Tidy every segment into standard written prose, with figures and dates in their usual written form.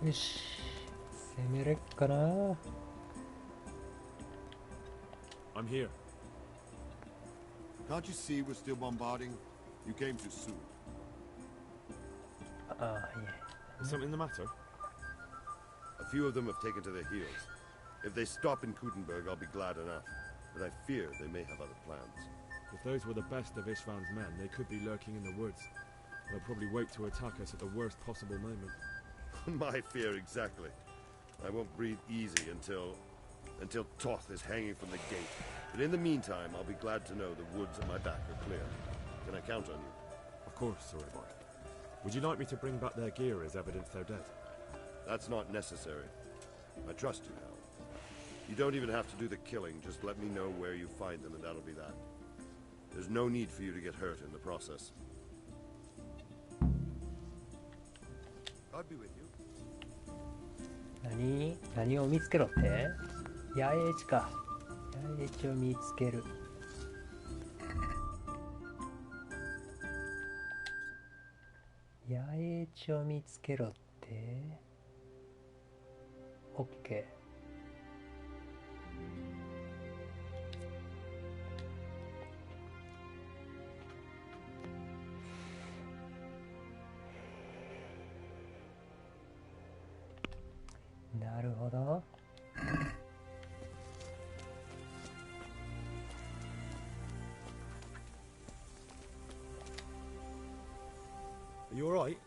よし、攻めれっかな。 I'm here. Can't you see we're still bombarding? You came too soon. Is something the matter? A few of them have taken to their heels. If they stop in Kutenberg, I'll be glad enough. But I fear they may have other plans. If those were the best of Ishvan's men, they could be lurking in the woods. They'll probably wait to attack us at the worst possible moment. My fear exactly. I won't breathe easy until Toth is hanging from the gate. But in the meantime, I'll be glad to know the woods at my back are clear. Can I count on you? Of course, Soribor. Would you like me to bring back their gear as evidence they're dead? That's not necessary. I trust you, Hal. You don't even have to do the killing, just let me know where you find them and that'll be that. There's no need for you to get hurt in the process. I'll be with you. 何を見つけろって？野営地か。野営地を見つける。野営地を見つけろって。オッケー。なるほど。Are you alright?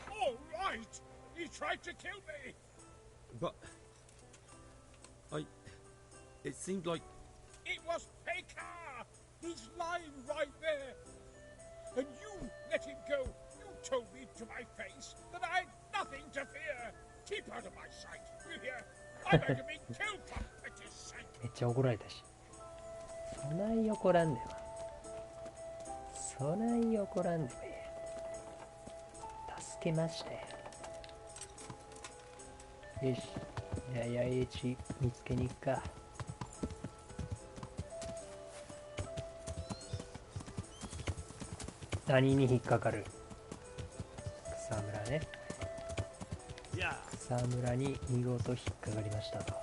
All right! He tried to kill me! But... It seemed like... It was Pekar! He's lying right there! And you let him go! You told me to my face that I had nothing to fear! Keep out of my sight, you hear? I'm going to be killed for pity's sake! めっちゃ怒られたし。そない怒らんでは。そない怒らんでも助けましたよ。よし。じゃあ野営地見つけに行くか。何に引っかかる？草むらね。草むらに見事引っかかりましたと。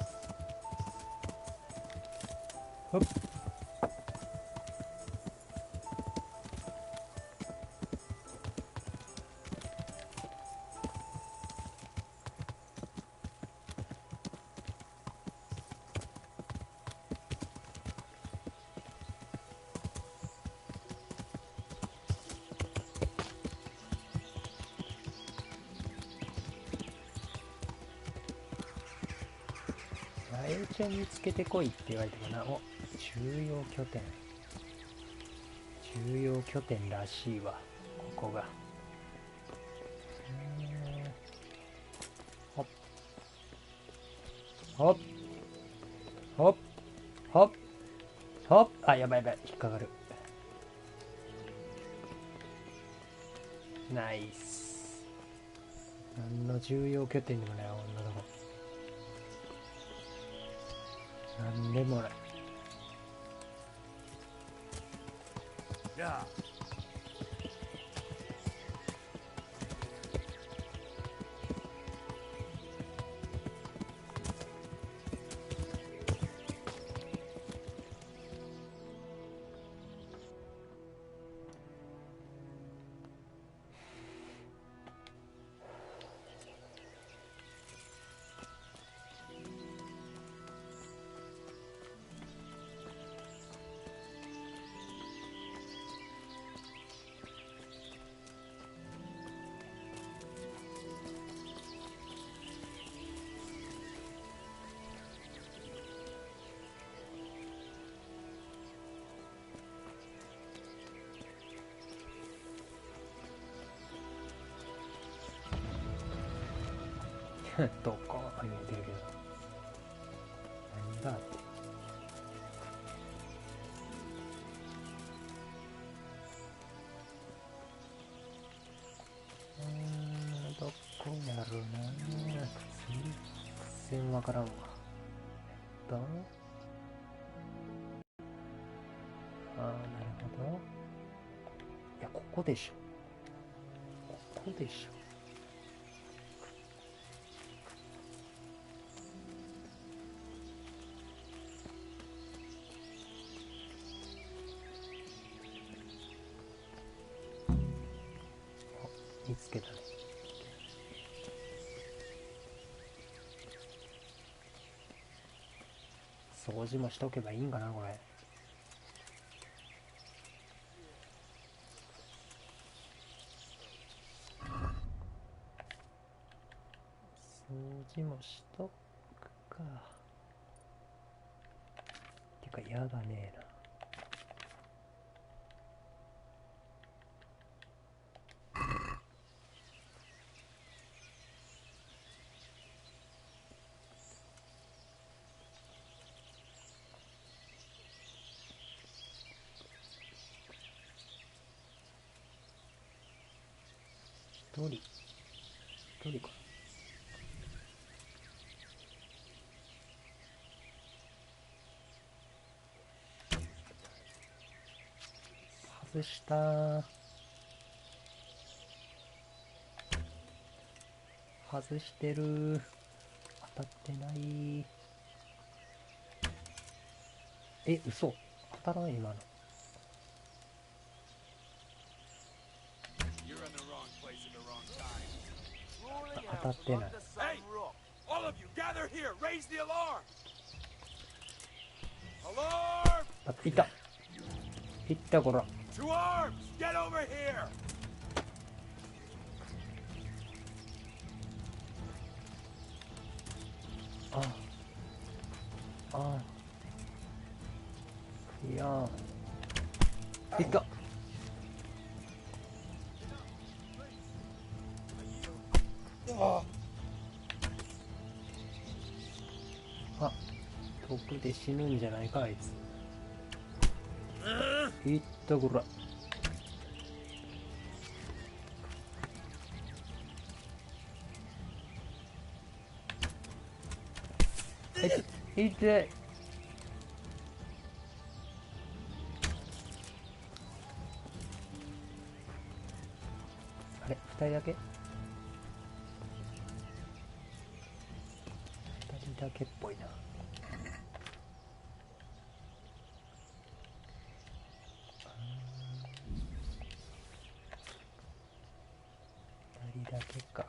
ほっ。野営地を見つけてこいって言われてもな。お、重要拠点。重要拠点らしいわ、ここが。ほっ。ほっ。ほっ。ほっ。ほっ。あ、やばいやばい。引っかかる。ナイス。何の重要拠点にもない、女の子。なんでもない。どこ見えてるけど何があって。どこやろな。全然わからんわ。ああ、なるほど。いや、ここでしょ。ここでしょ。見つけたね。掃除もしとけばいいんかなこれ。掃除もしとくか。てかやがねえな。一人か。外したー。外してる。当たってない。え、嘘。当たらん今の。当たってない。Hey! All of you, gather here! Raise the alarm! Alarm! あ、いた。いったこら。 To arms! Get over here! ああ。いやー。いった。あ、毒で死ぬんじゃないかあいつ。いったこら。いってい。あれ、二人だけ？二人だけっぽいな。二人だけか。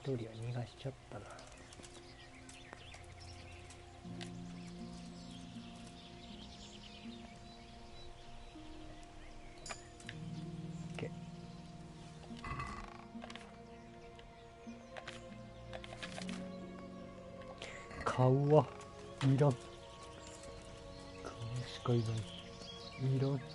一人は逃がしちゃったな。買うわ。いらん。買うしかいない。いらん。て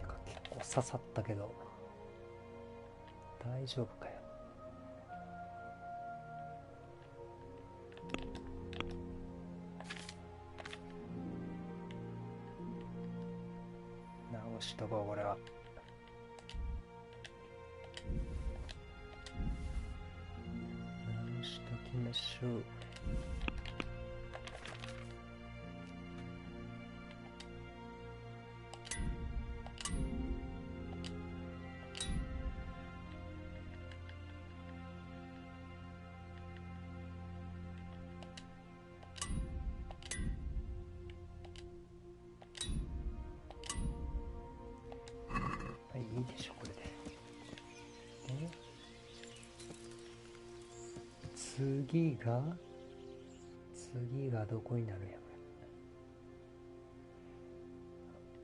か結構刺さったけど大丈夫かよ。直しとこうこれは。直しときましょう。いいでしょこれで。で次がどこになるんやこ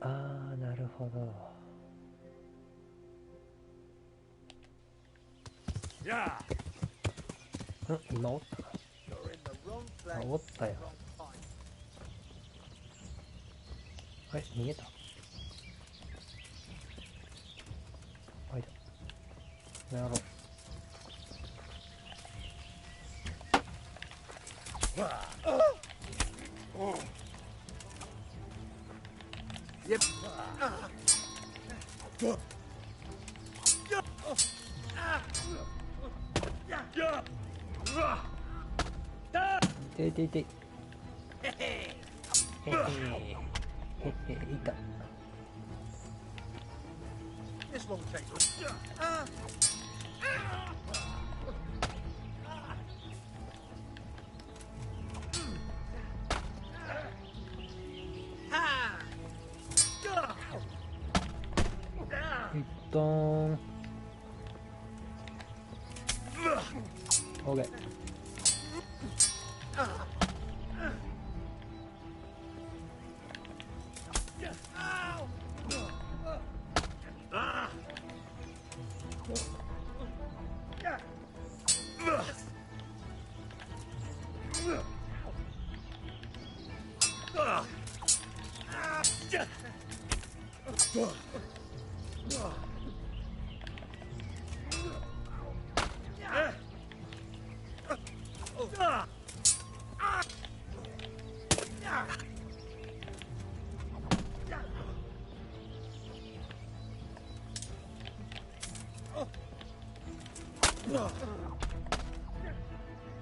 れ。あー、なるほど。今おったか。あ、おったよ。あれ逃げた。はいだ。やろう。痛い痛い痛い。へへへへ、いた。This won't take long. Ah! いったーん。オーケー。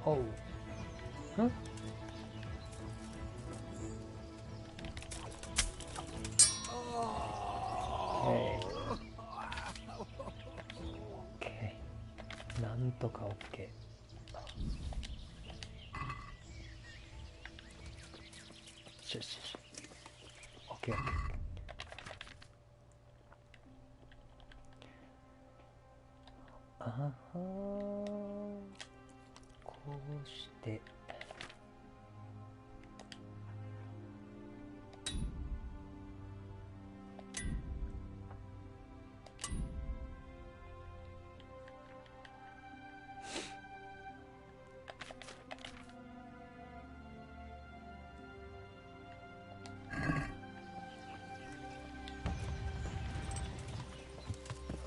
おう。ん？なんとか OK。 よしよし OK。 あはー、こうして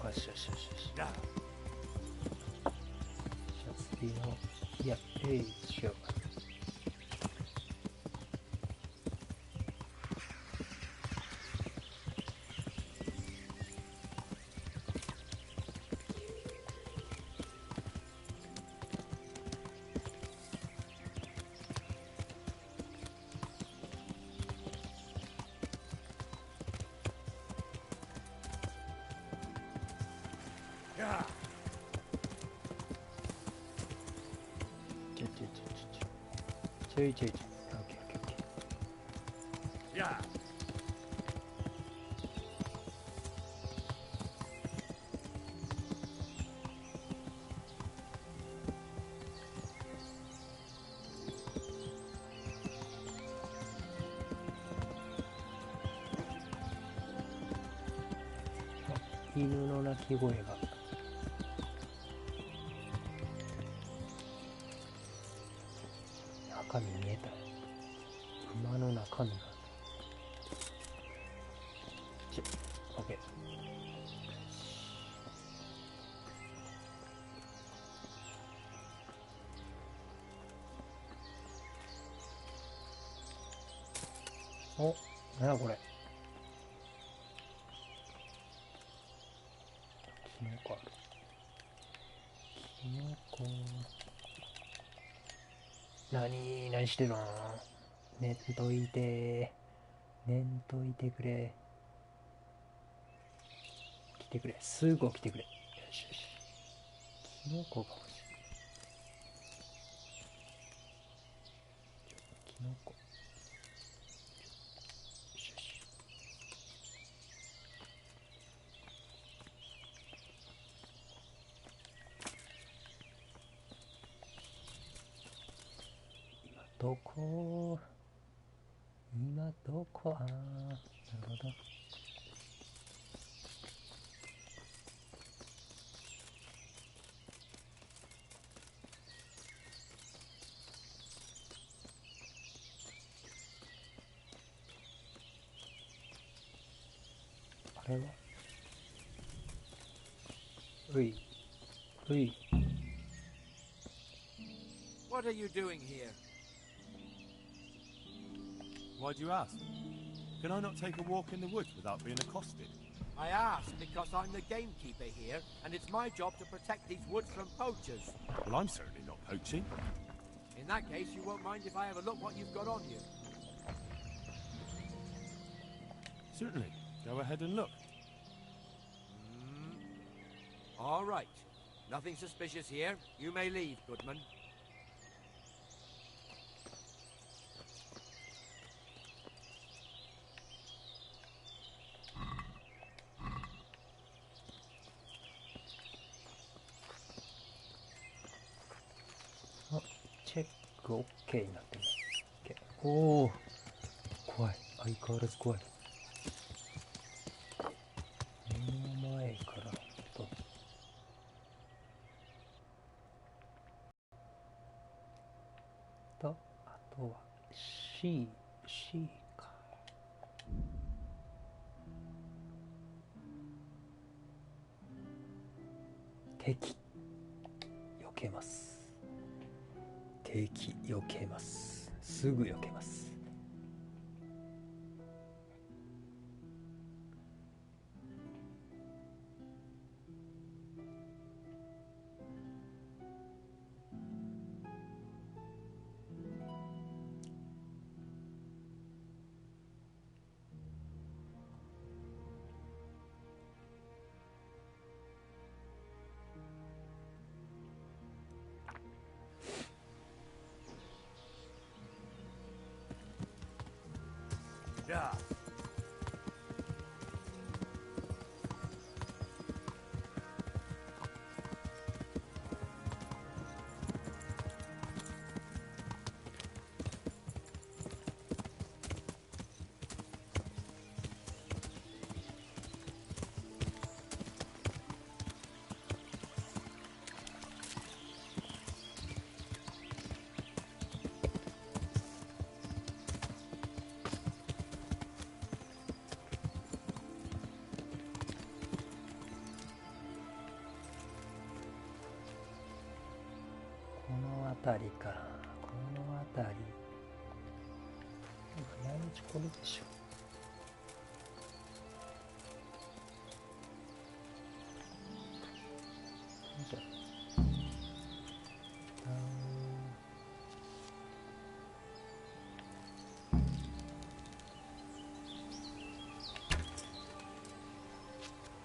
よしよしよしよし。シャツビの、いや、違う。ちょいちょいちょい。オッケーオッケーオッケー。Yeah. 犬の鳴き声が。中身見えた。馬の中身が。オッケー。お、なんやこれ。キノコある。キノコ。何してるの？寝んといて。寝んといてくれ。来てくれ。すぐ来てくれ。よしよし。キノコが欲しい。キノコ。よしよし。どこ？今どこ？あー、なるほど。あれは？うい。うい。What are you doing here? Why'd you ask? Can I not take a walk in the woods without being accosted? I asked because I'm the gamekeeper here, and it's my job to protect these woods from poachers. Well, I'm certainly not poaching. In that case, you won't mind if I have a look what you've got on you. Certainly. Go ahead and look. All right. Nothing suspicious here. You may leave, Goodman. あ、チェック OK になってます。OK。おお、怖い。相変わらず怖い。目の前からと、あとは C か。敵避けます。敵避けます。すぐ避けます。Yeah.この辺りか。この辺り。早いうちこれでしょ。じゃ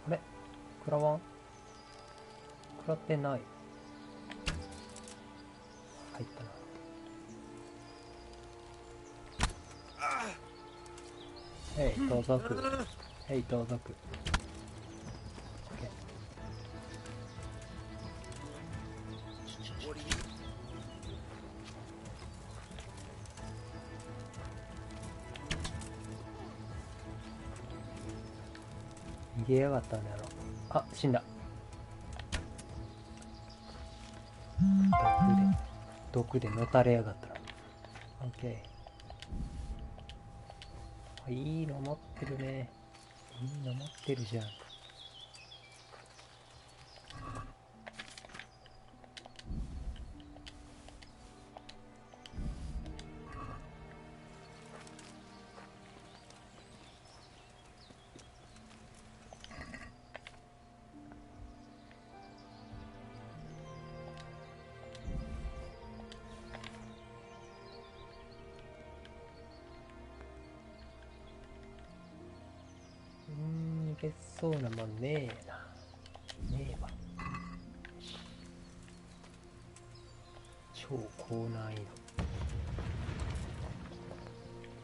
あれ食らわん？食らってない。入ったな。へい、盗賊。へい、盗賊。逃げやがったんだろう。あ、死んだ。毒でのたれやがったら。オッケー。いいの持ってるね。いいの持ってるじゃん。いけそうなもんねえな。ねえわ。超高難易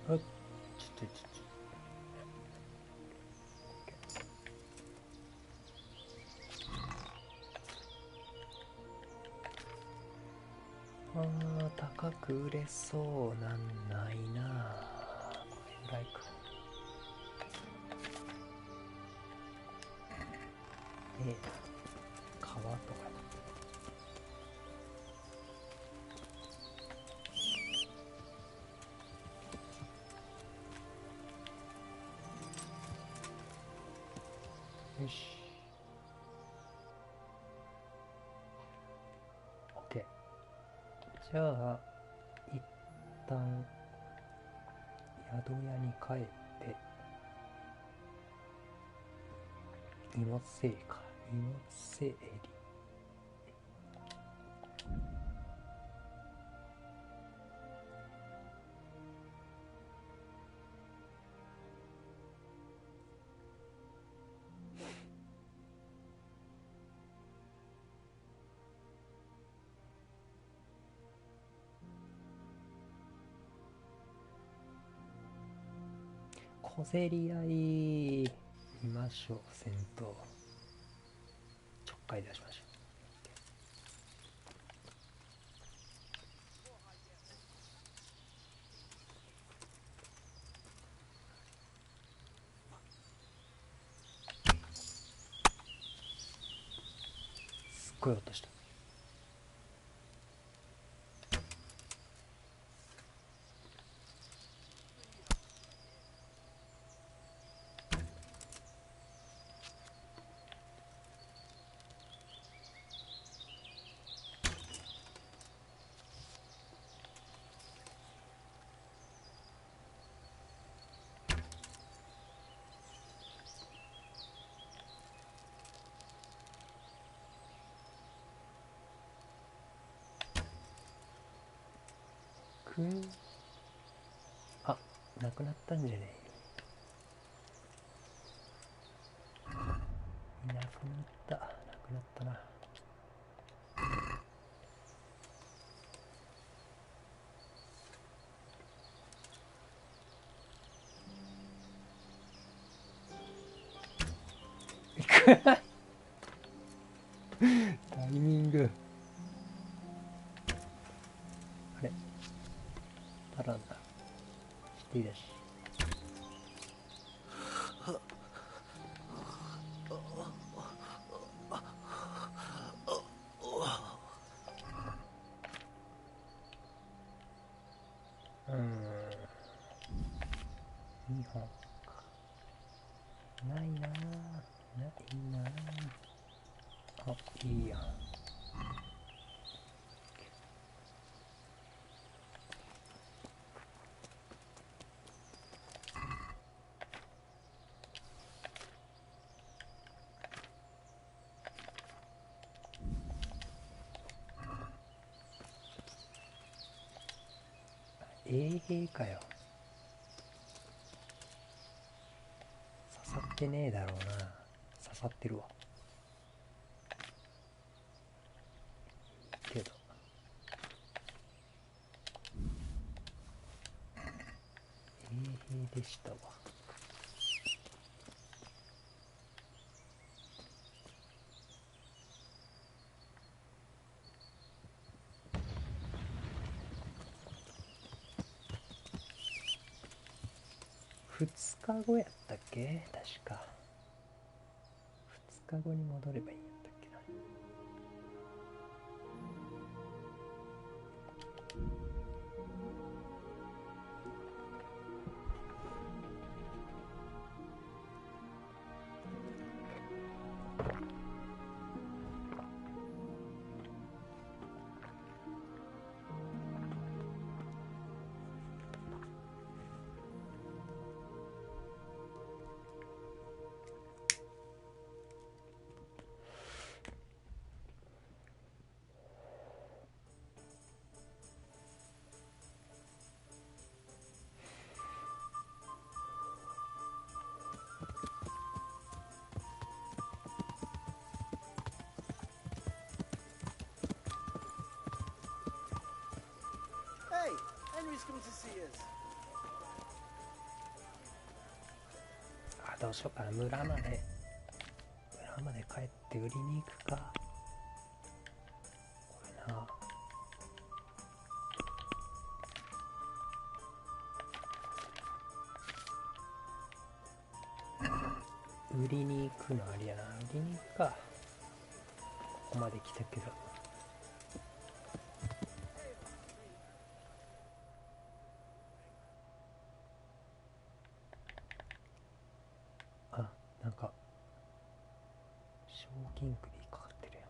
度。あっ、ちょっあー、高く売れそうなんないな。これぐらいか。川とか。よし。OK。じゃあ、一旦、宿屋に帰って、荷物整理か。荷物整理。小競り合い見ましょう。戦闘ちょっかい出しましょう。すっごい音した。あ、なくなったんじゃねえ。なくなった、なくなったな。タイミング。あれ足らんな。していだし。2本か。ないなぁ。ないなぁ。あ、いいやん。衛兵かよ。刺さってねえだろうな。刺さってるわけど。衛兵でしたわ。2日後やったっけ確か。2日後に戻ればいいんやったっけな。Hey, Henry's coming to see us. あ、どうしようかな。村まで帰って売りに行くか。これな。売りに行くのありやな。売りに行くか。ここまで来たけど。あ、なんか賞金首かかってるやん。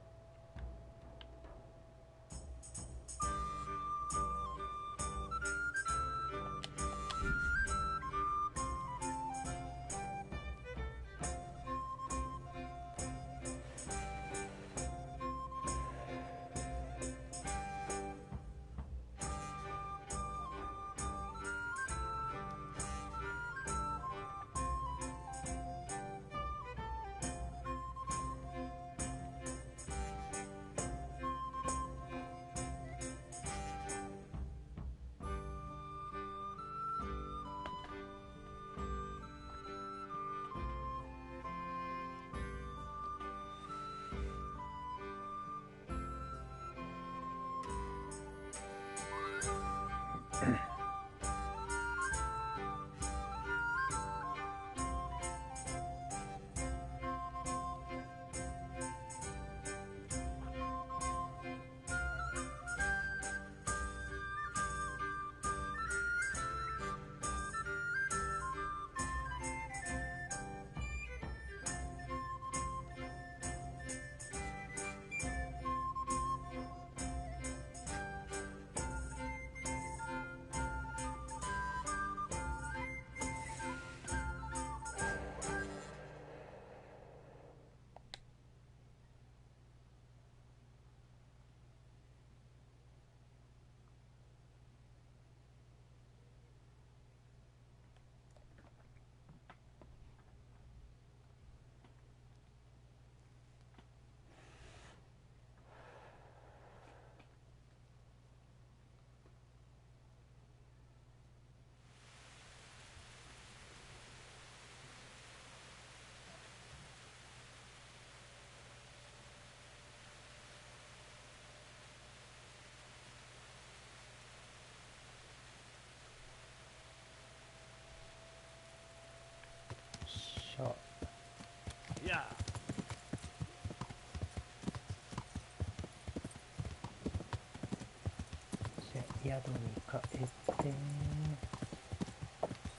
宿に帰って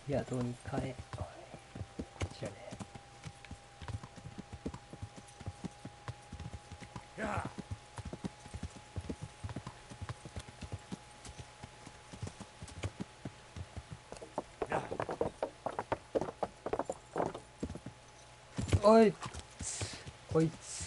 宿に帰れこちらね。おいこいつ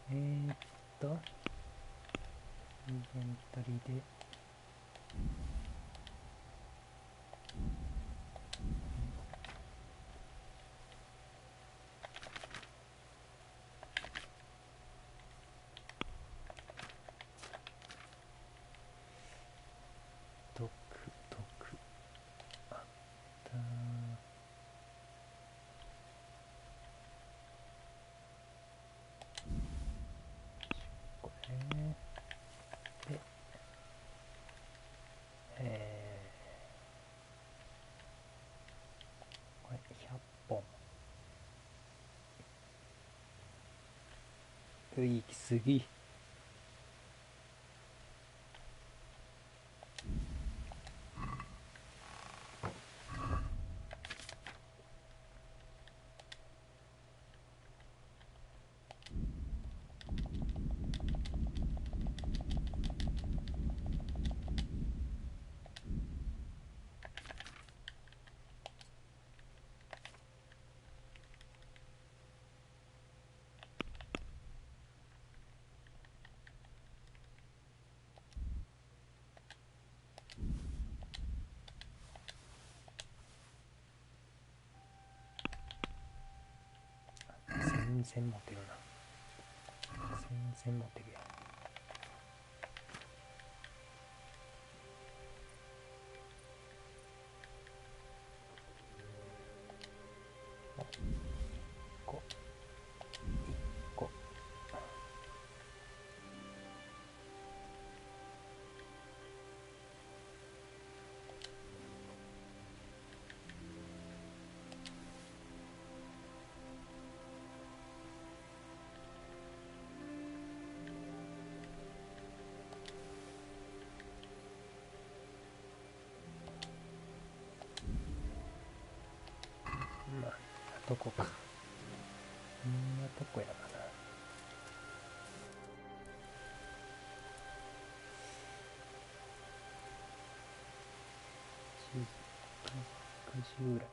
インベントリで毒あったこれねでこれ100本行き過ぎ。全然持ってるな。全然持ってるよ。1個まあどこかこんなとこやがな。9時ぐらい。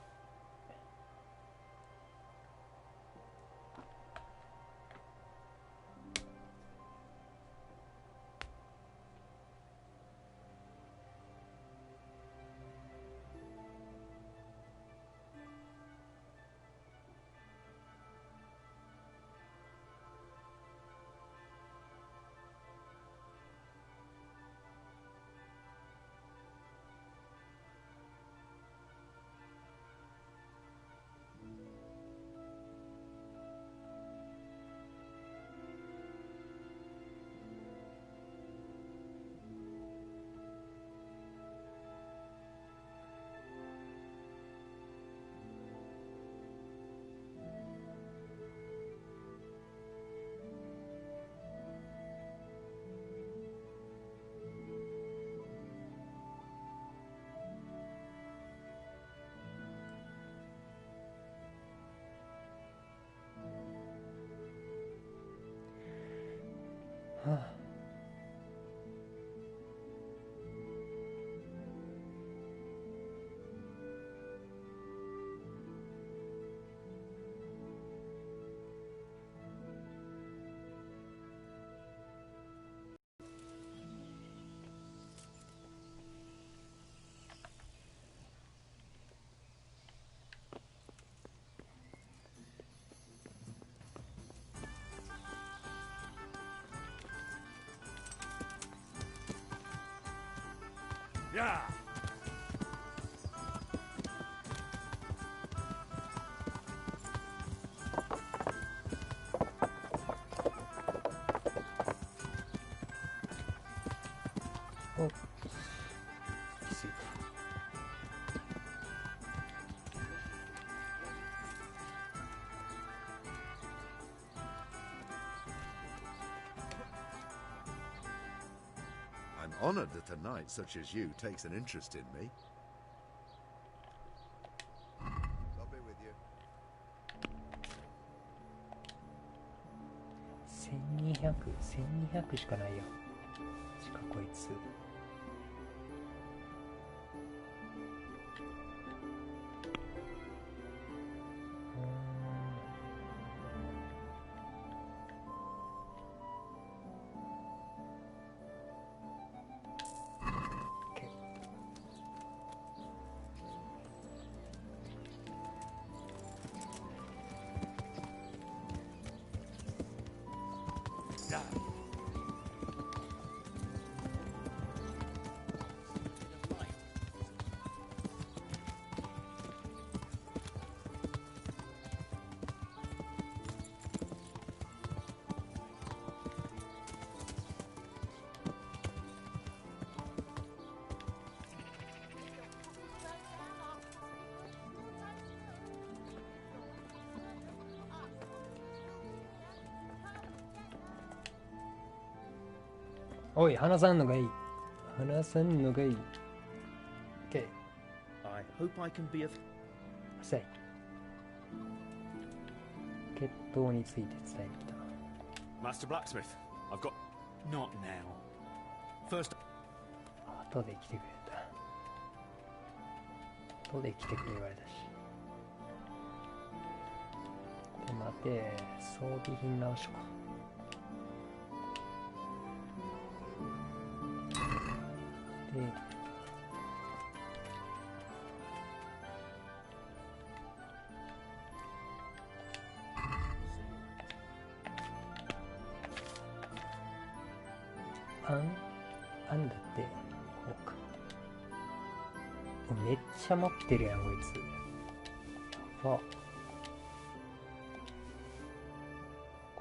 はあ、Yeah. Honored that a knight such as you takes an interest in me. I'll be with you. 1200しかないよ。しかこいつ。おい、話さんのがいい。話さんのがいい。OK。I hope I can be of... 浅い。決闘について伝えに来た。Master Blacksmith, I've got... Not now. First... 後で来てくれた。後で来てくれ言われたし。で、待て、装備品直しか。で、あんだって、こうか。めっちゃ持ってるやん、こいつ。やば。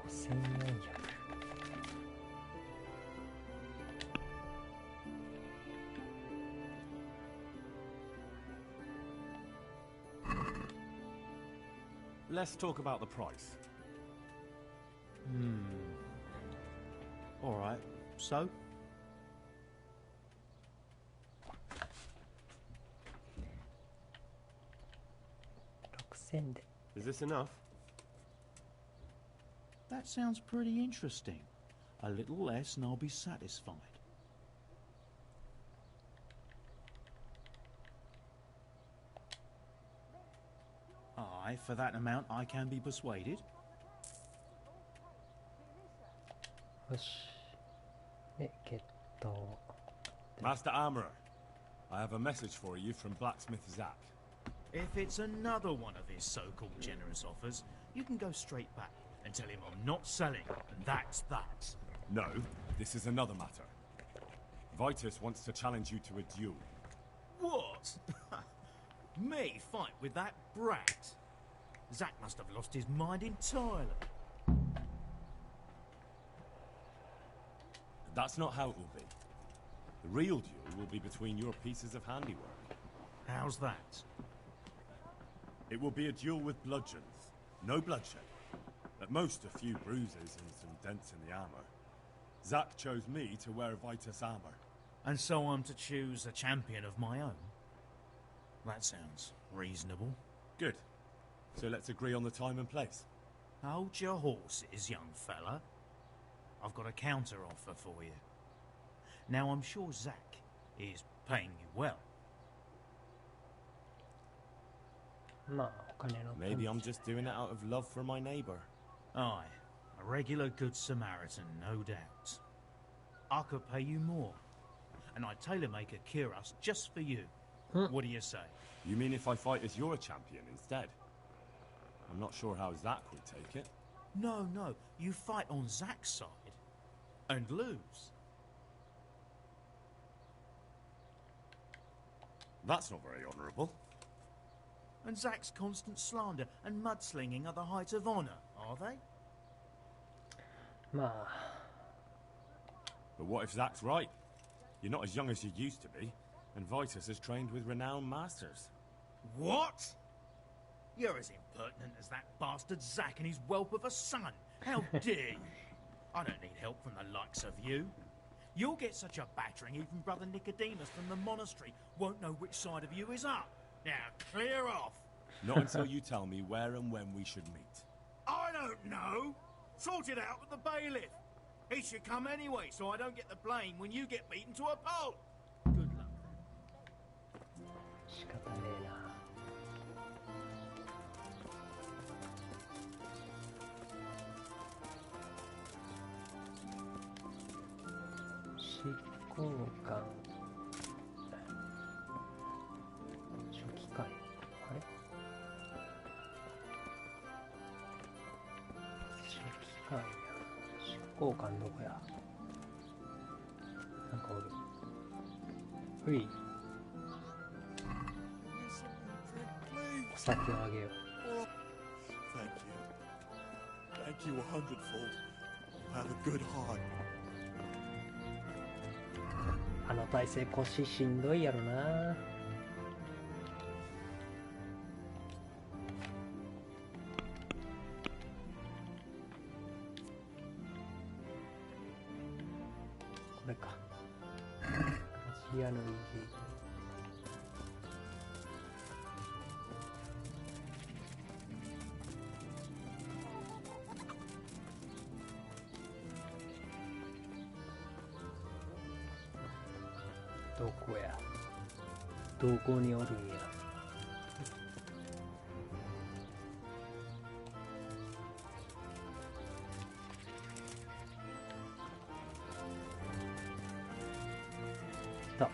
5400。Let's talk about the price. All right. So? 6000で。Is this enough? That sounds pretty interesting. A little less and I'll be satisfied. Aye, for that amount I can be persuaded. よし。で、決闘。 Master Armorer, I have a message for you from Blacksmith Zack. If it's another one of his so-called generous offers, you can go straight back and tell him I'm not selling, and that's that. No, this is another matter. Vitus wants to challenge you to a duel. What? Me fight with that brat? Zack must have lost his mind entirely. That's not how it will be. The real duel will be between your pieces of handiwork. How's that? It will be a duel with bludgeons. No bloodshed. At most, a few bruises and some dents in the armor. Zack chose me to wear Vitus armor. And so I'm to choose a champion of my own? That sounds reasonable. Good. So let's agree on the time and place. Hold your horses, young fella. I've got a counter offer for you. Now, I'm sure Zack is paying you well. まあ、お金の。 Maybe I'm just doing it out of love for my neighbor. Aye, a regular good Samaritan, no doubt. I could pay you more, and I'd tailor-make a cuirass just for you. What do you say? You mean if I fight as your champion instead? I'm not sure how Zack would take it. No, no, you fight on Zack's side, and lose. That's not very honourable. And Zack's constant slander and mudslinging are the height of honour, are they? まあ。 But what if Zack's right? You're not as young as you used to be, and Vitus has trained with renowned masters. What? You're as impertinent as that bastard Zack and his whelp of a son. How dare you? I don't need help from the likes of you. You'll get such a battering, even Brother Nicodemus from the monastery won't know which side of you is up. Now, clear off. Not until you tell me where and when we should meet. I don't know. Sort it out with the bailiff. He should come anyway, so I don't get the blame when you get beaten to a pulp. Good luck. 仕方ねえな。執行官、書記官、あれ？書記官や。執行官どこや？なんかおる。ふい。お酒をあげよう。 Thank you a hundredfold. You have a good heart. あの体勢腰しんどいやろな。これか。アジアの維持。どこや。どこにおるんや。来た。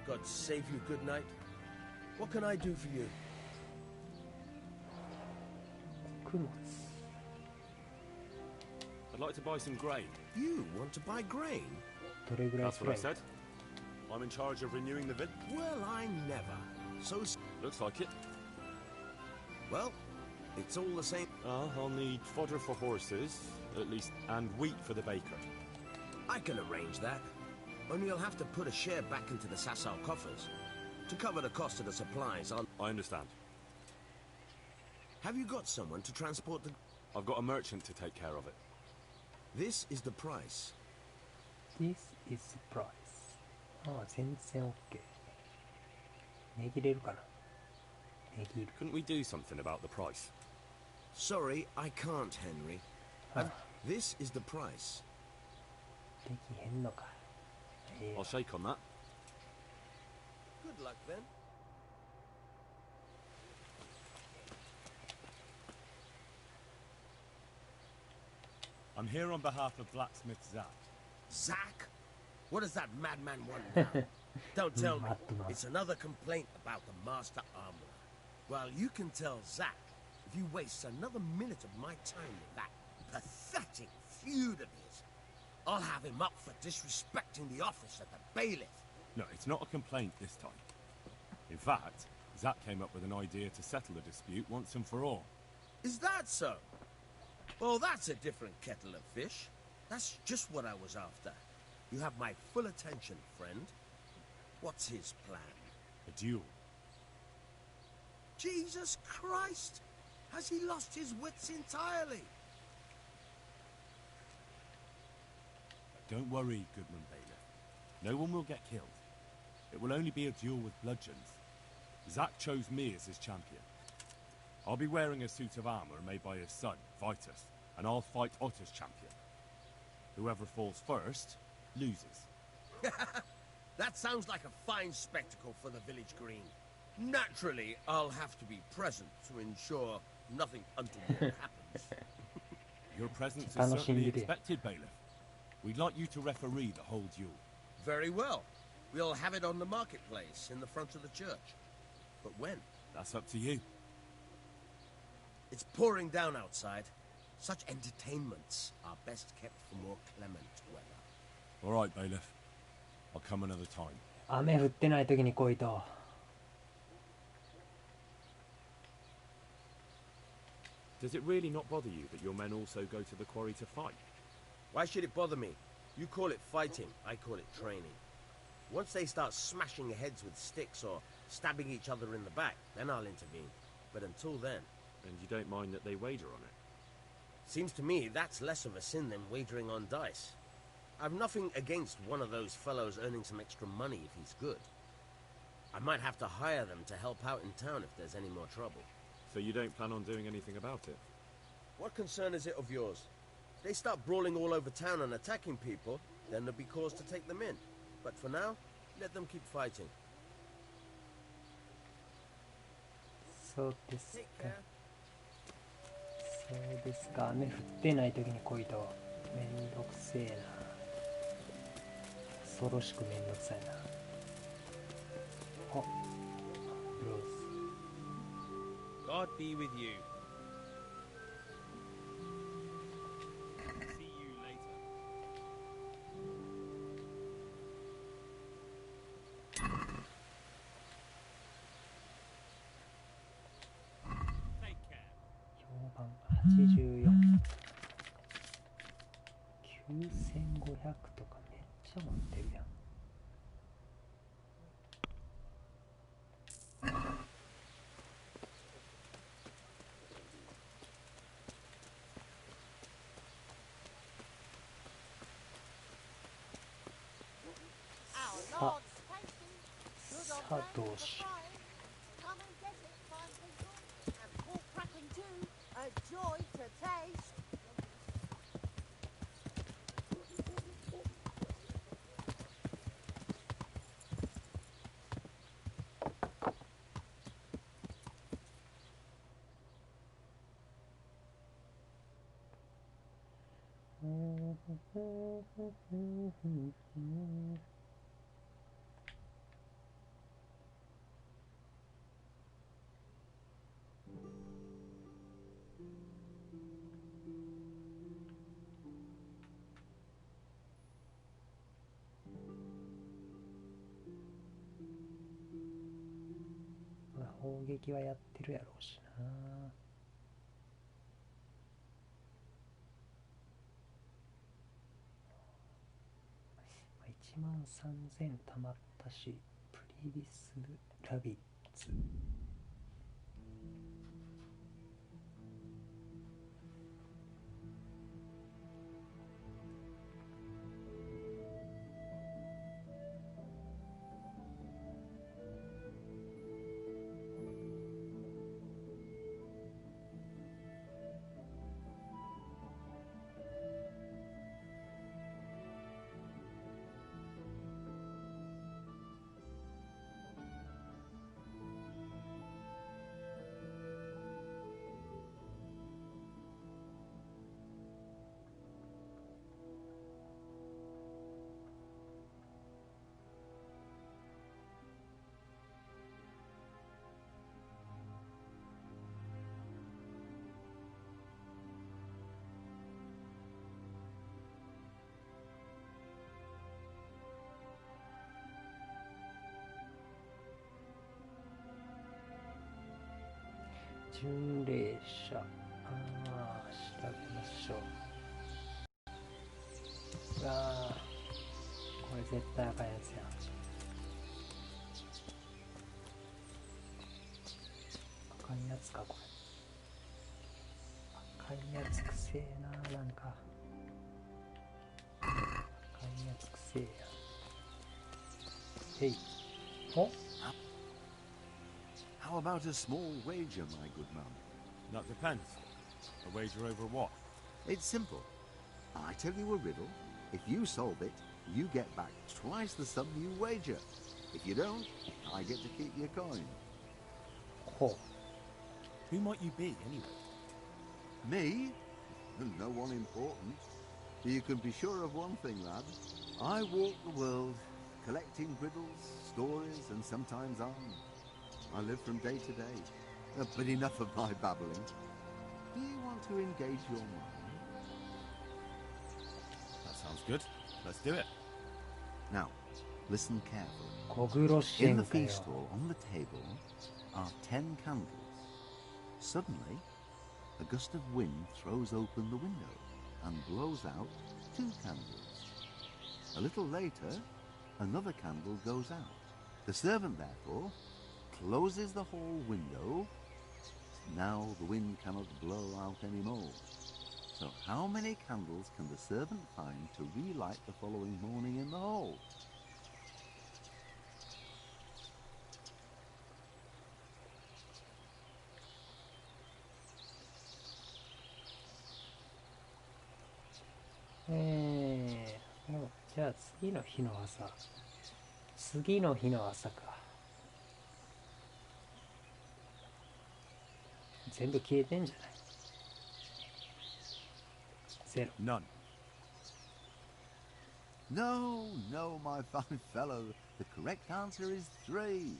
God save you, good night. What can I do for you? 穀物。 I'd like to buy some grain. You want to buy grain? どれぐらい That's く what ら I い？ said. I'm in charge of renewing the village. Well, I never. So, Looks like it. well, it's all the same. I'll need fodder for horses, at least, and wheat for the baker. I can arrange that. Only you'll have to put a share back into the Sasau coffers to cover the cost of the supplies. I understand. Have you got someone to transport the... I've got a merchant to take care of it. This is the price. This is the price. ああ、全然 OK。値切れるかな。値切る。 Couldn't we do something about the price? Sorry, I can't, Henry. This is the price. できへんのか。I'll shake on that. Good luck, then. I'm here on behalf of blacksmith Zach. Zach? What does that madman want now? Don't tell me. Madman. It's another complaint about the master armorer. Well, you can tell Zach if you waste another minute of my time with that pathetic feud of his. I'll have him up for disrespecting the office of the bailiff. No, it's not a complaint this time. In fact, Zach came up with an idea to settle the dispute once and for all. Is that so? Well, that's a different kettle of fish. That's just what I was after. You have my full attention, friend. What's his plan? A duel. Jesus Christ! Has he lost his wits entirely? Don't worry, Goodman Bailiff. No one will get killed. It will only be a duel with bludgeons. Zach chose me as his champion. I'll be wearing a suit of armor made by his son, Vitus, and I'll fight Otto's champion. Whoever falls first, loses. That sounds like a fine spectacle for the village green. Naturally, I'll have to be present to ensure nothing untoward happens. Your presence is certainly expected, Bailiff. We'd like you to referee the whole duel. Very well. We'll have it on the marketplace in the front of the church. But when? That's up to you. It's pouring down outside. Such entertainments are best kept for more clement weather. All right, Bailiff. I'll come another time. 雨降ってない時に来いと。Does it really not bother you that your men also go to the quarry to fight? Why should it bother me? You call it fighting, I call it training. Once they start smashing heads with sticks or stabbing each other in the back, then I'll intervene. But until then... And you don't mind that they wager on it? Seems to me that's less of a sin than wagering on dice. I've nothing against one of those fellows earning some extra money if he's good. I might have to hire them to help out in town if there's any more trouble. So you don't plan on doing anything about it? What concern is it of yours? If they start brawling all over town and attacking people, then there'll be cause to take them in. But for now, let them keep fighting. そうですか。そうですか。雨降ってない時に来いと。めんどくせえな。恐ろしくめんどくさいな。あ、ブローズ。God be with you. See you later. Take care. 評判84。9500とかめっちゃ持ってるやん。さあどうしよう。砲撃はやってるやろうしな。13000たまったし、プリビスラビッツ。巡礼者、調べましょう。うわー、これ絶対赤いやつや。赤いやつか、これ。赤いやつくせえな、なんか。赤いやつくせえや。へい。おHow about a small wager, my good man? That depends. A wager over what? It's simple. I tell you a riddle. If you solve it, you get back twice the sum you wager. If you don't, I get to keep your coin. Oh. Who might you be, anyway? Me? No one important. You can be sure of one thing, lad. I walk the world, collecting riddles, stories, and sometimes arms. I live from day to day. But enough of my babbling. Do you want to engage your mind? That sounds good. Let's do it. Now, listen carefully. In the feast hall on the table are 10 candles. Suddenly, a gust of wind throws open the window and blows out 2 candles. A little later, another candle goes out. The servant, therefore, closes the hall window. Now the wind cannot blow out any more. So how many candles can the servant find to relight the following morning in the hall?じゃあ次の日の朝。次の日の朝か。全部消えてんじゃない？ゼロ。None. No, no, my fine fellow. The correct answer is 3.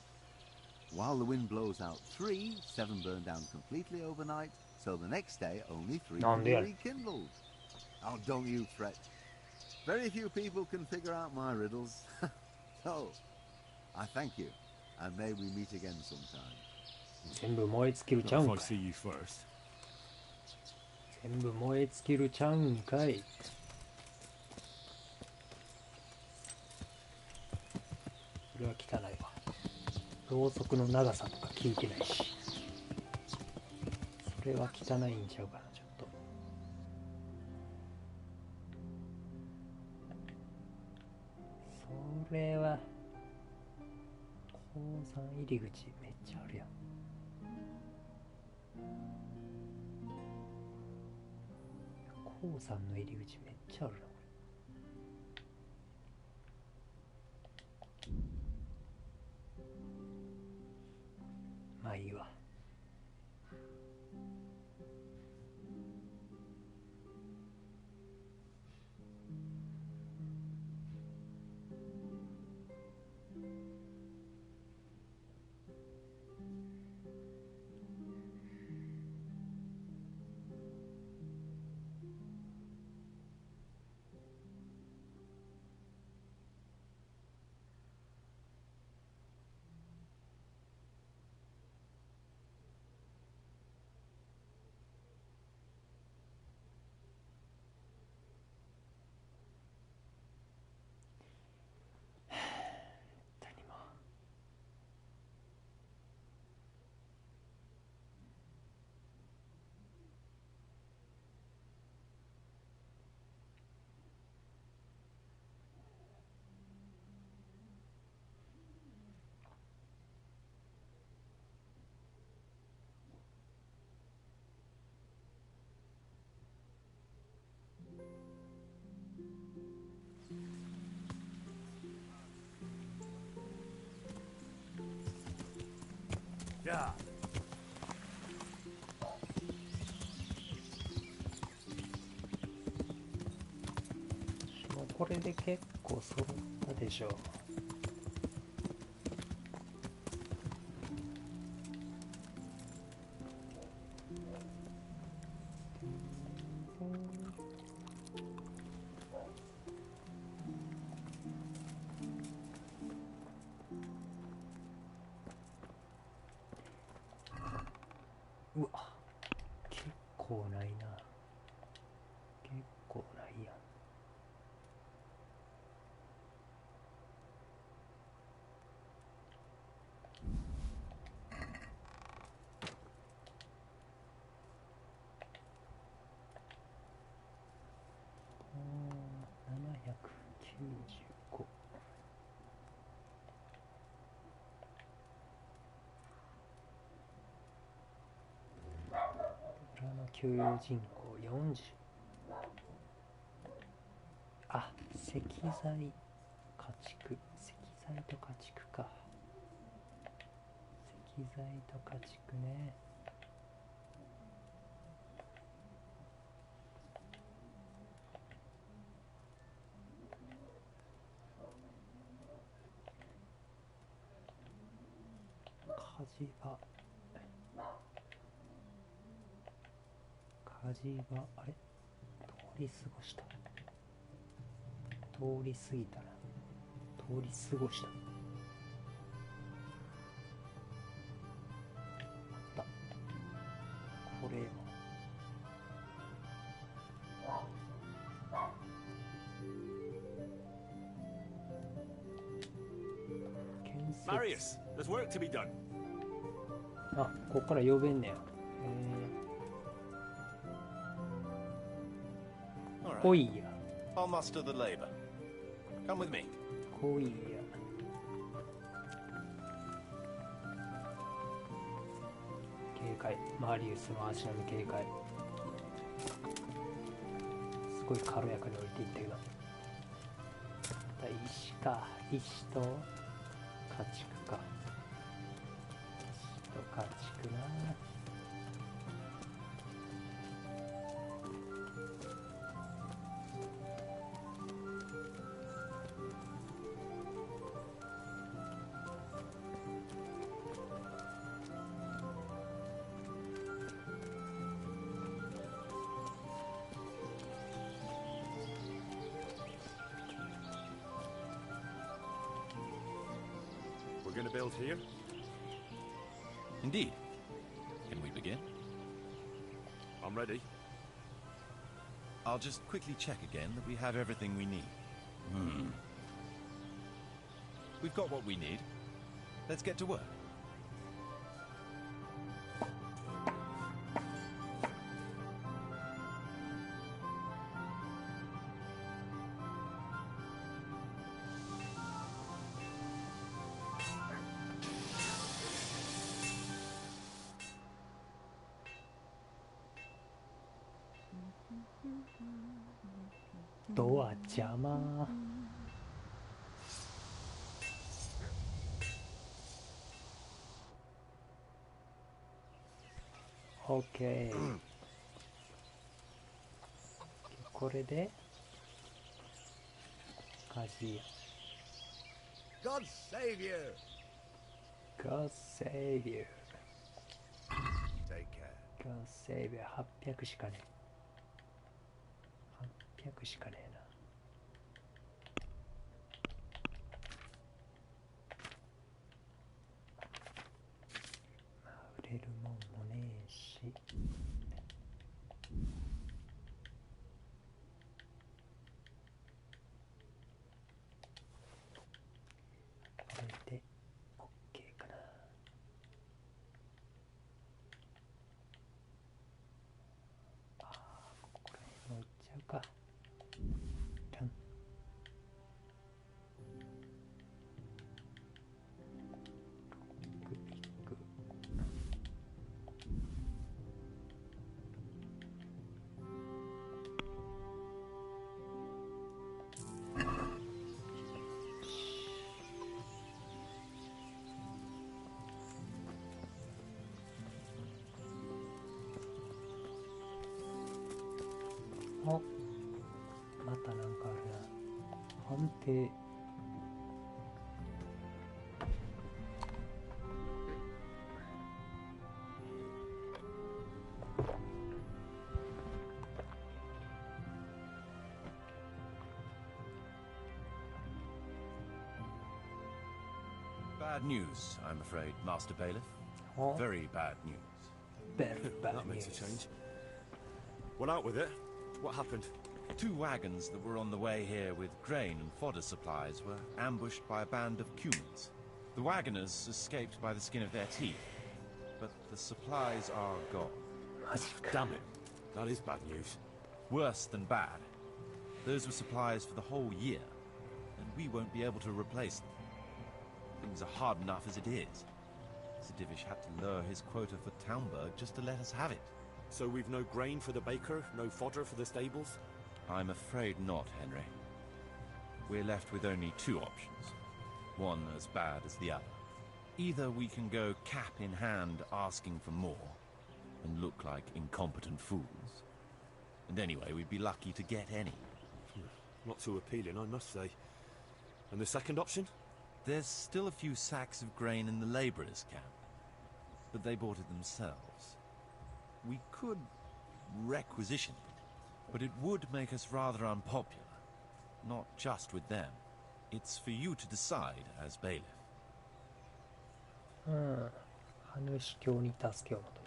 While the wind blows out 3, 7 burn down completely overnight, so the next day only 3 can be rekindled. Oh, don't you fret. Very few people can figure out my riddles. So, I thank you, and may we meet again sometime. 全部燃え尽きるちゃうんかい。 If I see you first. 全部燃え尽きるちゃうんかい。それは汚いわ。ろうそくの長さとか聞いてないし。それは汚いんちゃうかな、ちょっと。それは鉱山入り口めっちゃあるやん。鉱山の入り口めっちゃあるな、これ。まあいいわ。Yeah. もうこれで結構揃ったでしょう。うわ、結構ないな。結構ないやん。795。裏の許容人口40。あ、石材家畜。石材と家畜か。石材と家畜ね。火事場、あれ通り過ごした。通り過ぎたな。通り過ごした。あった。これよ。Marius, there's work to be done. あ、ここから呼べんねや。こいいや。 I'll muster the labor. Come with me. こいいや。警戒。マリウスの足並み警戒。すごい軽やかに降りていったけど。石か。石と家畜か。石と家畜な。We're gonna build here? Indeed. Can we begin? I'm ready. I'll just quickly check again that we have everything we need. We've got what we need. Let's get to work.ドア邪魔。オッケー。これで鍛冶屋。 God save you! God save you. Take care. God save you. 800しかねえ。800しかねえな。まあ売れるもんもねえし。これで OK かな。ここら辺もいっちゃうか。ラン。グビッグ。お、またなんかあるな。判定。Bad news, I'm afraid, Master Bailiff. Oh. Very bad news. Very bad That makes a news. change. Well, out with it. What happened? 2 wagons that were on the way here with grain and fodder supplies were ambushed by a band of Cumans. The wagoners escaped by the skin of their teeth, but the supplies are gone. Damn it. That is bad news. Worse than bad. Those were supplies for the whole year, and we won't be able to replace them. Things are hard enough as it is. Sadivish had to lower his quota for Townburg just to let us have it. So we've no grain for the baker, no fodder for the stables? I'm afraid not, Henry. We're left with only 2 options. One as bad as the other. Either we can go cap in hand asking for more, and look like incompetent fools. And anyway, we'd be lucky to get any. Not too appealing, I must say. And the second option? There's still a few sacks of grain in the labourers' camp, but they bought it themselves. We could requisition it, but it would make us rather unpopular. Not just with them. It's for you to decide as bailiff. 羽主教に助けを求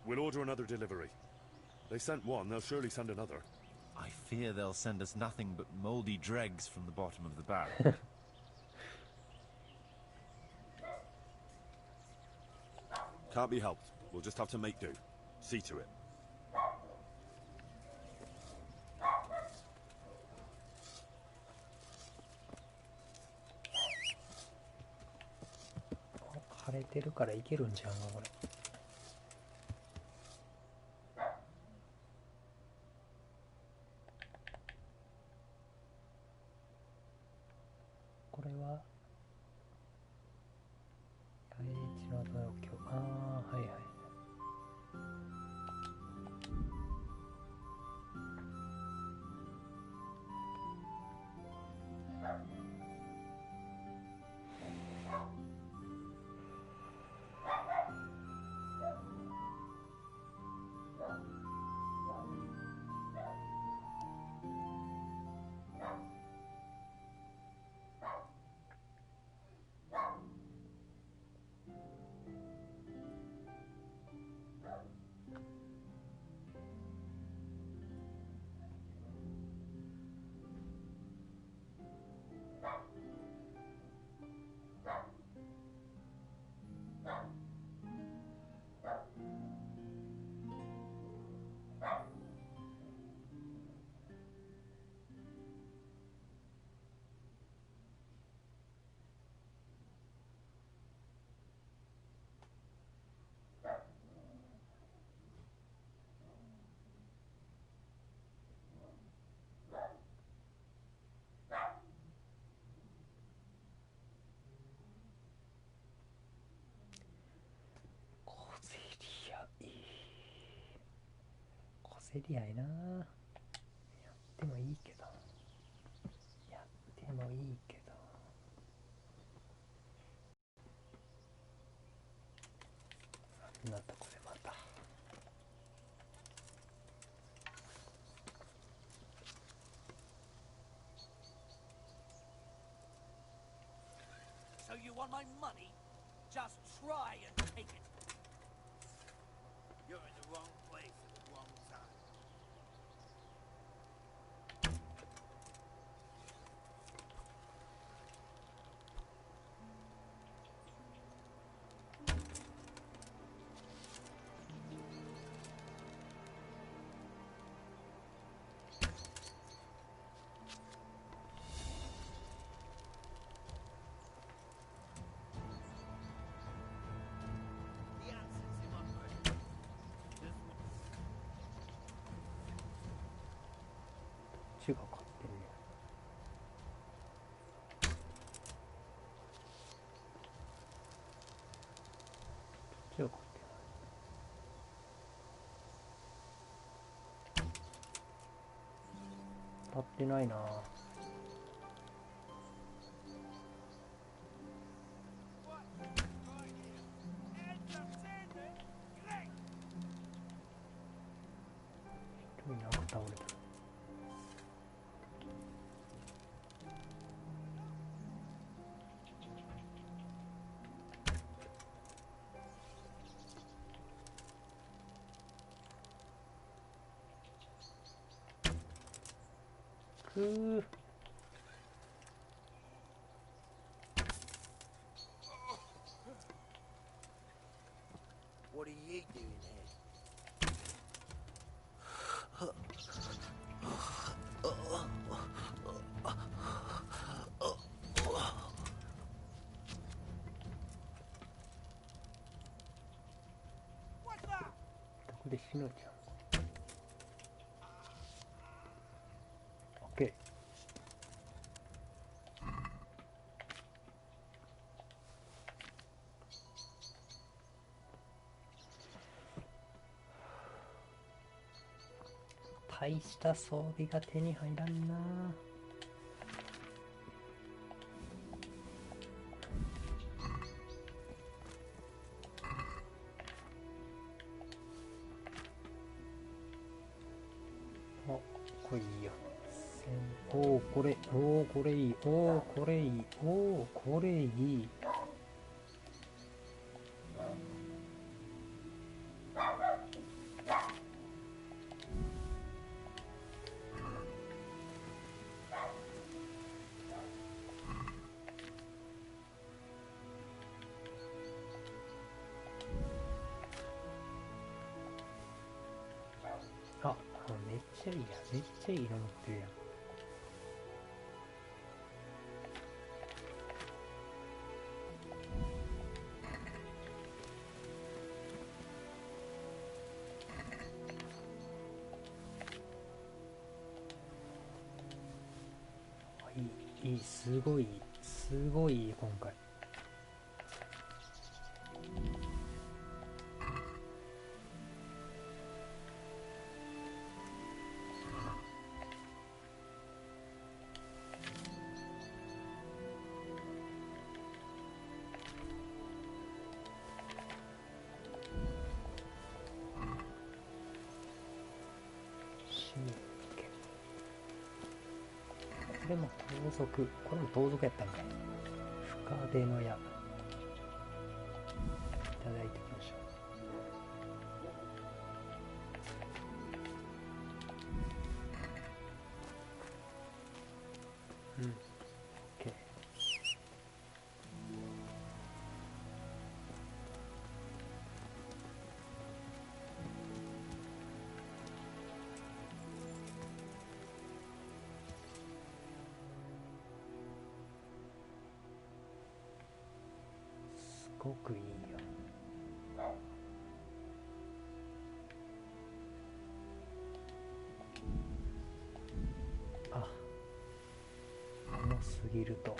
める。 We'll order another delivery. They sent one, they'll surely send another. I fear they'll send us nothing but mouldy dregs from the bottom of the barrel. Can't be helped. We'll just have to make do. See to it. 枯れてるからいけるんちゃうのこれ。これは野営地の状況。ああ、はいはい。小競り合いな。やってもいいけど、やってもいいけど、あんなとこでまた。So you want my money? Just try and take it. You're in the wrong place at the wrong time. The answer's in my brain. This one. こっちが勝ってるよ。こっちが勝ってる。立ってないな。一人なんか倒れてる。くー。What are you doing here? What's that? どこで死ぬじゃん。オッケー。大した装備が手に入らんな。あ、これいいや。おお、これ、おお、これいい。おお、これいい。おお、これいい。あ、めっちゃいいや。めっちゃいいの持ってるやん。いい、すごいいい、すごいいい今回。これも盗賊、これも盗賊やったんかい。深手の矢いただいてきましょう。うん、OK。すごくいいよ。あ、甘すぎると。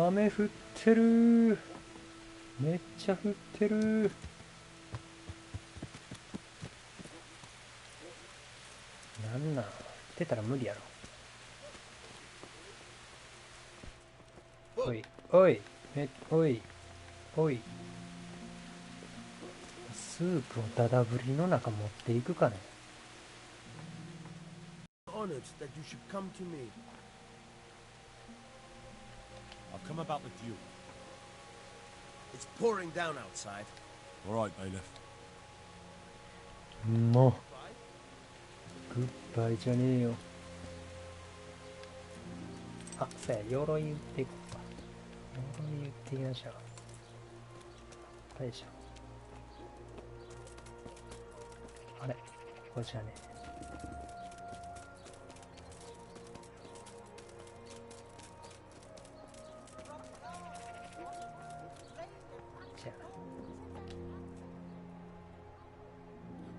雨降ってる。めっちゃ降ってる。なんなん、降ってたら無理やろ。おいおいおいおい、スープをダダぶりの中持っていくかね。Honored that you should come to me. I've come about the duel. It's pouring down outside. All right, bailiff. もうグッバイじゃねえよ。あ、そうや、鎧売っていこうか。鎧売っていきましょう。よいしょ。あれ、ここじゃねえ。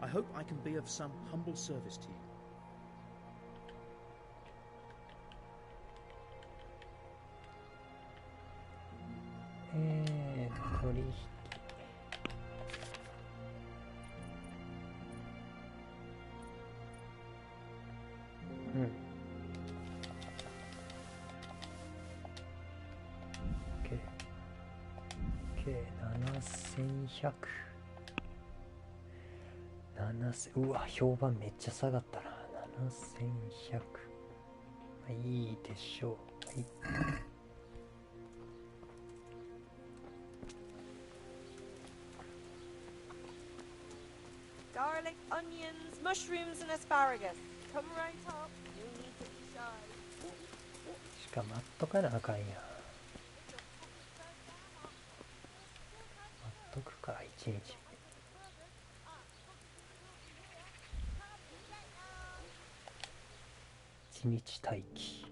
I hope I can be of some humble service to you. 取引。うん。計7100。うわ、評判めっちゃ下がったな。7100。いいでしょう。はい。Garlic, onions, mushrooms, and asparagus. Come right up. No need to be shy. しか待っとかなあかんや。待っとくか、一日。一日待機。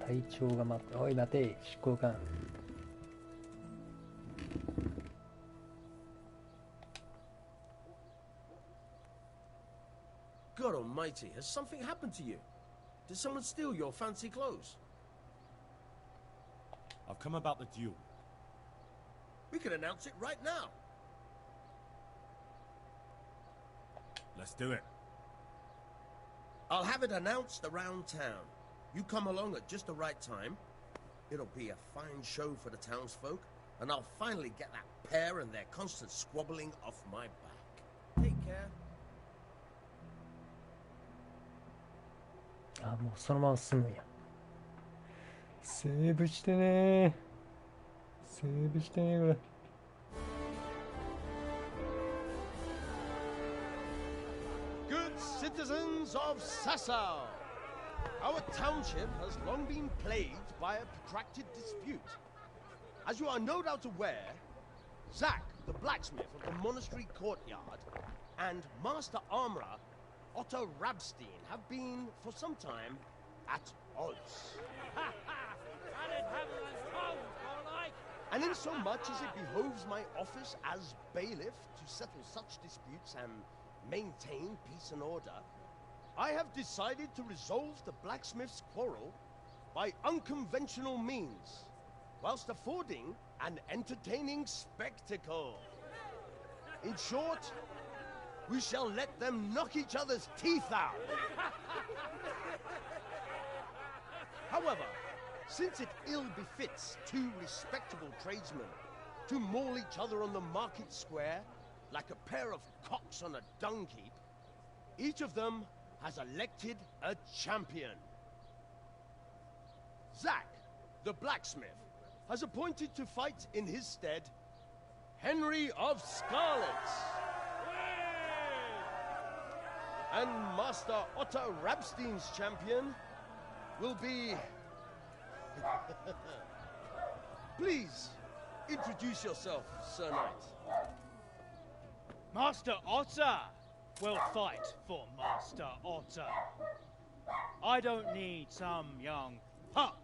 隊長が待って、おい待て、執行官。God almighty, has something happened to you? Did someone steal your fancy clothes? I've come about the duel. We could announce it right now. Let's do it. I'll have it announced around town. You come along at just the right time. It'll be a fine show for the townsfolk, and I'll finally get that pair and their constant squabbling off my back. Take care. あ、もうそのまま進むんや。セーブしてね。セーブしてね、これ。Good citizens of Sassau, our township has long been plagued by a protracted dispute. As you are no doubt aware, Zack, the blacksmith of the monastery courtyard, and Master Armorer Otto Rabstein have been, for some time, at odds. And in so much as it behoves my office as bailiff to settle such disputes and maintain peace and order, I have decided to resolve the blacksmith's quarrel by unconventional means, whilst affording an entertaining spectacle. In short, we shall let them knock each other's teeth out. However, since it ill befits two respectable tradesmen to maul each other on the market square like a pair of cocks on a dung heap, each of them has elected a champion. Zack, the blacksmith, has appointed to fight in his stead Henry of Scarlet. And Master Otto Rabstein's champion will be... Please, introduce yourself, Sir Knight. Master Otter will fight for Master Otter. I don't need some young pup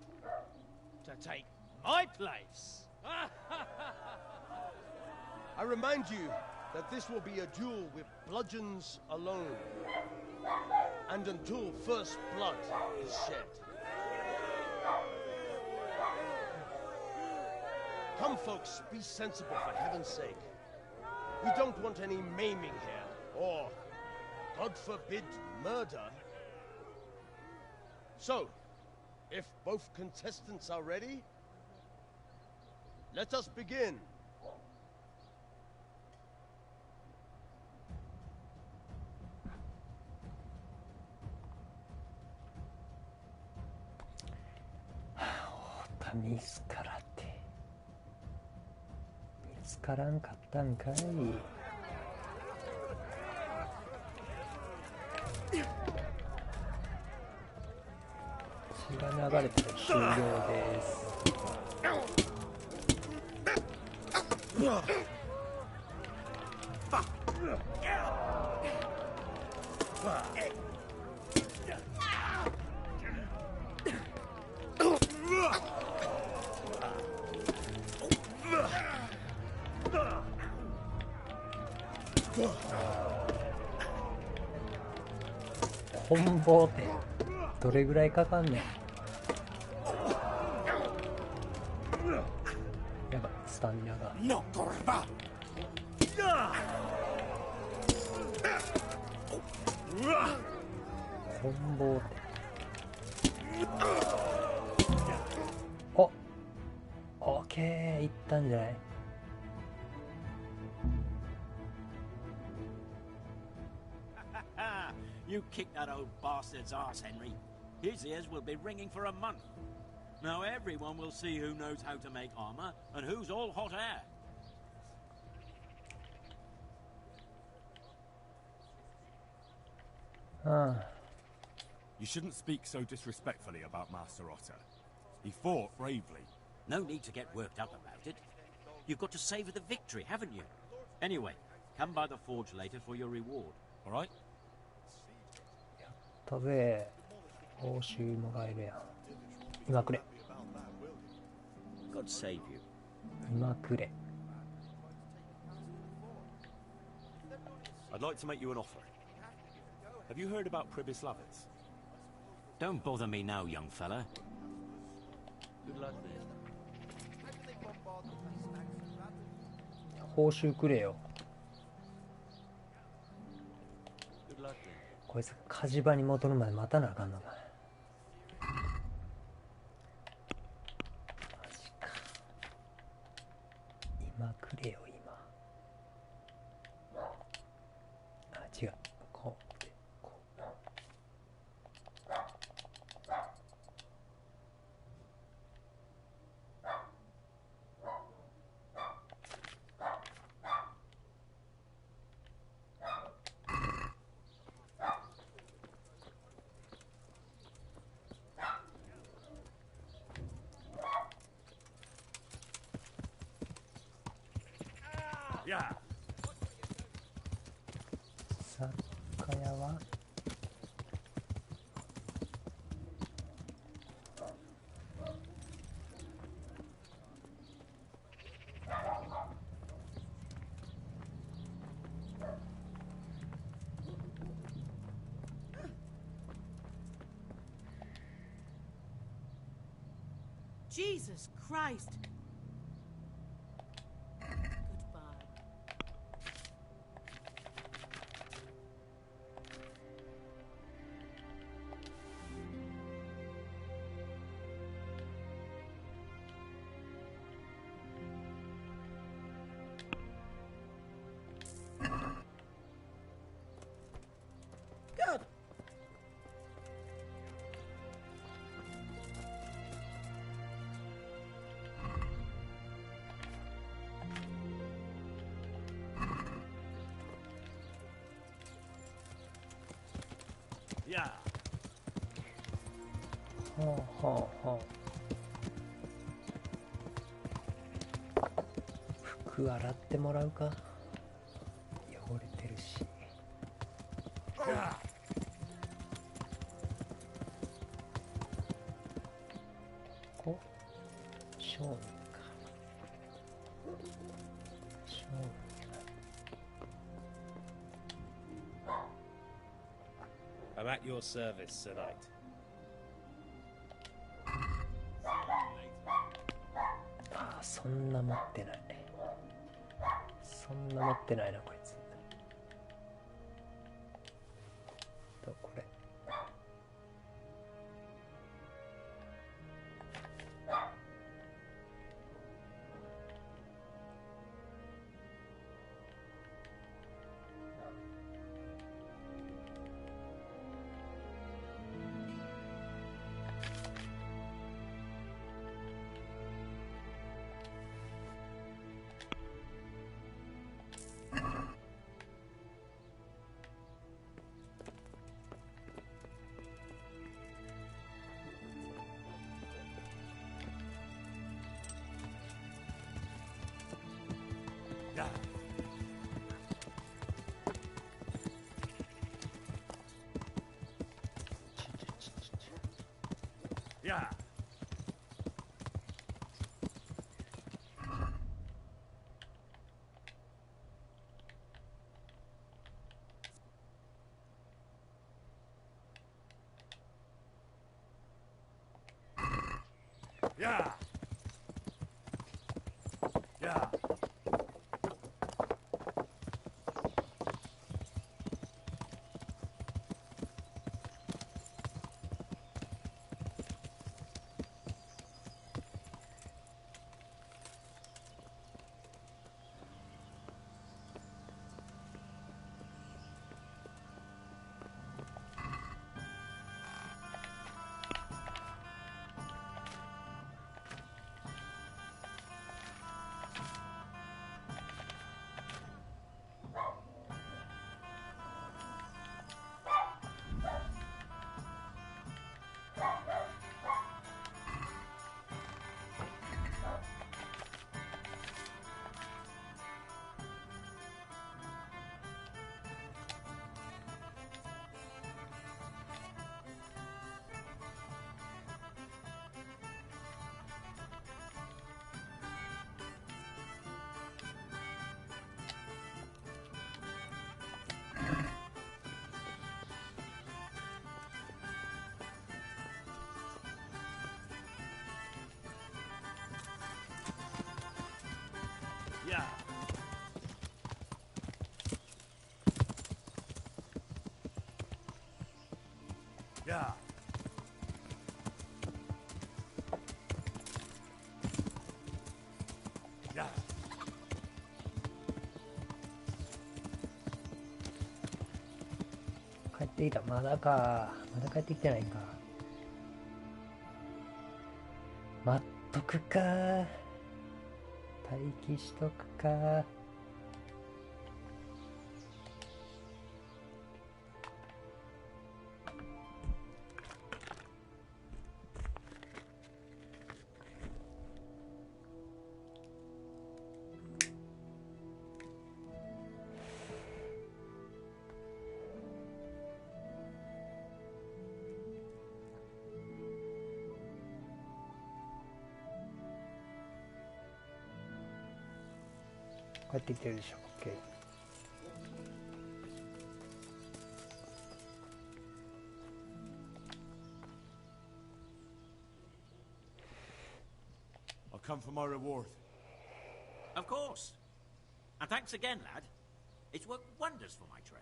to take my place. I remind you that this will be a duel with bludgeons alone, and until first blood is shed. Come, folks, be sensible for heaven's sake. We don't want any maiming here, or, God forbid, murder. So, if both contestants are ready, let us begin.見つからって見つからんかったんかい。血が流れたら終了です。コンボってどれぐらいかかんねん。やばい、スタミナが。コンボってお、オッケー、いったんじゃない。You kicked that old bastard's arse, Henry. His ears will be ringing for a month. Now everyone will see who knows how to make armor and who's all hot air. You shouldn't speak so disrespectfully about Master Otter. He fought bravely. No need to get worked up about it. You've got to savor the victory, haven't you? Anyway, come by the forge later for your reward, all right? だぜ、報酬もらえるやん。今くれ。God save you. 今くれ。I'd like to make you an offer. Have you heard about Pribyslavitz? Don't bother me now, young fella. Good luck then. 報酬くれよ。こいつ火事場に戻るまで待たなあかんのか。マジか。今くれよ今。あ、違う。こうでこう。雑貨屋は Jesus Christ. Goodbye. Good. Yeah. ほうほうほう。服洗ってもらうか。汚れてるし。こ商人か。商人。 I'm at your service, Sir Knight. ああ、そんな持ってない。そんな持ってないなこいつ。とこれ。Yeah. Yeah. Yeah. Yeah. Yeah. Yeah. 帰ってきた。まだか。まだ帰ってきてないか。待っとくか。待機しとくか。帰ってきてるでしょ。OK。come for my reward? Of course. And thanks again, lad. It's worked wonders for my trade.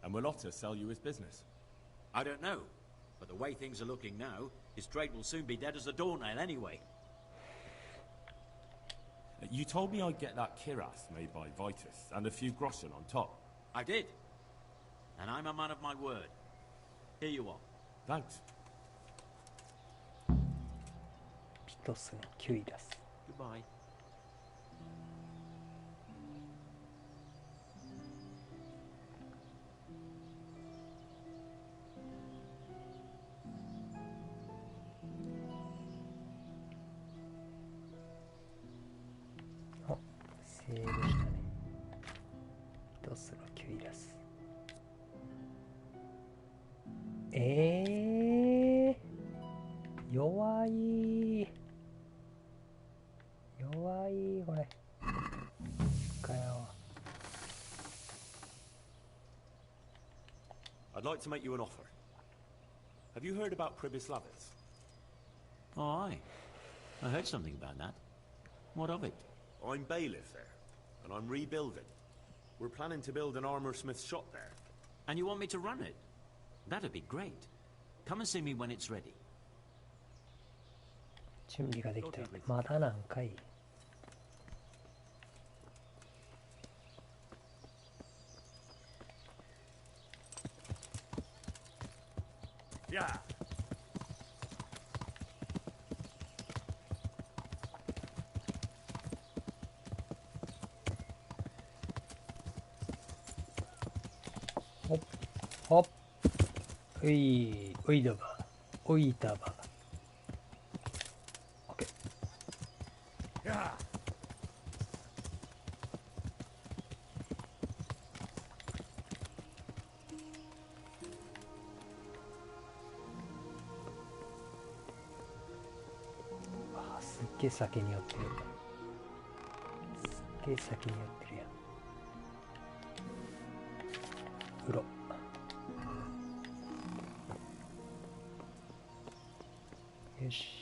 And will Otter sell you his business? I don't know, but the way things are looking now, his trade will soon be dead as a doornail anyway. You told me I'd get that kiras made by Vitus, and a few groschen on top. I did. And I'm a man of my word. Here you are. Thanks. ピトスのキュイラス。 Goodbye.あ、セーブしたね。ピトスのキュイラス。弱い。弱い、これ。かよ。I'd like to make you an offer. Have you heard about Pribyslavitz? Oh, aye. I heard something about that. What of it? I'm bailiff there, and I'm rebuilding. We're planning to build an armorsmith's shop there. And you want me to run it? That'd be great. Come and see me when it's ready. 準備ができた。まだ何回Yeah. Hop, hop. Ui, ui da ba. Ui da ba. Okay. Yeah. すっげえ先に寄ってる。すっげえ先に寄ってるやん。風呂。よし。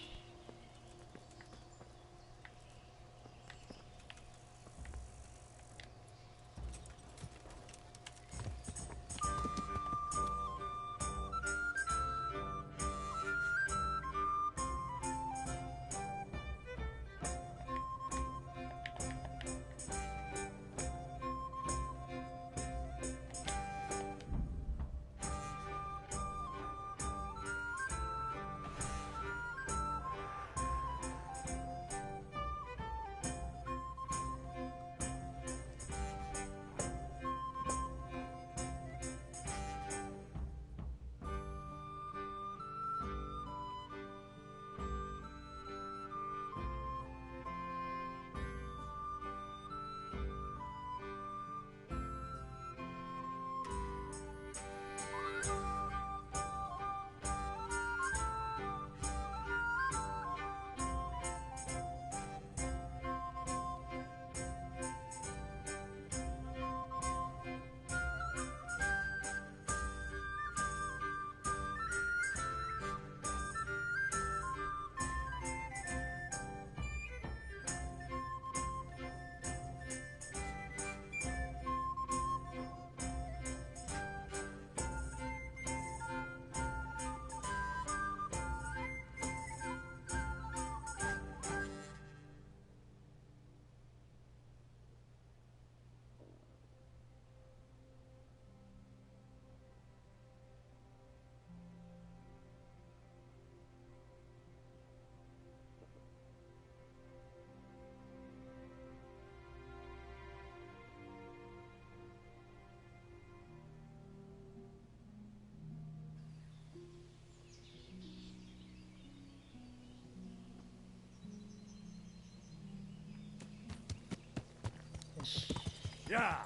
Yeah.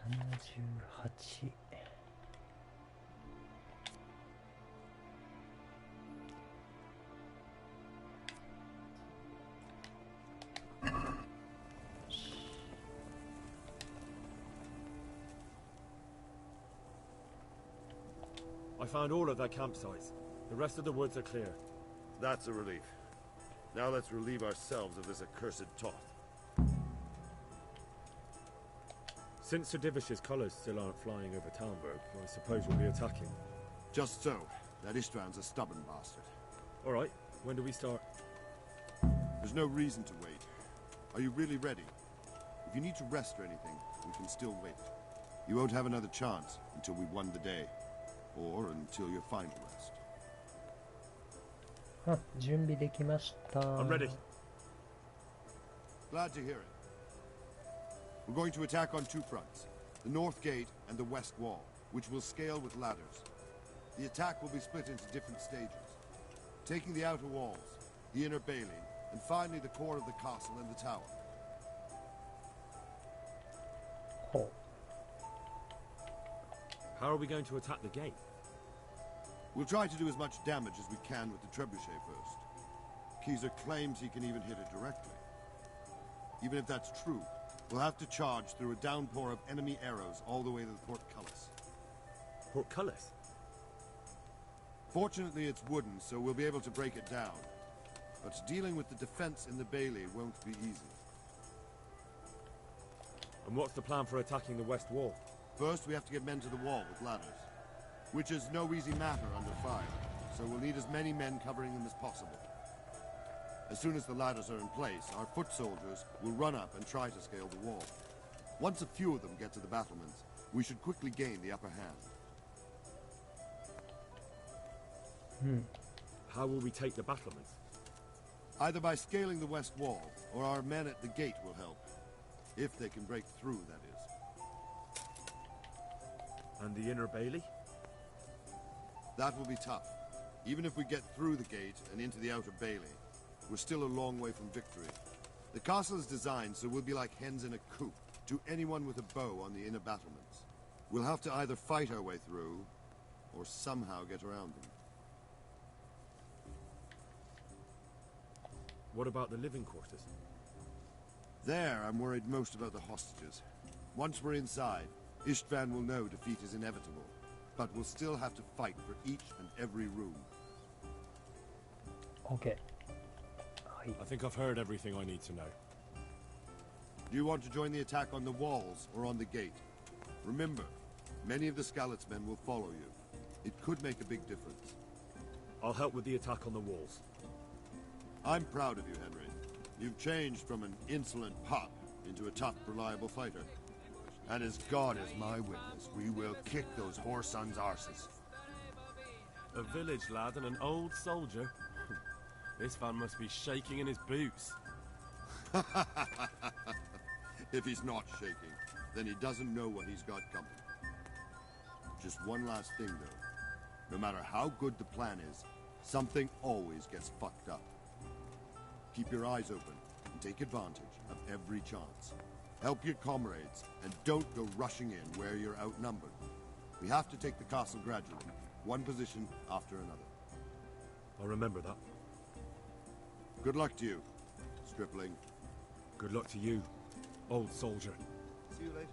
78 8。I found all of their campsites. The rest of the woods are clear. That's a relief. Now let's relieve ourselves of this accursed Toth. Since Sir Divish's colours still aren't flying over Talmberg, I suppose we'll be attacking. Just so. That Istvan's a stubborn bastard. All right. When do we start? There's no reason to wait. Are you really ready? If you need to rest or anything, we can still wait. You won't have another chance until we've won the day. Or until your final rest. あ、準備できました。I'm ready. Glad to hear it. We're going to attack on two fronts. The north gate and the west wall, which will scale with ladders. The attack will be split into different stages. Taking the outer walls, the inner bailey, and finally the core of the castle and the tower. ほう。How are we going to attack the gate? We'll try to do as much damage as we can with the trebuchet first. Keezer claims he can even hit it directly. Even if that's true, we'll have to charge through a downpour of enemy arrows all the way to the portcullis. Portcullis? Fortunately, it's wooden, so we'll be able to break it down. But dealing with the defense in the bailey won't be easy. And what's the plan for attacking the west wall? First, we have to get men to the wall with ladders, which is no easy matter under fire, so we'll need as many men covering them as possible. As soon as the ladders are in place, our foot soldiers will run up and try to scale the wall. Once a few of them get to the battlements, we should quickly gain the upper hand. How will we take the battlements? Either by scaling the west wall, or our men at the gate will help. If they can break through, that is. And the inner bailey? That will be tough. Even if we get through the gate and into the outer bailey, we're still a long way from victory. The castle is designed so we'll be like hens in a coop to anyone with a bow on the inner battlements. We'll have to either fight our way through, or somehow get around them. What about the living quarters? There, I'm worried most about the hostages. Once we're inside, Istvan will know defeat is inevitable, but we'll still have to fight for each and every room. Okay. I think I've heard everything I need to know. Do you want to join the attack on the walls or on the gate? Remember, many of the Skalitz men will follow you. It could make a big difference. I'll help with the attack on the walls. I'm proud of you, Henry. You've changed from an insolent pup into a tough, reliable fighter. And as God is my witness, we will kick those whore sons' arses. A village lad and an old soldier? This man must be shaking in his boots. If he's not shaking, then he doesn't know what he's got coming. Just one last thing, though. No matter how good the plan is, something always gets fucked up. Keep your eyes open and take advantage of every chance. Help your comrades, and don't go rushing in where you're outnumbered. We have to take the castle gradually, one position after another. I'll remember that. Good luck to you, stripling. Good luck to you, old soldier. See you later.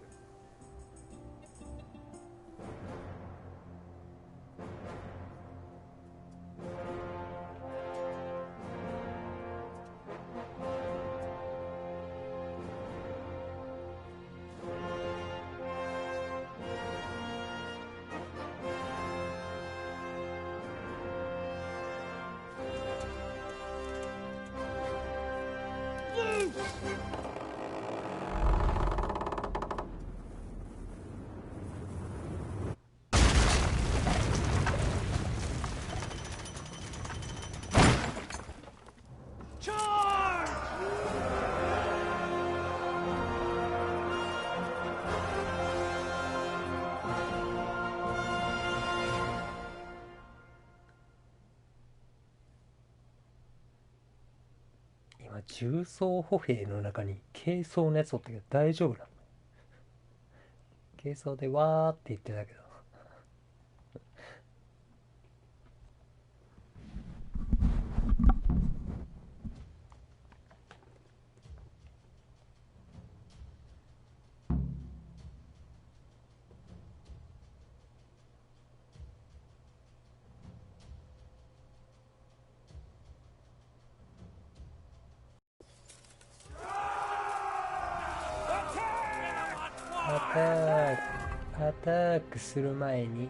Charge! 今重装歩兵の中に軽装のやつおったけど大丈夫なの？軽装でわーって言ってたけど。アタックする前に、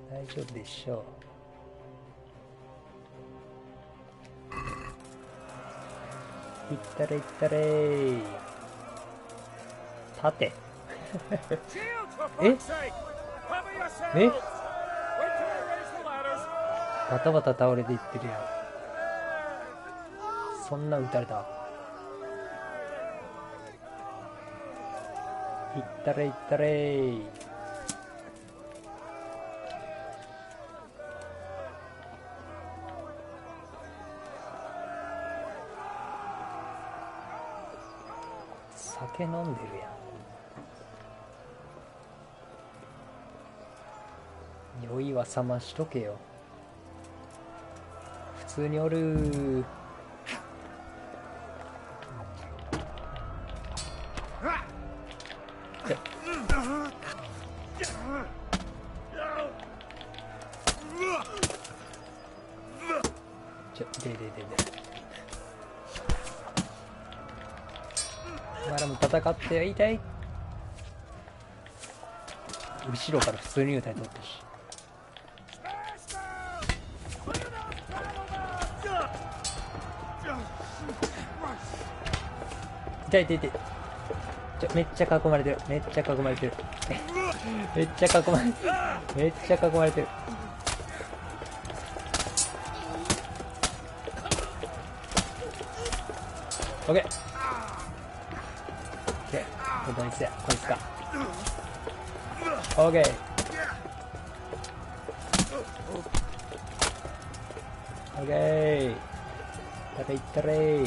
大丈夫でしょう。いったれいったれー。立て。えバタバタ倒れていってるやん。そんな撃たれた。いったれいったれー。酒飲んでるやん。酔いは冷ましとけよ。普通におるー。マラも戦ってやりたい。後ろから普通に撃たれとったし。痛い痛い痛い。めっちゃ囲まれてる。めっちゃ囲まれてる。めっちゃ囲まれてる。めっちゃ囲まれてる。オッケー。オッケー。こいつや。こいつか。オッケー。オッケー。いったれいったれ。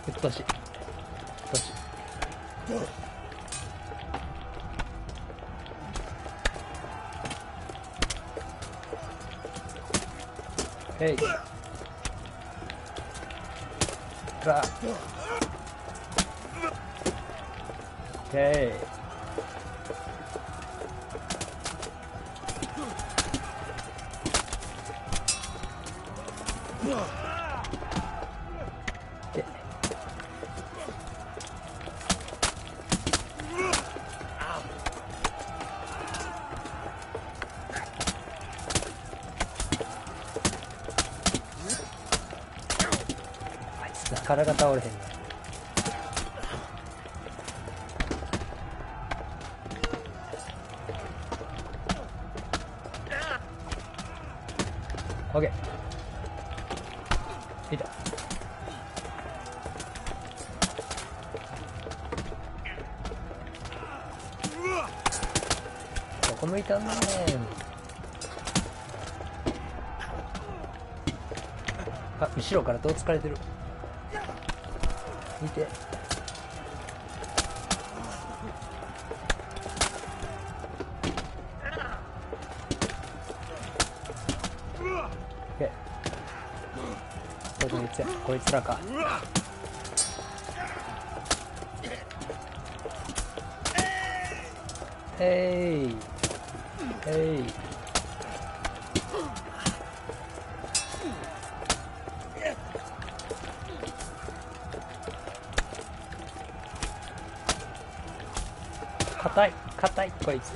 うっとしい。へい。さあ。へい。体が倒れへんね。オッケー。いた。どこ向いたんねん。あ、後ろからどう疲れてる。見て。こいつらか。へい。へい。硬いこいつ。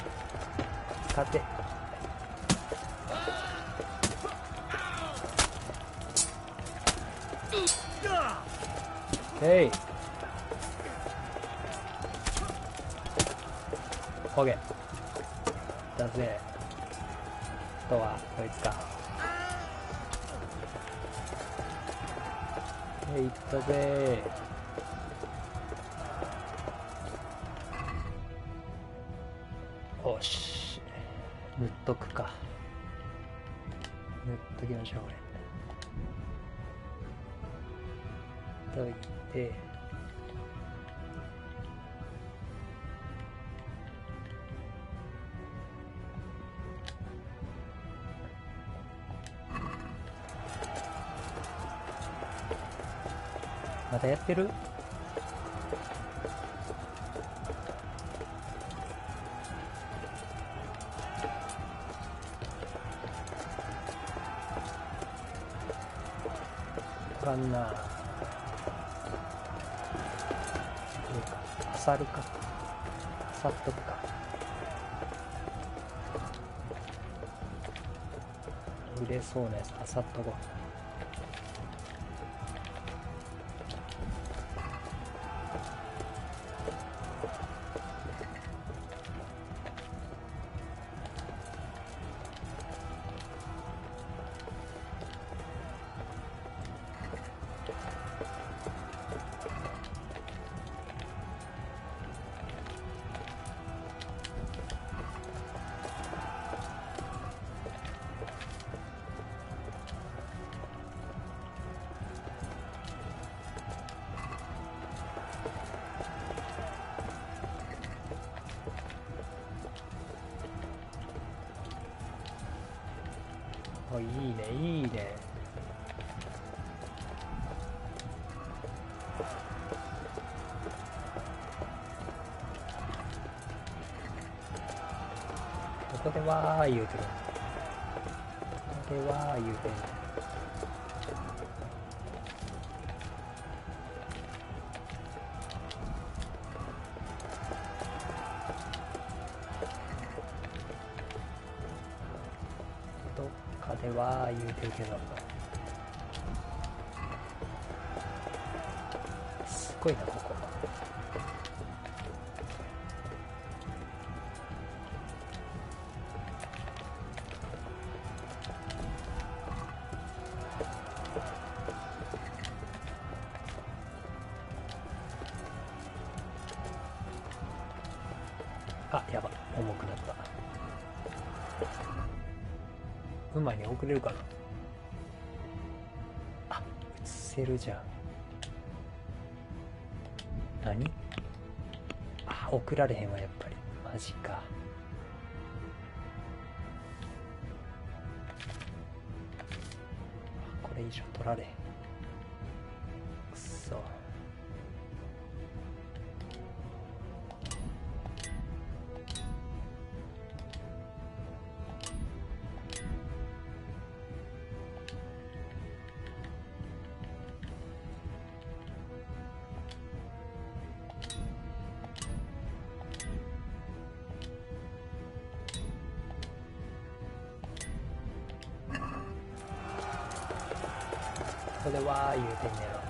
硬い。えい。オッケーだぜ。あとはこいつか。いったぜ。よし、塗っとくか。塗っときましょう。これといて、まだやってる？あかんな。あさるか。あさっとくか。売れそうなやつあさっとこう。いいね、いいね。ここでわー言うてる。ここでわー言うてる。では言うてるけど、すごいなここ。あ、やば、重くなった。馬に遅れるかな。あ、映せるじゃん。何？あ、送られへんわ、やっぱり。マジか。これ以上取られへん。くそ。ここでわー言うてんねやろ。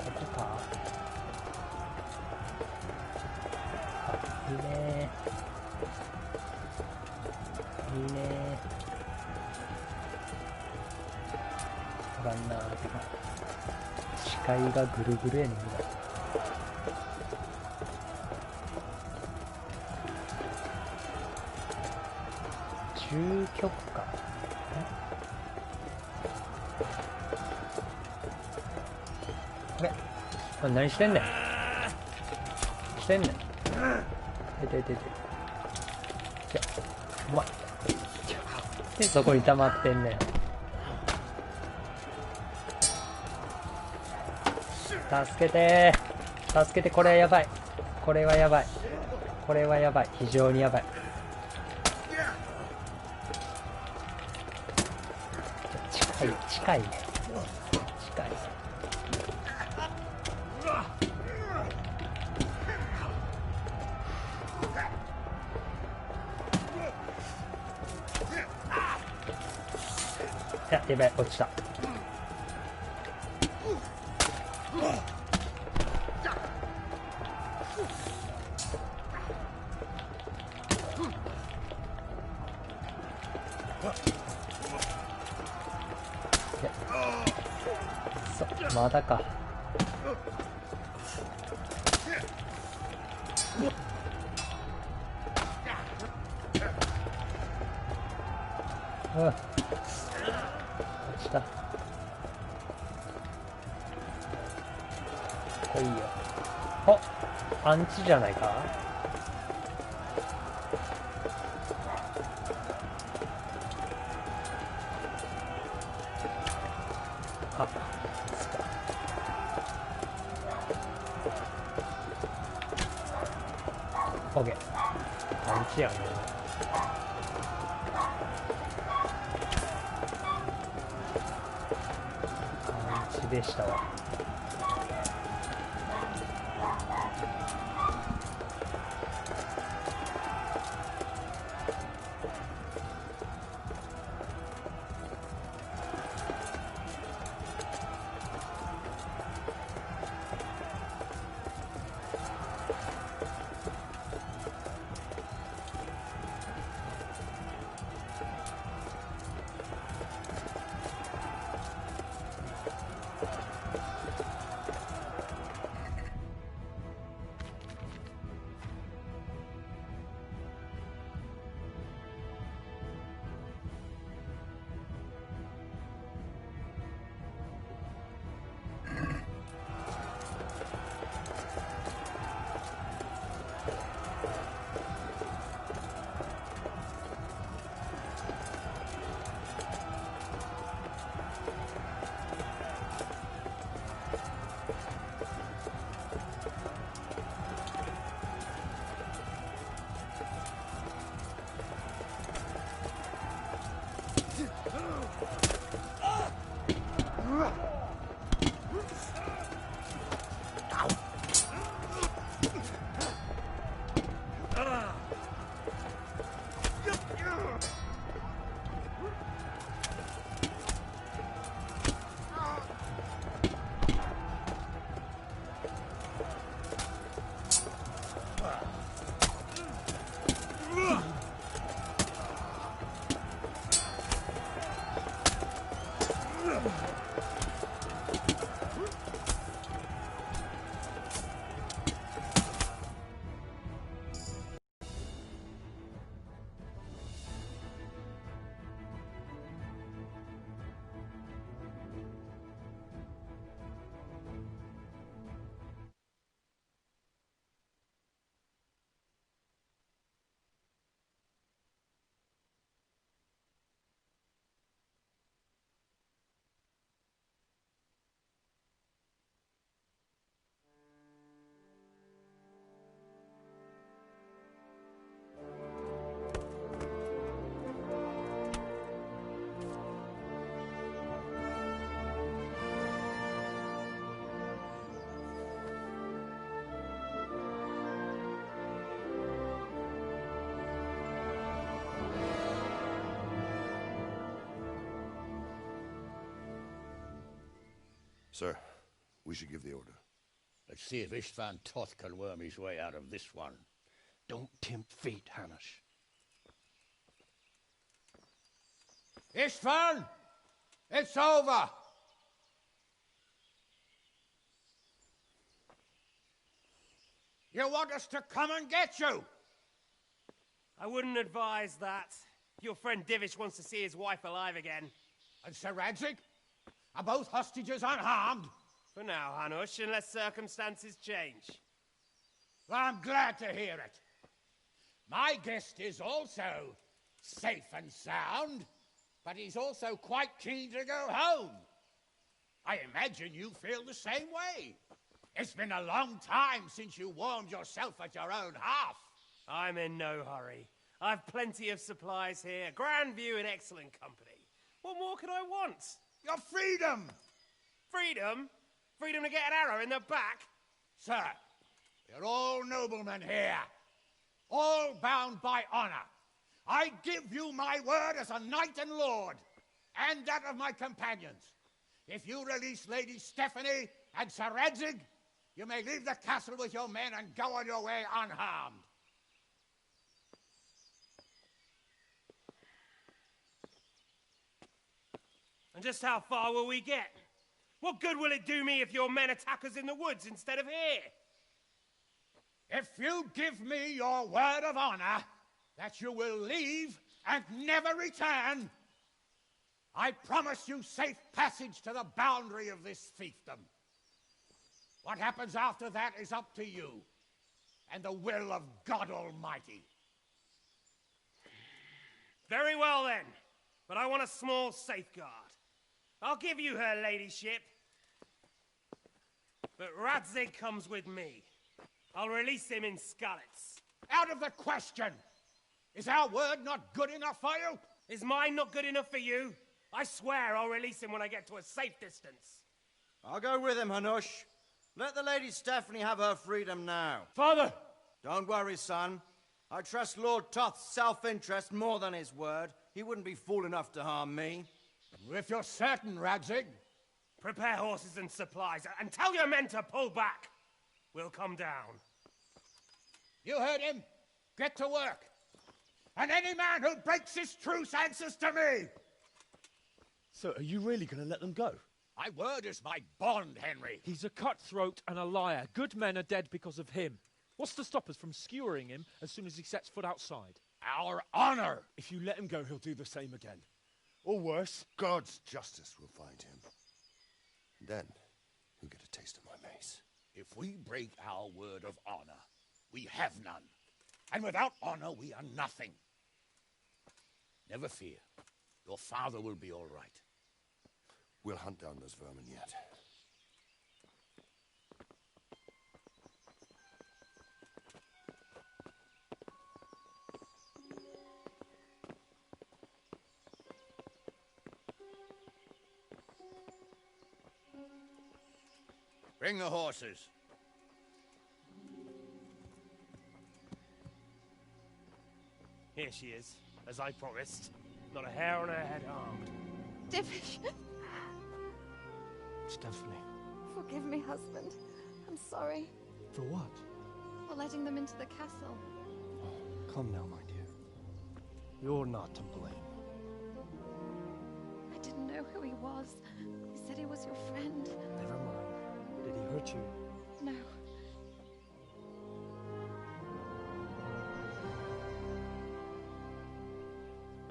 ここか。あ、いいねー。いいねー。おらんなーってか。視界がぐるぐるやねんな。住居か。あれ、これ何してんねん。してんねん。てててて。じゃ、うまい。で、そこに溜まってんねん。助けてー。助けて、これはやばい。これはやばい。これはやばい。非常にやばい。近いね。近い。や、やべえ、落ちた。まだか。落ちた。来いよ。あ、アンチじゃないか。あ、オッケー。アンチやね。でしたわ。Sir, we should give the order. Let's see if Istvan Toth can worm his way out of this one. Don't tempt fate, Hanush. Istvan! It's over! You want us to come and get you? I wouldn't advise that. Your friend Divish wants to see his wife alive again. And Sir Radzig? Are both hostages unharmed? For now, Hanush, unless circumstances change. Well, I'm glad to hear it. My guest is also safe and sound, but he's also quite keen to go home. I imagine you feel the same way. It's been a long time since you warmed yourself at your own hearth. I'm in no hurry. I've plenty of supplies here, grand view and excellent company. What more could I want? Your freedom! Freedom? Freedom to get an arrow in the back? Sir, you're all noblemen here. All bound by honor. I give you my word as a knight and lord. and that of my companions. If you release Lady Stephanie and Sir Radzig, you may leave the castle with your men and go on your way unharmed. And just how far will we get? What good will it do me if your men attack us in the woods instead of here? If you give me your word of honor that you will leave and never return, I promise you safe passage to the boundary of this fiefdom. What happens after that is up to you and the will of God Almighty. Very well then, but I want a small safeguard. I'll give you her ladyship, but Radzig comes with me. I'll release him in Skalitz. Out of the question! Is our word not good enough for you? Is mine not good enough for you? I swear I'll release him when I get to a safe distance. I'll go with him, Hanush. Let the Lady Stephanie have her freedom now. Father! Don't worry, son. I trust Lord Toth's self-interest more than his word. He wouldn't be fool enough to harm me. If you're certain, Radzig. Prepare horses and supplies, and tell your men to pull back. We'll come down. You heard him. Get to work. And any man who breaks this truce answers to me. So, are you really going to let them go? My word is my bond, Henry. He's a cutthroat and a liar. Good men are dead because of him. What's to stop us from skewering him as soon as he sets foot outside? Our honor! If you let him go, he'll do the same again. Or worse. God's justice will find him. Then, he'll get a taste of my mace. If we break our word of honor, we have none. And without honor, we are nothing. Never fear. Your father will be all right. We'll hunt down those vermin yet. Bring the horses. Here she is, as I promised. Not a hair on her head harmed. Divish. Stephanie. Forgive me, husband. I'm sorry. For what? For letting them into the castle. Oh, come now, my dear. You're not to blame. I didn't know who he was. He said he was your friend. Never mind. Did he hurt you? No.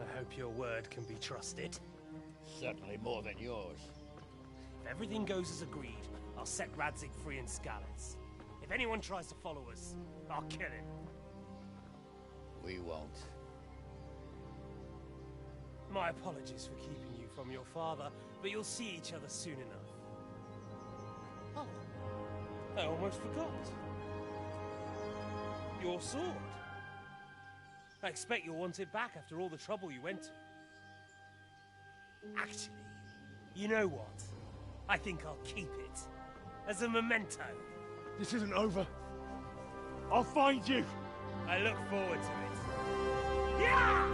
I hope your word can be trusted. Certainly more than yours. If everything goes as agreed, I'll set Radzig free in Skalitz. If anyone tries to follow us, I'll kill him. We won't. My apologies for keeping you from your father, but you'll see each other soon enough. Oh, I almost forgot. Your sword. I expect you'll want it back after all the trouble you went to. Actually, you know what? I think I'll keep it. As a memento. This isn't over. I'll find you. I look forward to it. Yeah!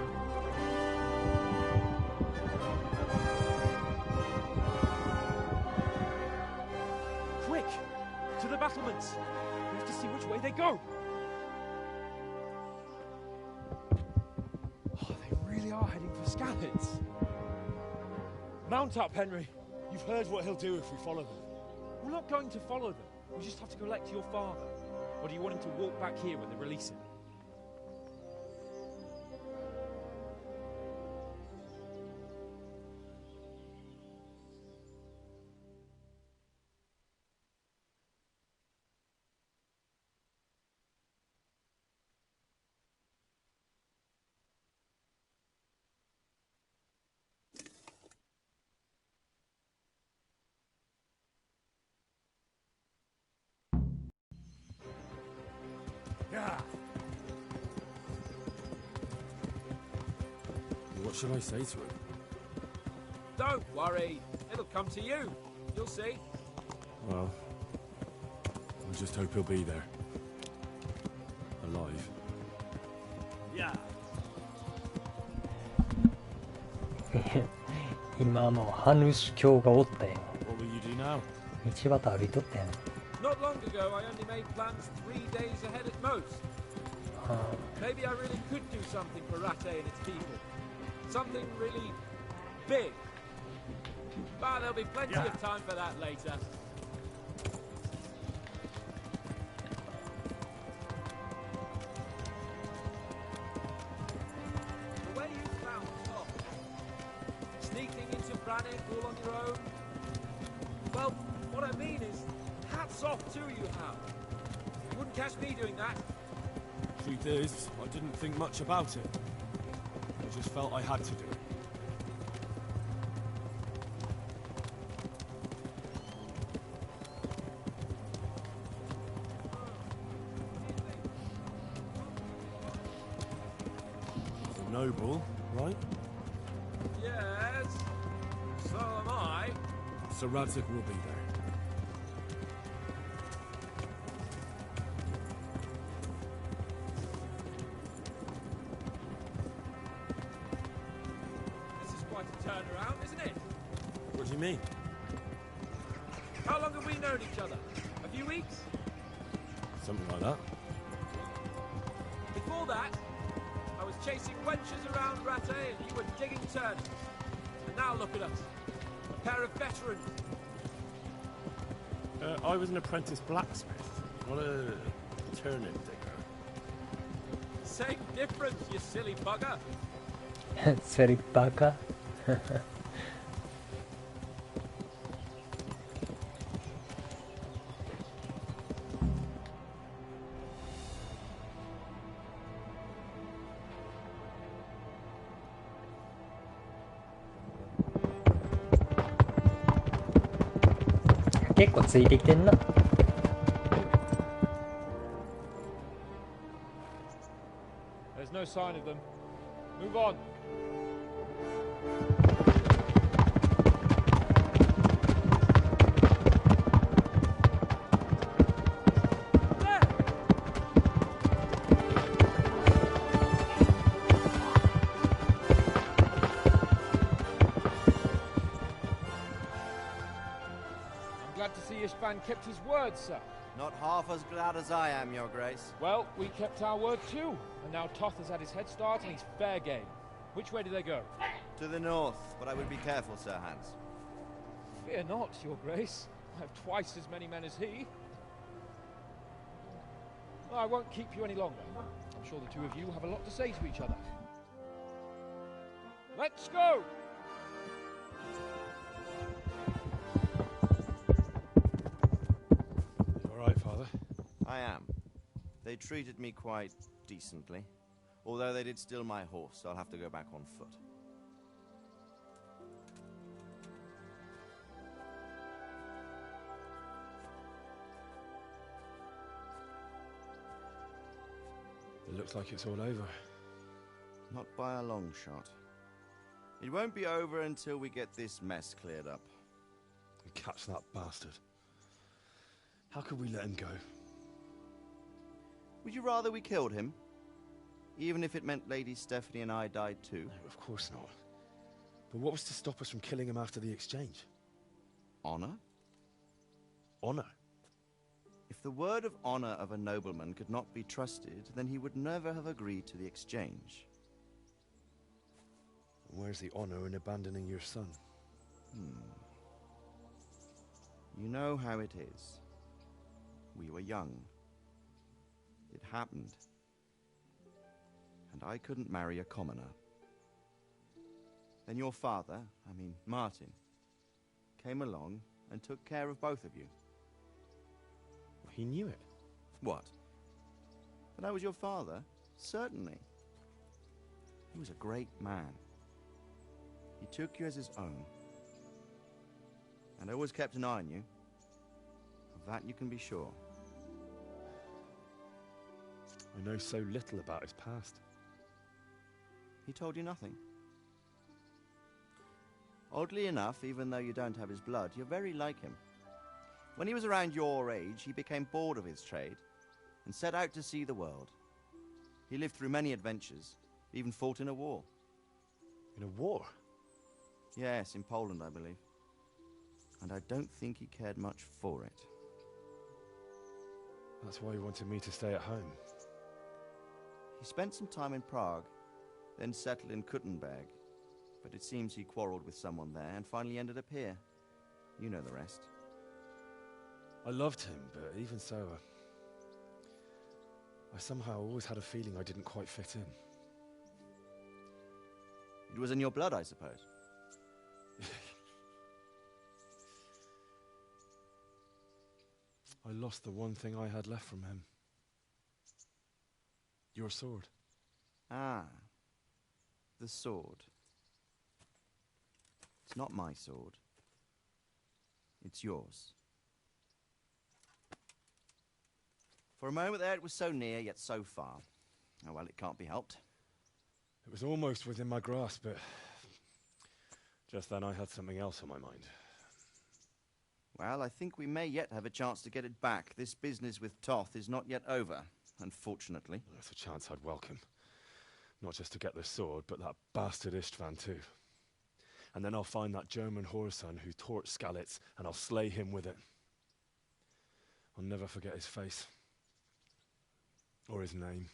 Quick! To the battlements! We have to see which way they go! Oh, they really are heading for Skalitz. Mount up, Henry. You've heard what he'll do if we follow them. We're not going to follow them. We just have to collect your father. Or do you want him to walk back here when they release him? What should I say to him? Don't worry. It'll come to you. You'll see. Well, I just hope he'll be there. Alive. Yeah. 今もうハヌシ教がおったやん。 What will you do now? 道端歩いとったやん。 Not long ago, I only made plans 3 days ahead at most. Maybe I really could do something for Ratte and its people. Something really big. But there'll be plenty of time for that later. The way you found Tom, sneaking into Brannick all on your own. Well, what I mean is, hats off to you, Hal. You wouldn't catch me doing that. Truth is, I didn't think much about it. I just felt I had to do it. The noble, right? Yes, so am I. Sir Radzig will be there. This is quite a turnaround, isn't it? What do you mean? How long have we known each other? A few weeks? Something like that. Before that, I was chasing wenches around Ratte and you were digging turnips. And now look at us. A pair of veterans. I was an apprentice blacksmith, not a turnip digger. Same difference, you silly bugger. Silly bugger. 結構ついてきてんな。 There's no sign of them. Move on. Glad to see Ishban kept his word, sir. Not half as glad as I am, Your Grace. Well, we kept our word too. And now Toth has had his head start and he's fair game. Which way do they go? To the north, but I would be careful, Sir Hans. Fear not, Your Grace. I have twice as many men as he. I won't keep you any longer. I'm sure the two of you have a lot to say to each other. Let's go! I am. They treated me quite decently. Although they did steal my horse, so I'll have to go back on foot. It looks like it's all over. Not by a long shot. It won't be over until we get this mess cleared up. And catch that bastard. How could we let him go? Would you rather we killed him? Even if it meant Lady Stephanie and I died too? No, of course not. But what was to stop us from killing him after the exchange? Honor? Honor? If the word of honor of a nobleman could not be trusted, then he would never have agreed to the exchange. Where's the honor in abandoning your son? You know how it is. We were young. It happened. And I couldn't marry a commoner. Then your father, Martin, came along and took care of both of you. He knew it. What? That I was your father? Certainly. He was a great man. He took you as his own. And always kept an eye on you. Of that you can be sure. I know so little about his past. He told you nothing? Oddly enough, even though you don't have his blood, you're very like him. When he was around your age, he became bored of his trade and set out to see the world. He lived through many adventures, even fought in a war. In a war? Yes, in Poland, I believe. And I don't think he cared much for it. That's why he wanted me to stay at home. He spent some time in Prague, then settled in Kuttenberg. But it seems he quarreled with someone there and finally ended up here. You know the rest. I loved him, but even so, I somehow always had a feeling I didn't quite fit in. It was in your blood, I suppose. I lost the one thing I had left from him. Your sword. Ah. The sword. It's not my sword. It's yours. For a moment there, it was so near, yet so far. Oh, well, it can't be helped. It was almost within my grasp, but just then I had something else on my mind. Well, I think we may yet have a chance to get it back. This business with Toth is not yet over, unfortunately. That's a chance I'd welcome. Not just to get the sword, but that bastard Istvan too. And then I'll find that German whoreson who torched Skalitz, and I'll slay him with it. I'll never forget his face. Or his name.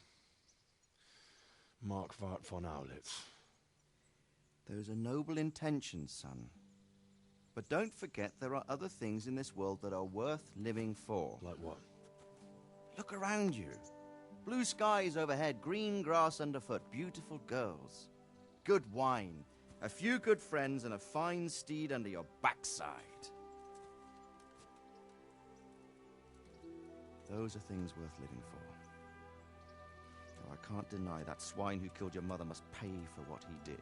Mark Vart von Aulitz. Those are noble intentions, son. But don't forget there are other things in this world that are worth living for. Like what? Look around you. Blue skies overhead, green grass underfoot, beautiful girls. Good wine, a few good friends, and a fine steed under your backside. Those are things worth living for. Though I can't deny that swine who killed your mother must pay for what he did.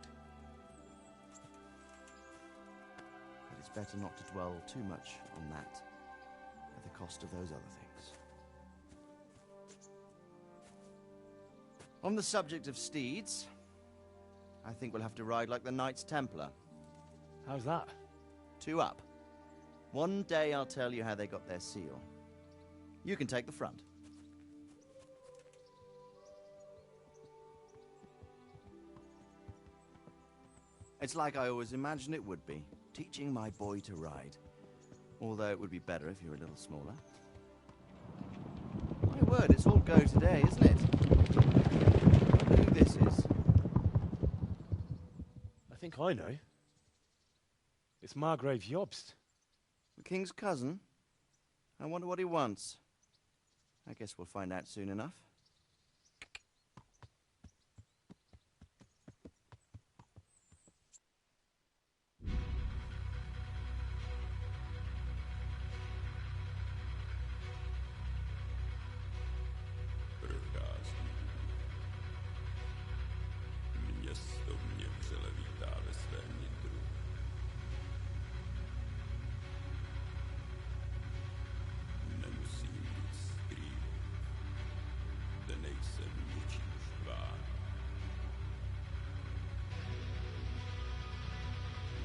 But it's better not to dwell too much on that at the cost of those other things. On the subject of steeds, I think we'll have to ride like the Knights Templar. How's that? 2 up. One day I'll tell you how they got their seal. You can take the front. It's like I always imagined it would be, teaching my boy to ride. Although it would be better if you were a little smaller. My word, it's all go today, isn't it? I wonder who this is. I think I know. It's Margrave Jobst. The king's cousin? I wonder what he wants. I guess we'll find out soon enough. Město mě vřele vítá ve svém nitru. Nemusím nic skrývat. Zde nejsem ničím štván.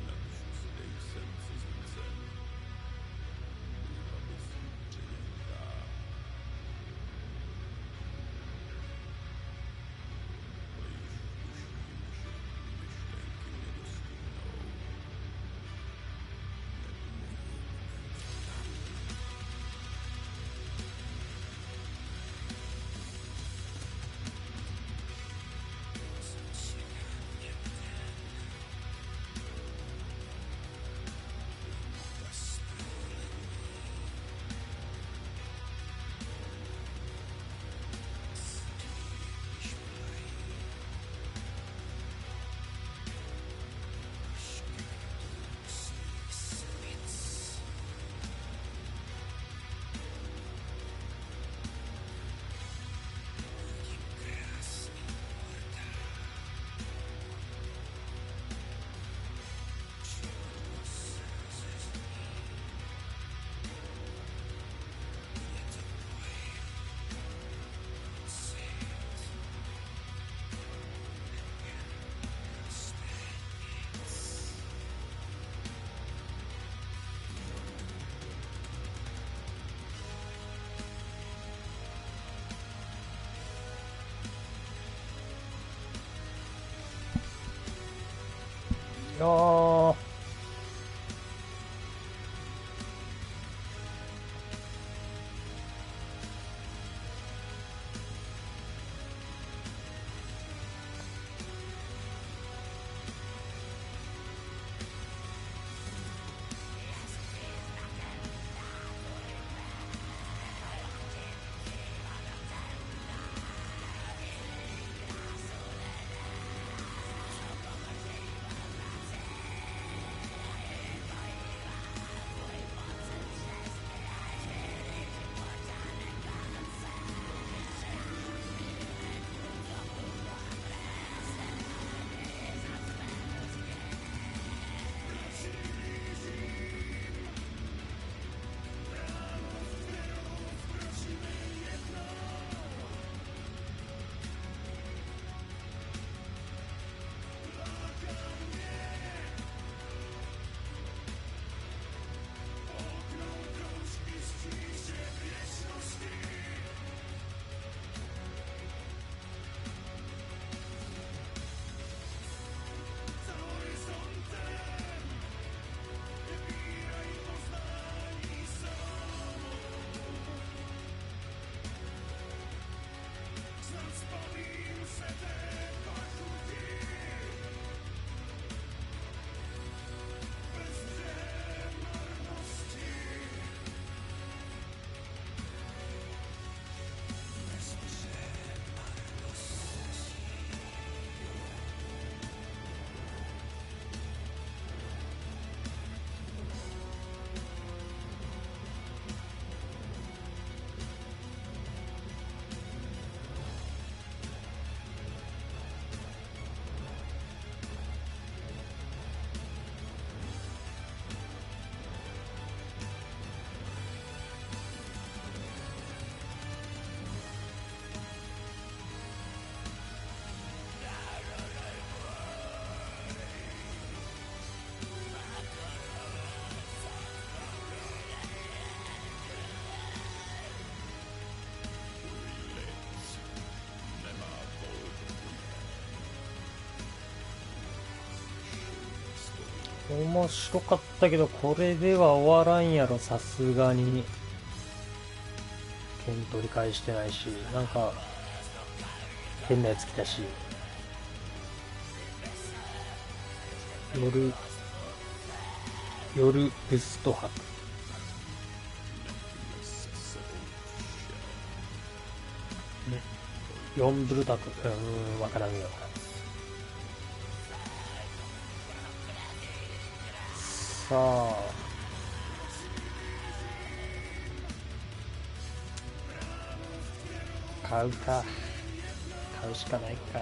Navždy nejsem cizincem. Býva by smířeně ptát.よー面白かったけど、これでは終わらんやろ、さすがに。剣取り返してないし、なんか変なやつ来たし。夜ブスト博。4ブルタク、わからんよ。さあ。買うか。買うしかないか。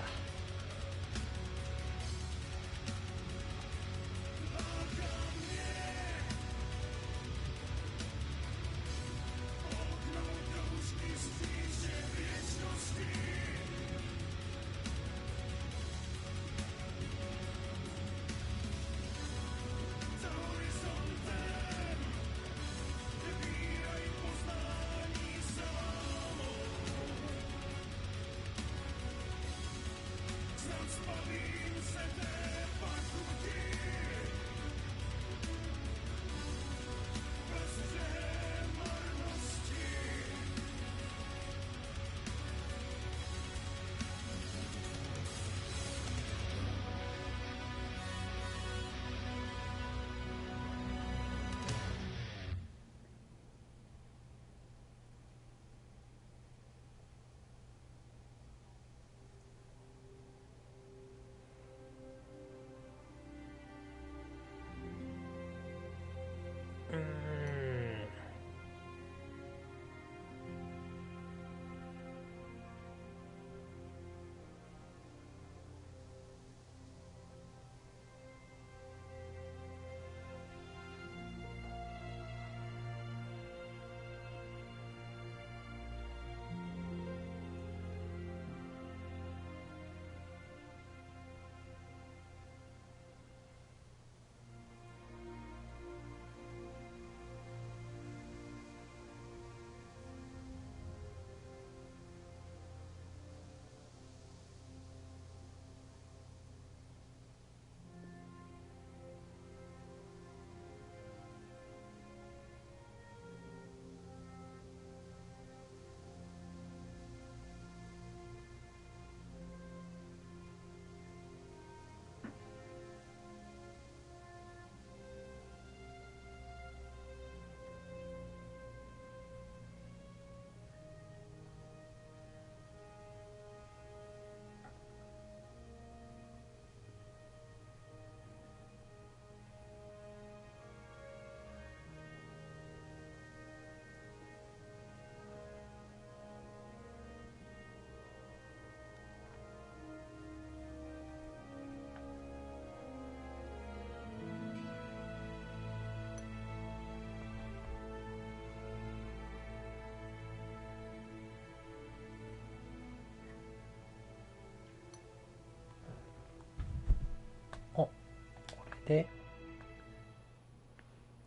で、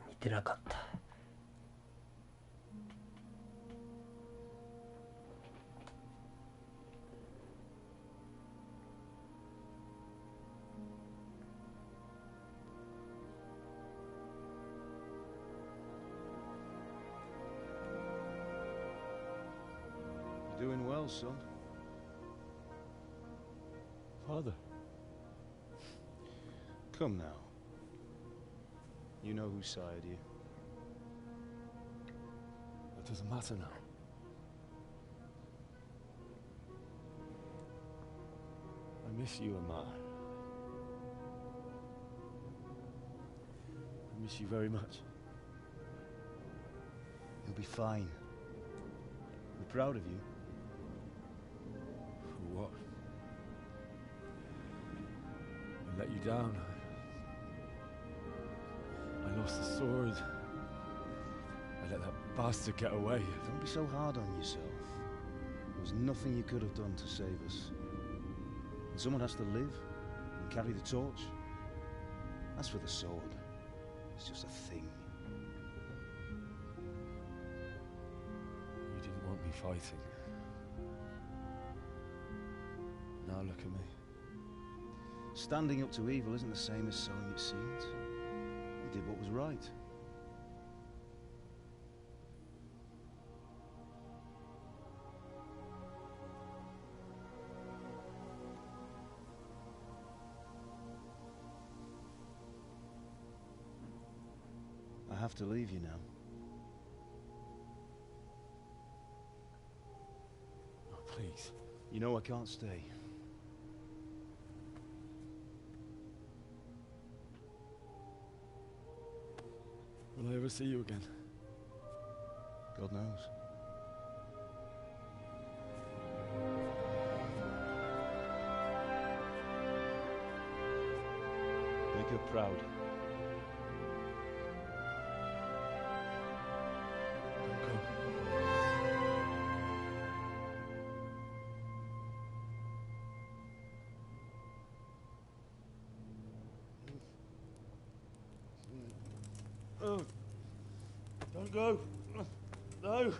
見てなかった。You're doing well, son. Father. Come now. You know who sired you. That doesn't matter now. I miss you, Amar. I miss you very much. You'll be fine. We're proud of you. For what? I let you down. I lost the sword. I let that bastard get away. Don't be so hard on yourself. There was nothing you could have done to save us. And someone has to live and carry the torch. As for the sword, it's just a thing. You didn't want me fighting. Now look at me. Standing up to evil isn't the same as sowing its seeds. You did what was right. I have to leave you now. Oh, please. You know I can't stay. Will I ever see you again? God knows. Make her proud. Oh, don't go. No.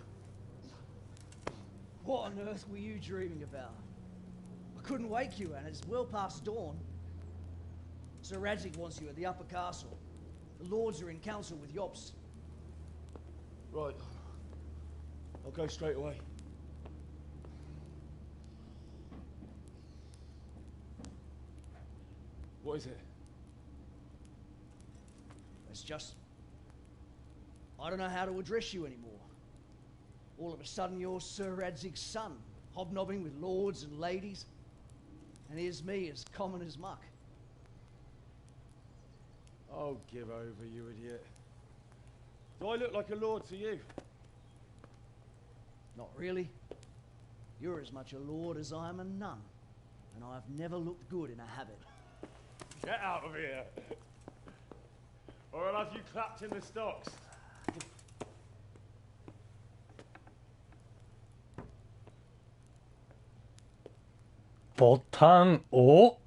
What on earth were you dreaming about? I couldn't wake you, and it's well past dawn. Sir Radzig wants you at the upper castle. The lords are in council with Yops. Right. I'll go straight away. What is it? It's just... I don't know how to address you anymore. All of a sudden you're Sir Radzig's son, hobnobbing with lords and ladies. And here's me, as common as muck. Oh, give over, you idiot. Do I look like a lord to you? Not really. You're as much a lord as I am a nun. And I've never looked good in a habit. Get out of here! Or I'll have you clapped in the stocks. 보탄 오?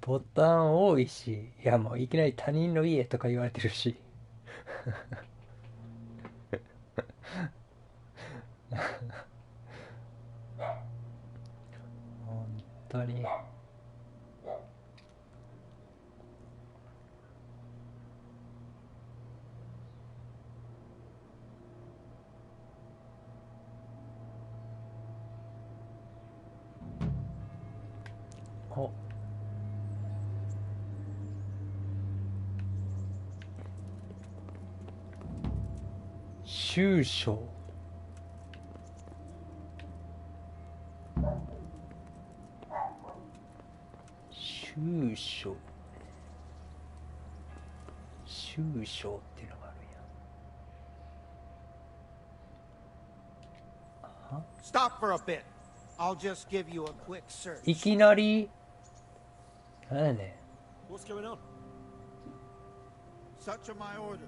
ボタン多いし、いやもういきなり他人の家とか言われてるし。本当に。お。州省。州省。州省っていうのがあるんや。Stop for a bit. I'll just give you a quick search. いきなり。なんやねん。 What's going on? Such are my orders.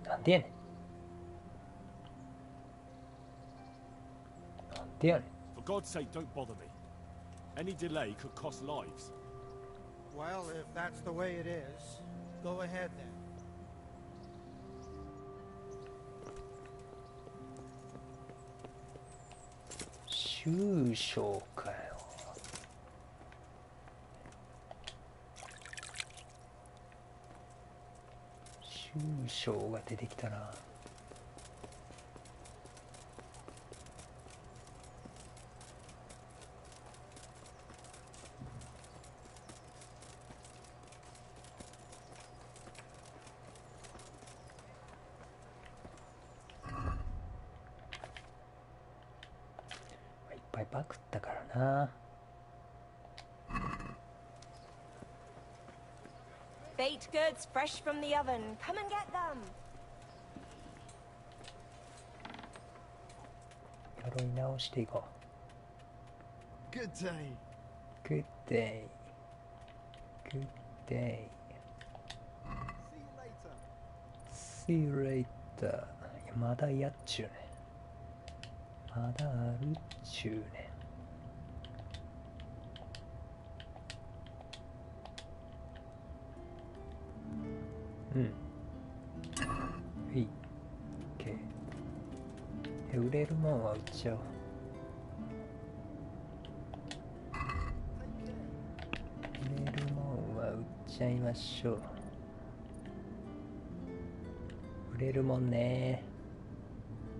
なんでやねん。なんでやねん。 For God's sake, don't bother me. Any delay could cost lives. Well, if that's the way it is, go ahead then. 州省かよ。州省が出てきたな。いっぱいパクったからな。Baked goods fresh from the oven. Come and get them. 鎧直していこう。 Good day. Good day. Good day. See you later.いやまだやっちゅうね。まだあるっちゅうね。うん。はい。OK。で、売れるもんは売っちゃおう。ちゃいましょう。売れるもんね。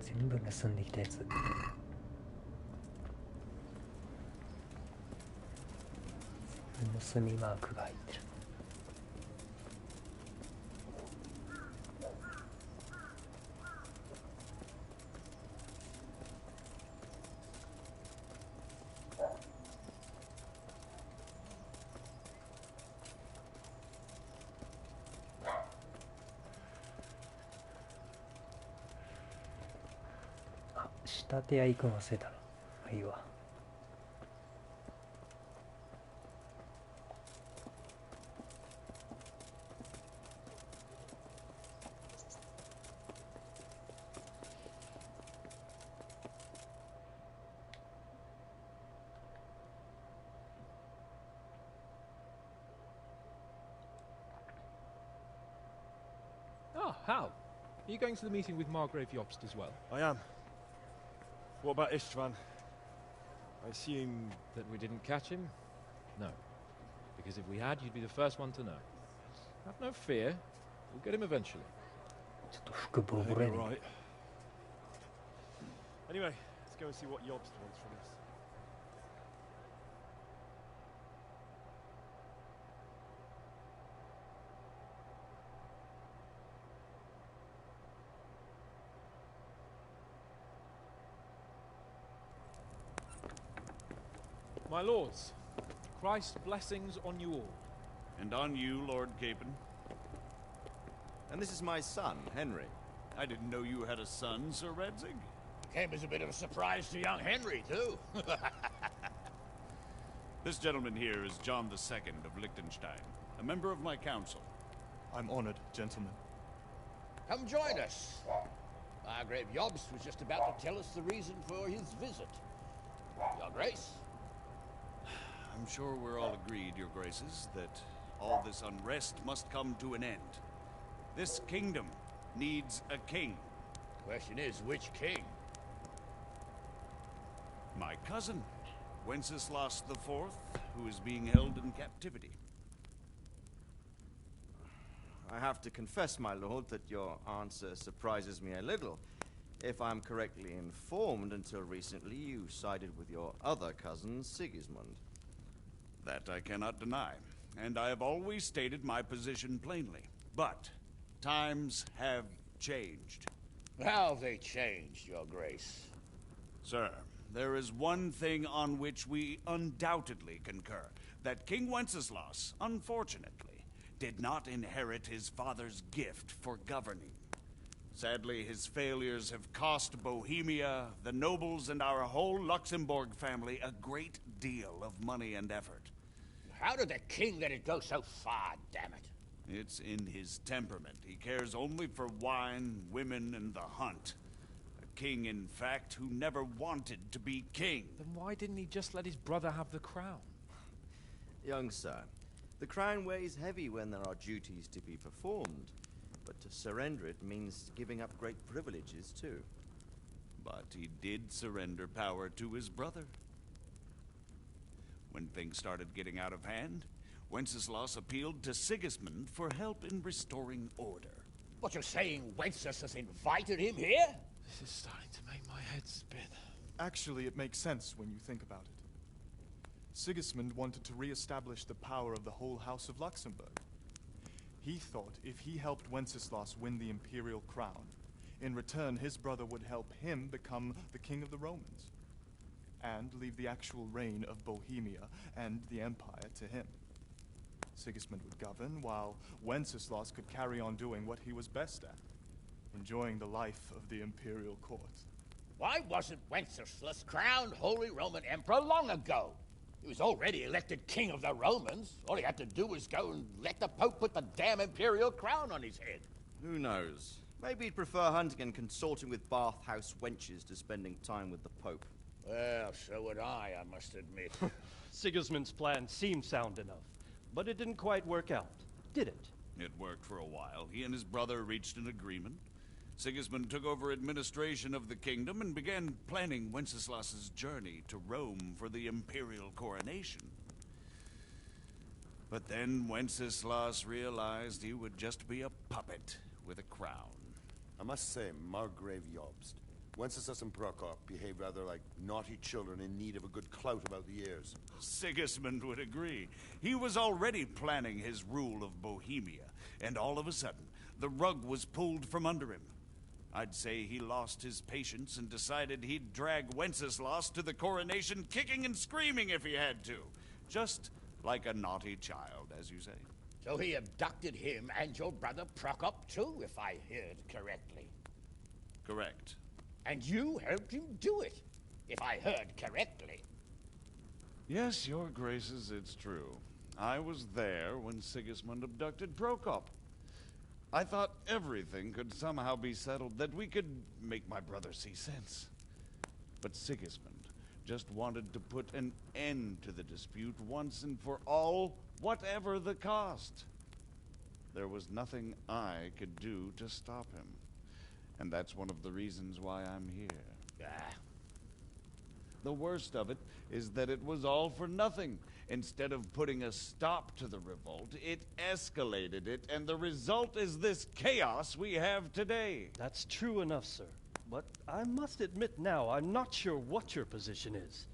全部盗んできたやつ。盗みマークが入ってる。あ、仕立て屋行くの忘れたな。いいわ。Ah, Hal. Are you going to the meeting with Margrave Jobst as well? I am. What about Istvan? I assume... That we didn't catch him? No. Because if we had, you'd be the first one to know. Have no fear. We'll get him eventually. You're right. Anyway, let's go and see what Jobst wants from us. My lords, Christ's blessings on you all. And on you, Lord Capon. And this is my son, Henry. I didn't know you had a son, Sir Radzig. Came as a bit of a surprise to young Henry, too. This gentleman here is John II of Liechtenstein, a member of my council. I'm honored, gentlemen. Come join us. Margrave Jobst was just about to tell us the reason for his visit. Your Grace? I'm sure we're all agreed, Your Graces, that all this unrest must come to an end. This kingdom needs a king. Question is, which king? My cousin, Wenceslas IV, who is being held in captivity. I have to confess, my lord, that your answer surprises me a little. If I'm correctly informed, until recently you sided with your other cousin, Sigismund. That I cannot deny, and I have always stated my position plainly. But times have changed. How have they changed, Your Grace? Sir, there is one thing on which we undoubtedly concur. That King Wenceslas, unfortunately, did not inherit his father's gift for governing. Sadly, his failures have cost Bohemia, the nobles, and our whole Luxembourg family a great deal of money and effort. How did the king let it go so far, damn it? It's in his temperament. He cares only for wine, women, and the hunt. A king, in fact, who never wanted to be king. Then why didn't he just let his brother have the crown? Young sir, the crown weighs heavy when there are duties to be performed. But to surrender it means giving up great privileges, too. But he did surrender power to his brother. When things started getting out of hand, Wenceslas appealed to Sigismund for help in restoring order. What you're saying, Wenceslas invited him here? This is starting to make my head spin. Actually, it makes sense when you think about it. Sigismund wanted to re-establish the power of the whole House of Luxembourg. He thought if he helped Wenceslas win the imperial crown, in return his brother would help him become the king of the Romans, and leave the actual reign of Bohemia and the empire to him. Sigismund would govern, while Wenceslas could carry on doing what he was best at, enjoying the life of the imperial court. Why wasn't Wenceslas crowned Holy Roman Emperor long ago? He was already elected king of the Romans. All he had to do was go and let the Pope put the damn imperial crown on his head. Who knows? Maybe he'd prefer hunting and consorting with bathhouse wenches to spending time with the Pope. Well, so would I must admit. Sigismund's plan seemed sound enough, but it didn't quite work out, did it? It worked for a while. He and his brother reached an agreement. Sigismund took over administration of the kingdom and began planning Wenceslas's journey to Rome for the imperial coronation. But then Wenceslas realized he would just be a puppet with a crown. I must say, Margrave Jobst, Wenceslas and Prokop behave rather like naughty children in need of a good clout about the ears. Sigismund would agree. He was already planning his rule of Bohemia, and all of a sudden, the rug was pulled from under him. I'd say he lost his patience and decided he'd drag Wenceslas to the coronation kicking and screaming if he had to. Just like a naughty child, as you say. So he abducted him and your brother Prokop too, if I heard correctly. Correct. And you helped him do it, if I heard correctly. Yes, your graces, it's true. I was there when Sigismund abducted Prokop. I thought everything could somehow be settled, that we could make my brother see sense. But Sigismund just wanted to put an end to the dispute once and for all, whatever the cost. There was nothing I could do to stop him. And that's one of the reasons why I'm here. The worst of it is that it was all for nothing. Instead of putting a stop to the revolt, it escalated it, and the result is this chaos we have today. That's true enough, sir. But I must admit now, I'm not sure what your position is.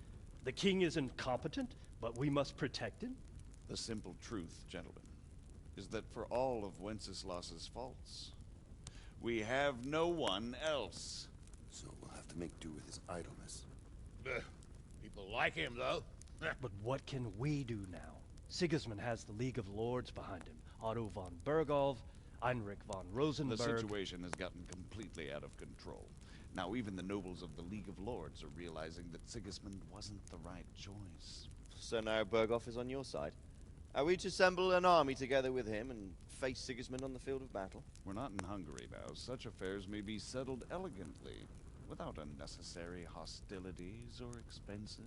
The king is incompetent, but we must protect him? The simple truth, gentlemen, is that for all of Wenceslas's faults, we have no one else. So we'll have to make do with his idleness. People like him, though. But what can we do now? Sigismund has the League of Lords behind him. Otto von Bergholf, Heinrich von Rosenberg. The situation has gotten completely out of control. Now even the nobles of the League of Lords are realizing that Sigismund wasn't the right choice. So now Berghoff is on your side. Are we to assemble an army together with him and face Sigismund on the field of battle? We're not in Hungary now. Such affairs may be settled elegantly, without unnecessary hostilities or expenses.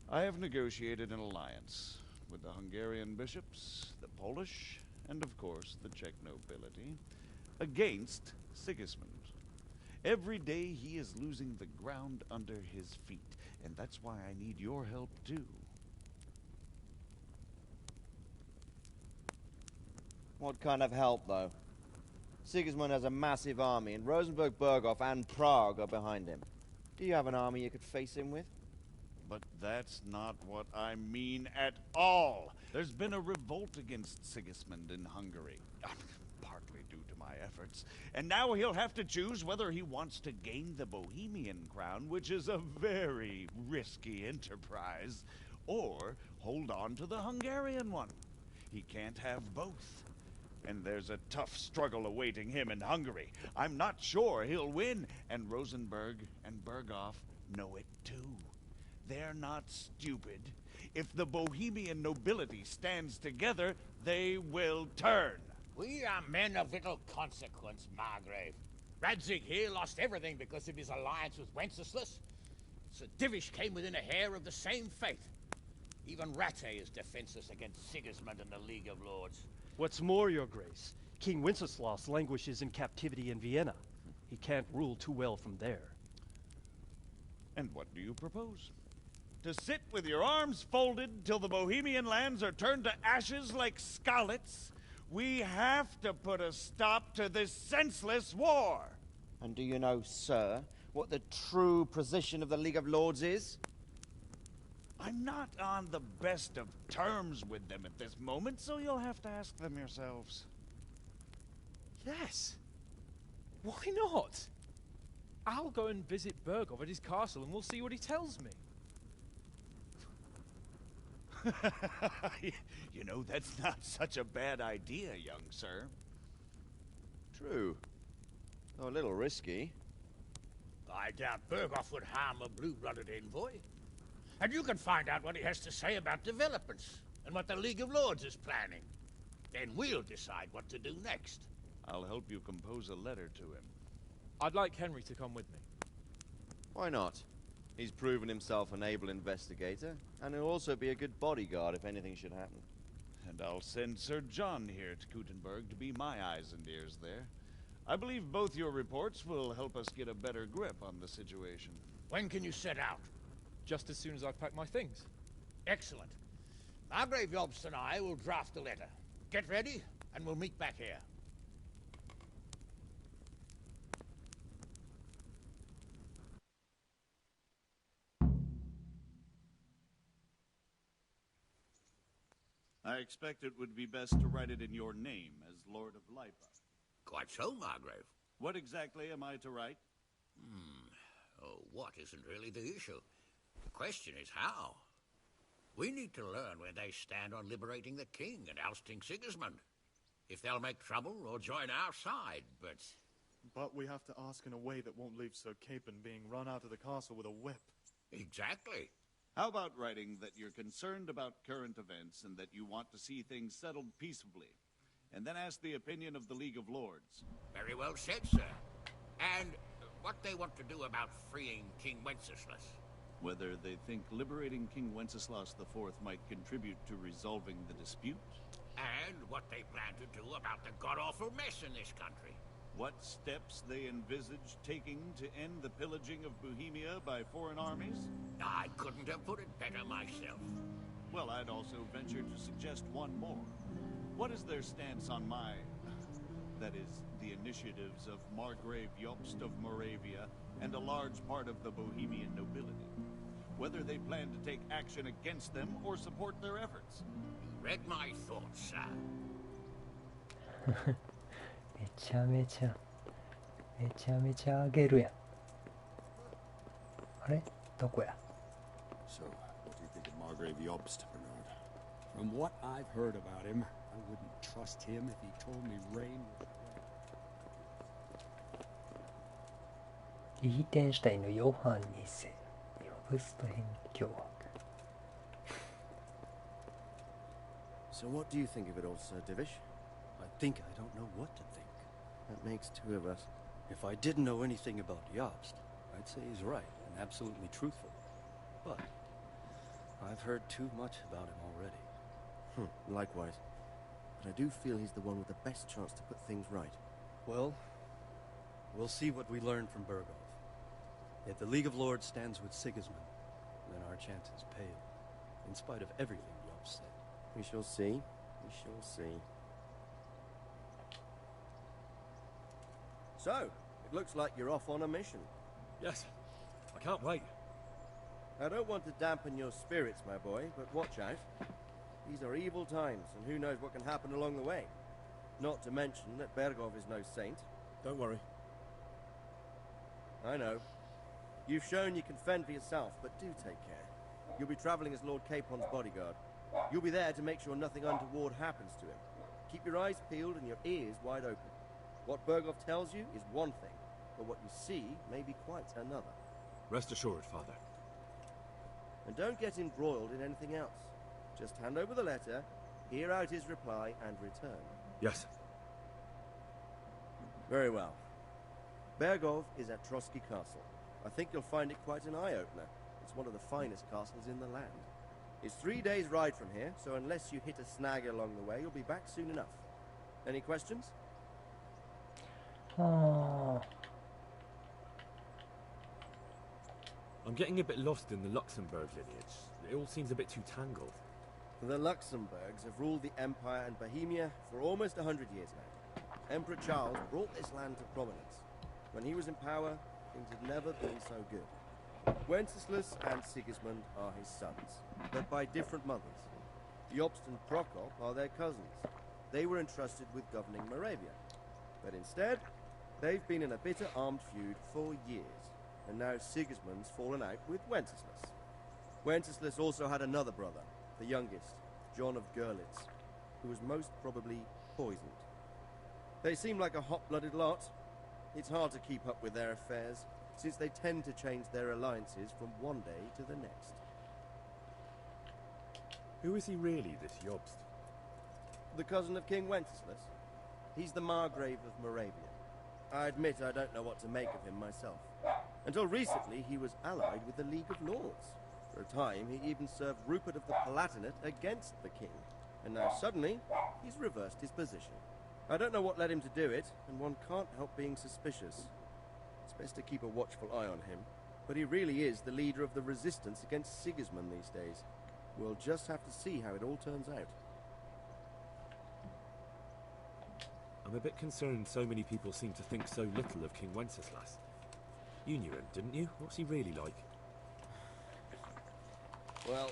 I have negotiated an alliance with the Hungarian bishops, the Polish, and of course the Czech nobility, against Sigismund. Every day he is losing the ground under his feet, and that's why I need your help too. What kind of help, though? Sigismund has a massive army, and Rosenberg, Berghoff, and Prague are behind him. Do you have an army you could face him with? But that's not what I mean at all. There's been a revolt against Sigismund in Hungary, partly due to my efforts. And now he'll have to choose whether he wants to gain the Bohemian crown, which is a very risky enterprise, or hold on to the Hungarian one. He can't have both. And there's a tough struggle awaiting him in Hungary. I'm not sure he'll win, and Rosenberg and Berghoff know it too. They're not stupid. If the Bohemian nobility stands together, they will turn. We are men of little consequence, Margrave. Radzig here lost everything because of his alliance with Wenceslas. Sir Divish came within a hair of the same fate. Even Rattay is defenseless against Sigismund and the League of Lords. What's more, your grace, King Wenceslas languishes in captivity in Vienna. He can't rule too well from there. And what do you propose? To sit with your arms folded till the Bohemian lands are turned to ashes like Skalitz? We have to put a stop to this senseless war. And do you know, sir, what the true position of the League of Lords is? I'm not on the best of terms with them at this moment, so you'll have to ask them yourselves. Yes. Why not? I'll go and visit Berghoff at his castle and we'll see what he tells me. You know, that's not such a bad idea, young sir. True. Though a little risky. I doubt Berghoff would harm a blue-blooded envoy. And you can find out what he has to say about developments and what the League of Lords is planning. Then we'll decide what to do next. I'll help you compose a letter to him. I'd like Henry to come with me. Why not? He's proven himself an able investigator, and he'll also be a good bodyguard if anything should happen. And I'll send Sir John here to Kuttenberg to be my eyes and ears there. I believe both your reports will help us get a better grip on the situation. When can you set out? Just as soon as I pack my things. Excellent. Margrave Jobst and I will draft a letter. Get ready, and we'll meet back here. I expect it would be best to write it in your name as Lord of Lipa. Quite so, Margrave. What exactly am I to write? Oh, what isn't really the issue. The question is how. We need to learn where they stand on liberating the king and ousting Sigismund. If they'll make trouble or join our side, but... But we have to ask in a way that won't leave Sir Capon being run out of the castle with a whip. Exactly. How about writing that you're concerned about current events and that you want to see things settled peaceably, and then ask the opinion of the League of Lords? Very well said, sir. And what they want to do about freeing King Wenceslas. Whether they think liberating King Wenceslas IV might contribute to resolving the dispute? And what they plan to do about the god-awful mess in this country. What steps they envisage taking to end the pillaging of Bohemia by foreign armies? I couldn't have put it better myself. Well, I'd also venture to suggest one more. What is their stance on that is, the initiatives of Margrave Jobst of Moravia and a large part of the Bohemian nobility? Whether they plan to take action against them or support their efforts? You read my thoughts, sir. めちゃめちゃあげるやん。あれどこや So, what do you think of Margrave Jobst, Bernard? From what I've heard about him, I wouldn't trust him if he told me rain was red. リーテンシュタインのヨハン2世、ヨブスト編凶悪。So what do you think of it all, Sir Divish? I think I don't know what to think. That makes two of us. If I didn't know anything about Jobst, I'd say he's right and absolutely truthful. But I've heard too much about him already. Likewise. But I do feel he's the one with the best chance to put things right. Well, we'll see what we learn from Bergov. If the League of Lords stands with Sigismund, then our chance is pale, in spite of everything Jobst said. We shall see. We shall see. So, it looks like you're off on a mission. Yes. I can't wait. I don't want to dampen your spirits, my boy, but watch out. These are evil times, and who knows what can happen along the way. Not to mention that Bergov is no saint. Don't worry. I know. You've shown you can fend for yourself, but do take care. You'll be traveling as Lord Capon's bodyguard. You'll be there to make sure nothing untoward happens to him. Keep your eyes peeled and your ears wide open. What Bergov tells you is one thing, but what you see may be quite another. Rest assured, Father. And don't get embroiled in anything else. Just hand over the letter, hear out his reply, and return. Yes. Very well. Bergov is at Trotsky Castle. I think you'll find it quite an eye-opener. It's one of the finest castles in the land. It's 3 days' ride from here, so unless you hit a snag along the way, you'll be back soon enough. Any questions? Oh. I'm getting a bit lost in the Luxembourg lineage. It all seems a bit too tangled. The Luxembourgs have ruled the Empire and Bohemia for almost 100 years now. Emperor Charles brought this land to prominence. When he was in power, things had never been so good. Wenceslas and Sigismund are his sons, but by different mothers. Jobst and Prokop are their cousins. They were entrusted with governing Moravia. But instead, they've been in a bitter armed feud for years, and now Sigismund's fallen out with Wenceslas. Wenceslas also had another brother, the youngest, John of Görlitz, who was most probably poisoned. They seem like a hot-blooded lot. It's hard to keep up with their affairs, since they tend to change their alliances from one day to the next. Who is he really, this Jobst? The cousin of King Wenceslas. He's the Margrave of Moravia. I admit I don't know what to make of him myself. Until recently, he was allied with the League of Lords. For a time, he even served Rupert of the Palatinate against the king. And now suddenly, he's reversed his position. I don't know what led him to do it, and one can't help being suspicious. It's best to keep a watchful eye on him, but he really is the leader of the resistance against Sigismund these days. We'll just have to see how it all turns out. I'm a bit concerned so many people seem to think so little of King Wenceslas. You knew him, didn't you? What's he really like? Well,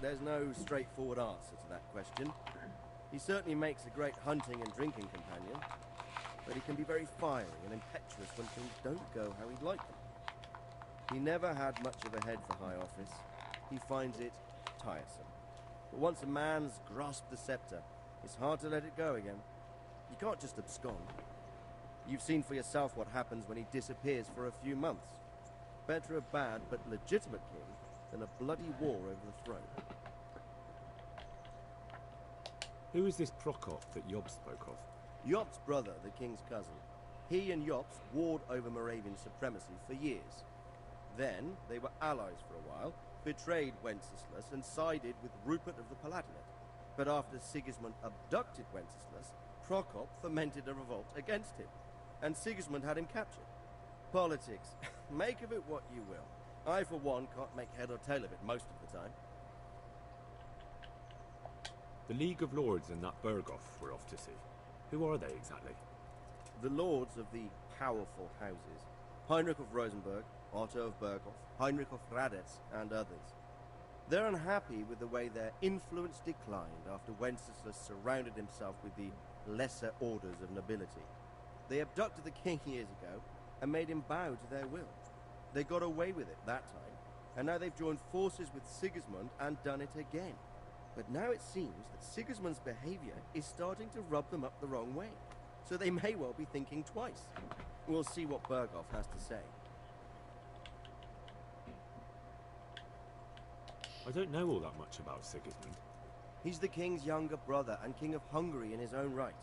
there's no straightforward answer to that question. He certainly makes a great hunting and drinking companion, but he can be very fiery and impetuous when things don't go how he'd like them. He never had much of a head for high office. He finds it tiresome. But once a man's grasped the scepter, it's hard to let it go again. You can't just abscond. You've seen for yourself what happens when he disappears for a few months. Better a bad but legitimate king than a bloody war over the throne. Who is this Prokop that Job spoke of? Job's brother, the king's cousin. He and Jops warred over Moravian supremacy for years. Then they were allies for a while, betrayed Wenceslas and sided with Rupert of the Palatinate. But after Sigismund abducted Wenceslas, Prokop fomented a revolt against him, and Sigismund had him captured. Politics. Make of it what you will. I, for one, can't make head or tail of it most of the time. The League of Lords and that Berghoff we're off to see. Who are they exactly? The lords of the powerful houses. Heinrich of Rosenberg, Otto of Berghoff, Heinrich of Radetz, and others. They're unhappy with the way their influence declined after Wenceslas surrounded himself with the lesser orders of nobility. They abducted the king years ago and made him bow to their will. They got away with it that time, and now they've joined forces with Sigismund and done it again. But now it seems that Sigismund's behavior is starting to rub them up the wrong way, so they may well be thinking twice. We'll see what Berghoff has to say. I don't know all that much about Sigismund. He's the king's younger brother and king of Hungary in his own right.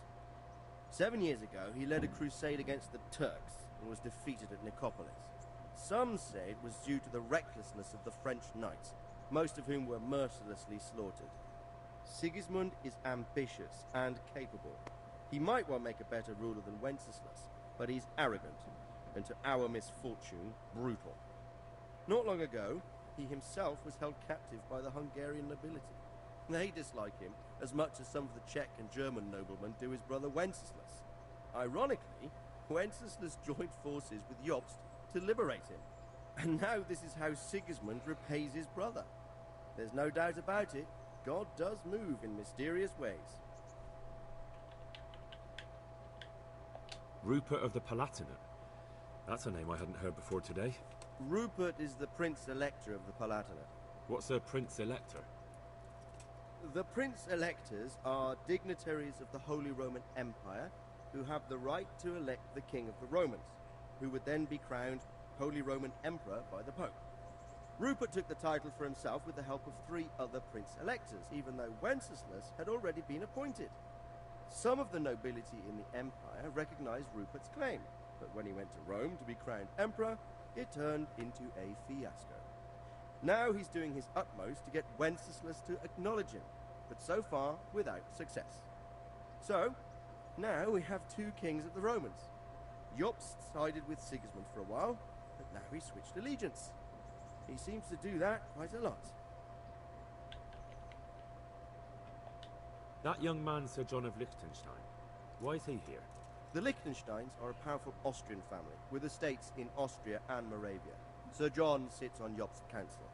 7 years ago, he led a crusade against the Turks and was defeated at Nicopolis. Some say it was due to the recklessness of the French knights, most of whom were mercilessly slaughtered. Sigismund is ambitious and capable. He might well make a better ruler than Wenceslas, but he's arrogant, and to our misfortune, brutal. Not long ago, he himself was held captive by the Hungarian nobility. They dislike him as much as some of the Czech and German noblemen do his brother Wenceslas. Ironically, Wenceslas joined forces with Jobst to liberate him. And now this is how Sigismund repays his brother. There's no doubt about it, God does move in mysterious ways. Rupert of the Palatinate. That's a name I hadn't heard before today. Rupert is the Prince-Elector of the Palatinate. What's a Prince-Elector? The Prince-Electors are dignitaries of the Holy Roman Empire who have the right to elect the King of the Romans, who would then be crowned Holy Roman Emperor by the Pope. Rupert took the title for himself with the help of 3 other Prince-Electors, even though Wenceslas had already been appointed. Some of the nobility in the Empire recognized Rupert's claim, but when he went to Rome to be crowned Emperor, it turned into a fiasco. Now he's doing his utmost to get Wenceslas to acknowledge him, but so far without success. So, now we have 2 kings of the Romans. Jobst sided with Sigismund for a while, but now he's switched allegiance. He seems to do that quite a lot. That young man, Sir John of Liechtenstein. Why is he here? The Liechtensteins are a powerful Austrian family with estates in Austria and Moravia. Sir John sits on Jobst's council.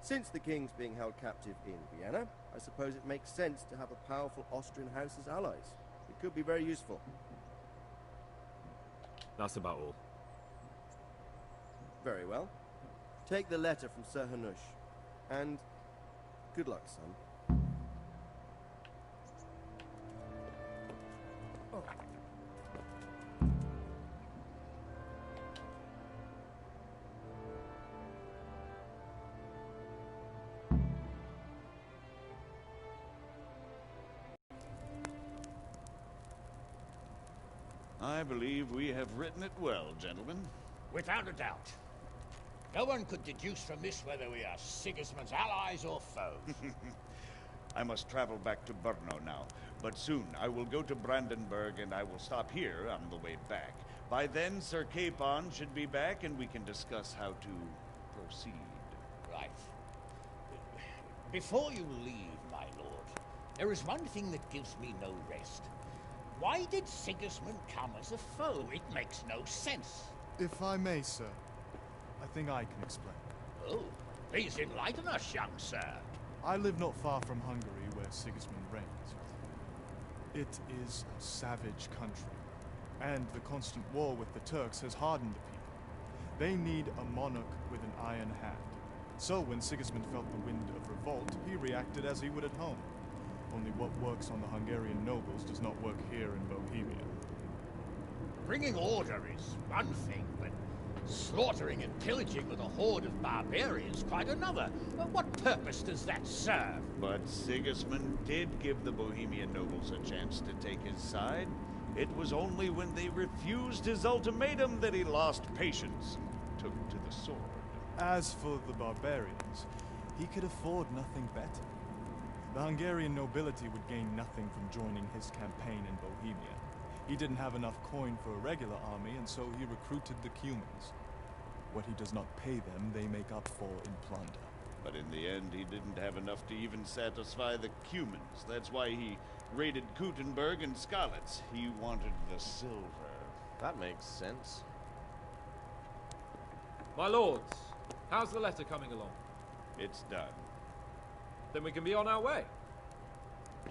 Since the king's being held captive in Vienna, I suppose it makes sense to have a powerful Austrian house as allies. It could be very useful. That's about all. Very well. Take the letter from Sir Hanush, and good luck, son. Oh. I believe we have written it well, gentlemen. Without a doubt. No one could deduce from this whether we are Sigismund's allies or foes. I must travel back to Brno now, but soon I will go to Brandenburg and I will stop here on the way back. By then, Sir Capon should be back and we can discuss how to proceed. Right. Before you leave, my lord, there is one thing that gives me no rest. Why did Sigismund come as a foe? It makes no sense. If I may, sir, I think I can explain. Oh, please enlighten us, young sir. I live not far from Hungary, where Sigismund reigns. It is a savage country, and the constant war with the Turks has hardened the people. They need a monarch with an iron hand. So when Sigismund felt the wind of revolt, he reacted as he would at home. Only what works on the Hungarian nobles does not work here in Bohemia. Bringing order is one thing, but slaughtering and pillaging with a horde of barbarians quite another. What purpose does that serve? But Sigismund did give the Bohemian nobles a chance to take his side. It was only when they refused his ultimatum that he lost patience and took to the sword. As for the barbarians, he could afford nothing better. The Hungarian nobility would gain nothing from joining his campaign in Bohemia. He didn't have enough coin for a regular army, and so he recruited the Cumans. What he does not pay them, they make up for in plunder. But in the end, he didn't have enough to even satisfy the Cumans. That's why he raided Kuttenberg and Skalitz. He wanted the silver. That makes sense. My lords, how's the letter coming along? It's done. Then we can be on our way.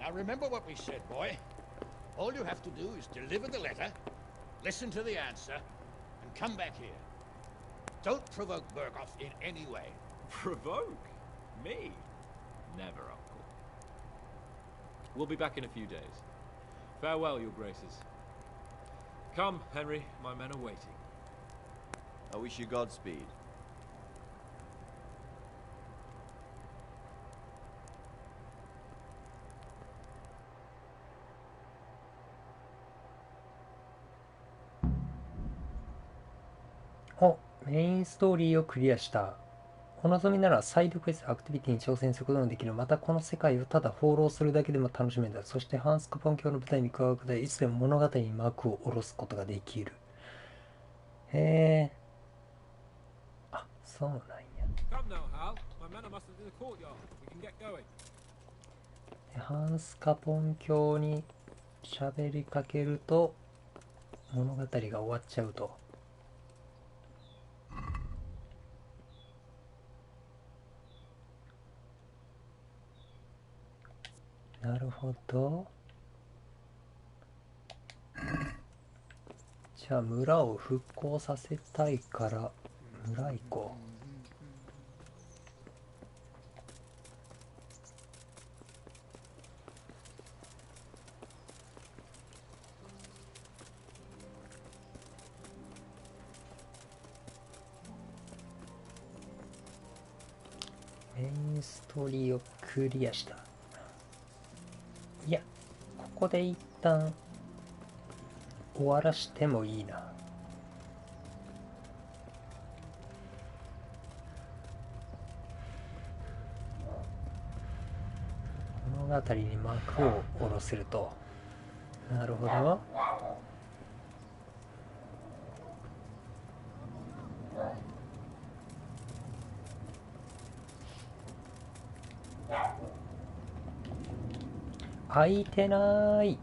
Now remember what we said, boy. All you have to do is deliver the letter, listen to the answer, and come back here. Don't provoke Berghoff in any way. Provoke? Me? Never, Uncle. We'll be back in a few days. Farewell, your graces. Come, Henry, my men are waiting. I wish you Godspeed.お、メインストーリーをクリアした。お望みならサイドクエストアクティビティに挑戦することもできる。またこの世界をただ放浪するだけでも楽しめる。そしてハンス・カポン教の舞台に加わることでいつでも物語に幕を下ろすことができる。へえ。あ、そうなんや。でハンス・カポン教に喋りかけると物語が終わっちゃうと。なるほど。じゃあ村を復興させたいから村行こう。メインストーリーをクリアした。いや、ここで一旦終わらしてもいいな。物語に幕を下ろせると。なるほど。開いてない。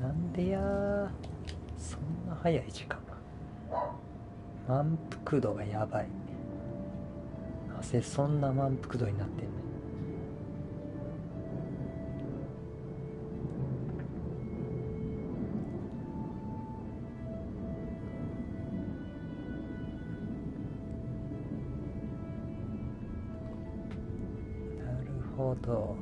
なんでやー。そんな早い時間。満腹度がやばい。なぜそんな満腹度になってんの。なるほど。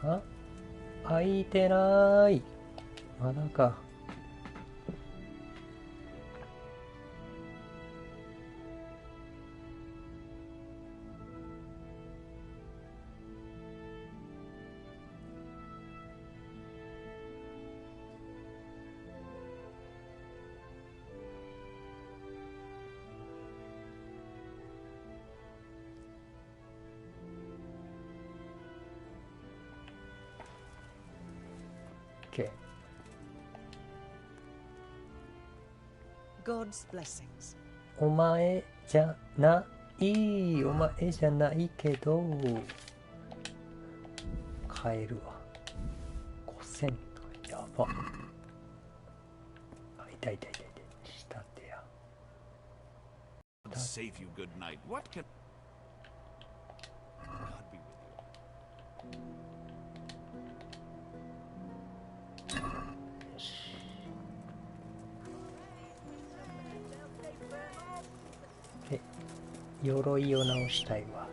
あ、開いてない。まだか。OK。 God's blessings. お前じゃないお前じゃないけど買えるわ。5000とかやば。あ、痛い痛い痛い痛い。下手や。 Save you good night. What can God be with you? 鎧を直したいわ。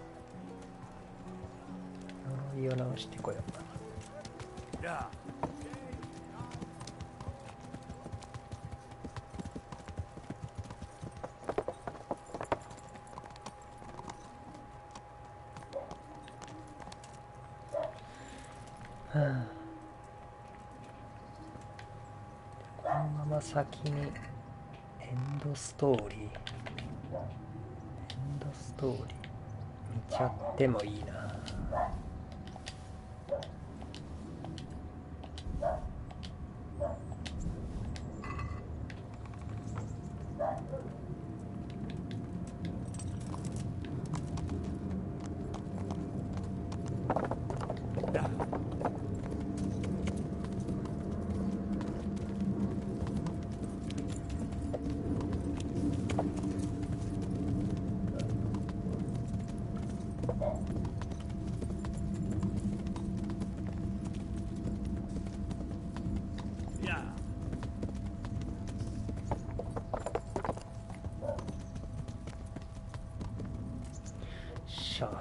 鎧を直してこよう。Yeah. このまま先にエンドストーリー見ちゃってもいいな。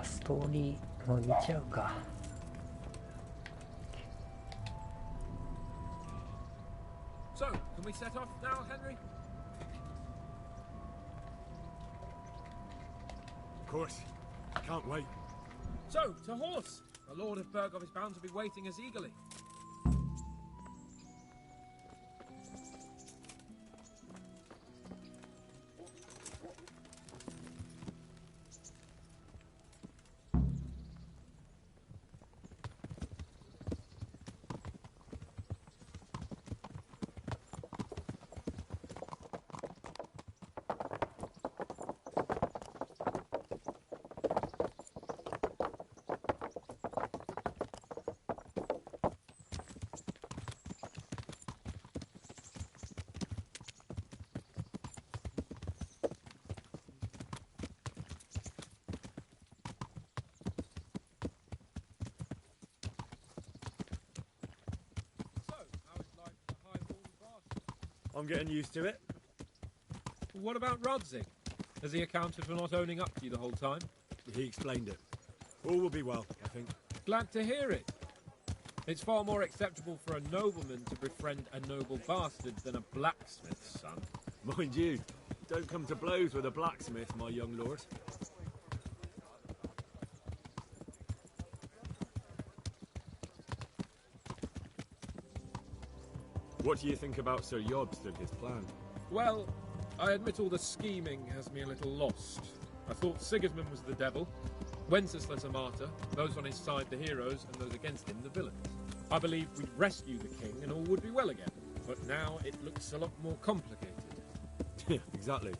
ストーリーも見ちゃうか。So, can we set off now, Henry? Of course. Can't wait. So, to horse! The Lord of Bergov is bound to be waiting us eagerly. I'm getting used to it. What about Rodzig? Has he accounted for not owning up to you the whole time? He explained it. All will be well, I think. Glad to hear it. It's far more acceptable for a nobleman to befriend a noble bastard than a blacksmith's son. Mind you, don't come to blows with a blacksmith, my young lord. What do you think about Sir Jobst and his plan? Well, I admit all the scheming has me a little lost. I thought Sigismund was the devil, Wenceslas a martyr, those on his side the heroes, and those against him the villains. I believed we'd rescue the king and all would be well again, but now it looks a lot more complicated. Yeah, exactly.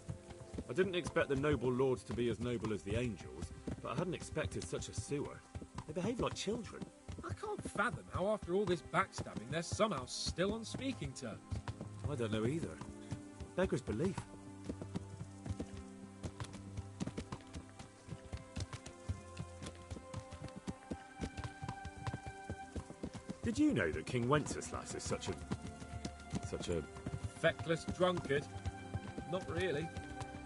I didn't expect the noble lords to be as noble as the angels, but I hadn't expected such a sewer. They behave like children. I can't fathom how after all this backstabbing they're somehow still on speaking terms. I don't know either. Beggar's belief. Did you know that King Wenceslas is such a... Feckless drunkard? Not really.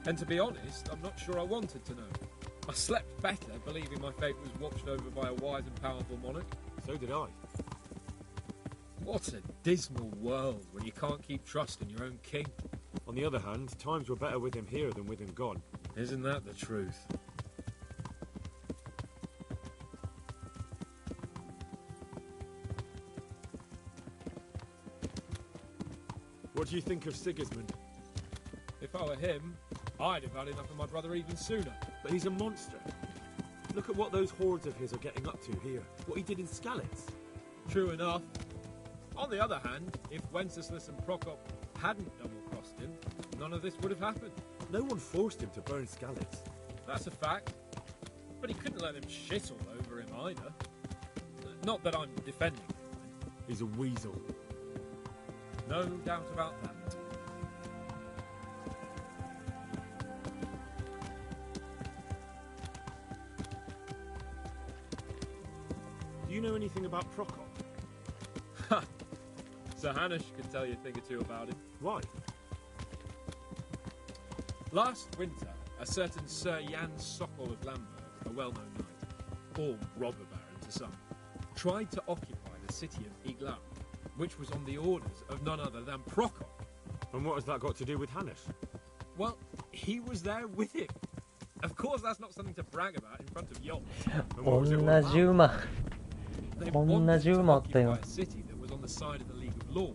And to be honest, I'm not sure I wanted to know. I slept better believing my fate was watched over by a wise and powerful monarch. So did I. What a dismal world when you can't keep trust in your own king. On the other hand, times were better with him here than with him gone. Isn't that the truth? What do you think of Sigismund? If I were him, I'd have had enough of my brother even sooner. But he's a monster. Look at what those hordes of his are getting up to here. What he did in Skalitz. True enough. On the other hand, if Wenceslas and Prokop hadn't double-crossed him, none of this would have happened. No one forced him to burn Skalitz. That's a fact. But he couldn't let them shit all over him either. Not that I'm defending him. He's a weasel. No doubt about that. Do you know anything about Prokop? Ha! Sir Hanush can tell you a thing or two about him. Why? Last winter, a certain Sir Jan Sokol of Lamberg, a well-known knight, or robber baron to some, tried to occupy the city of Iglau, which was on the orders of none other than Prokop. And what has that got to do with Hanush? Well, he was there with him. Of course, that's not something to brag about in front of yachts.同じ馬 They 同 wanted じ to 馬あった occupy よ a city that was on the side of the League of Lords,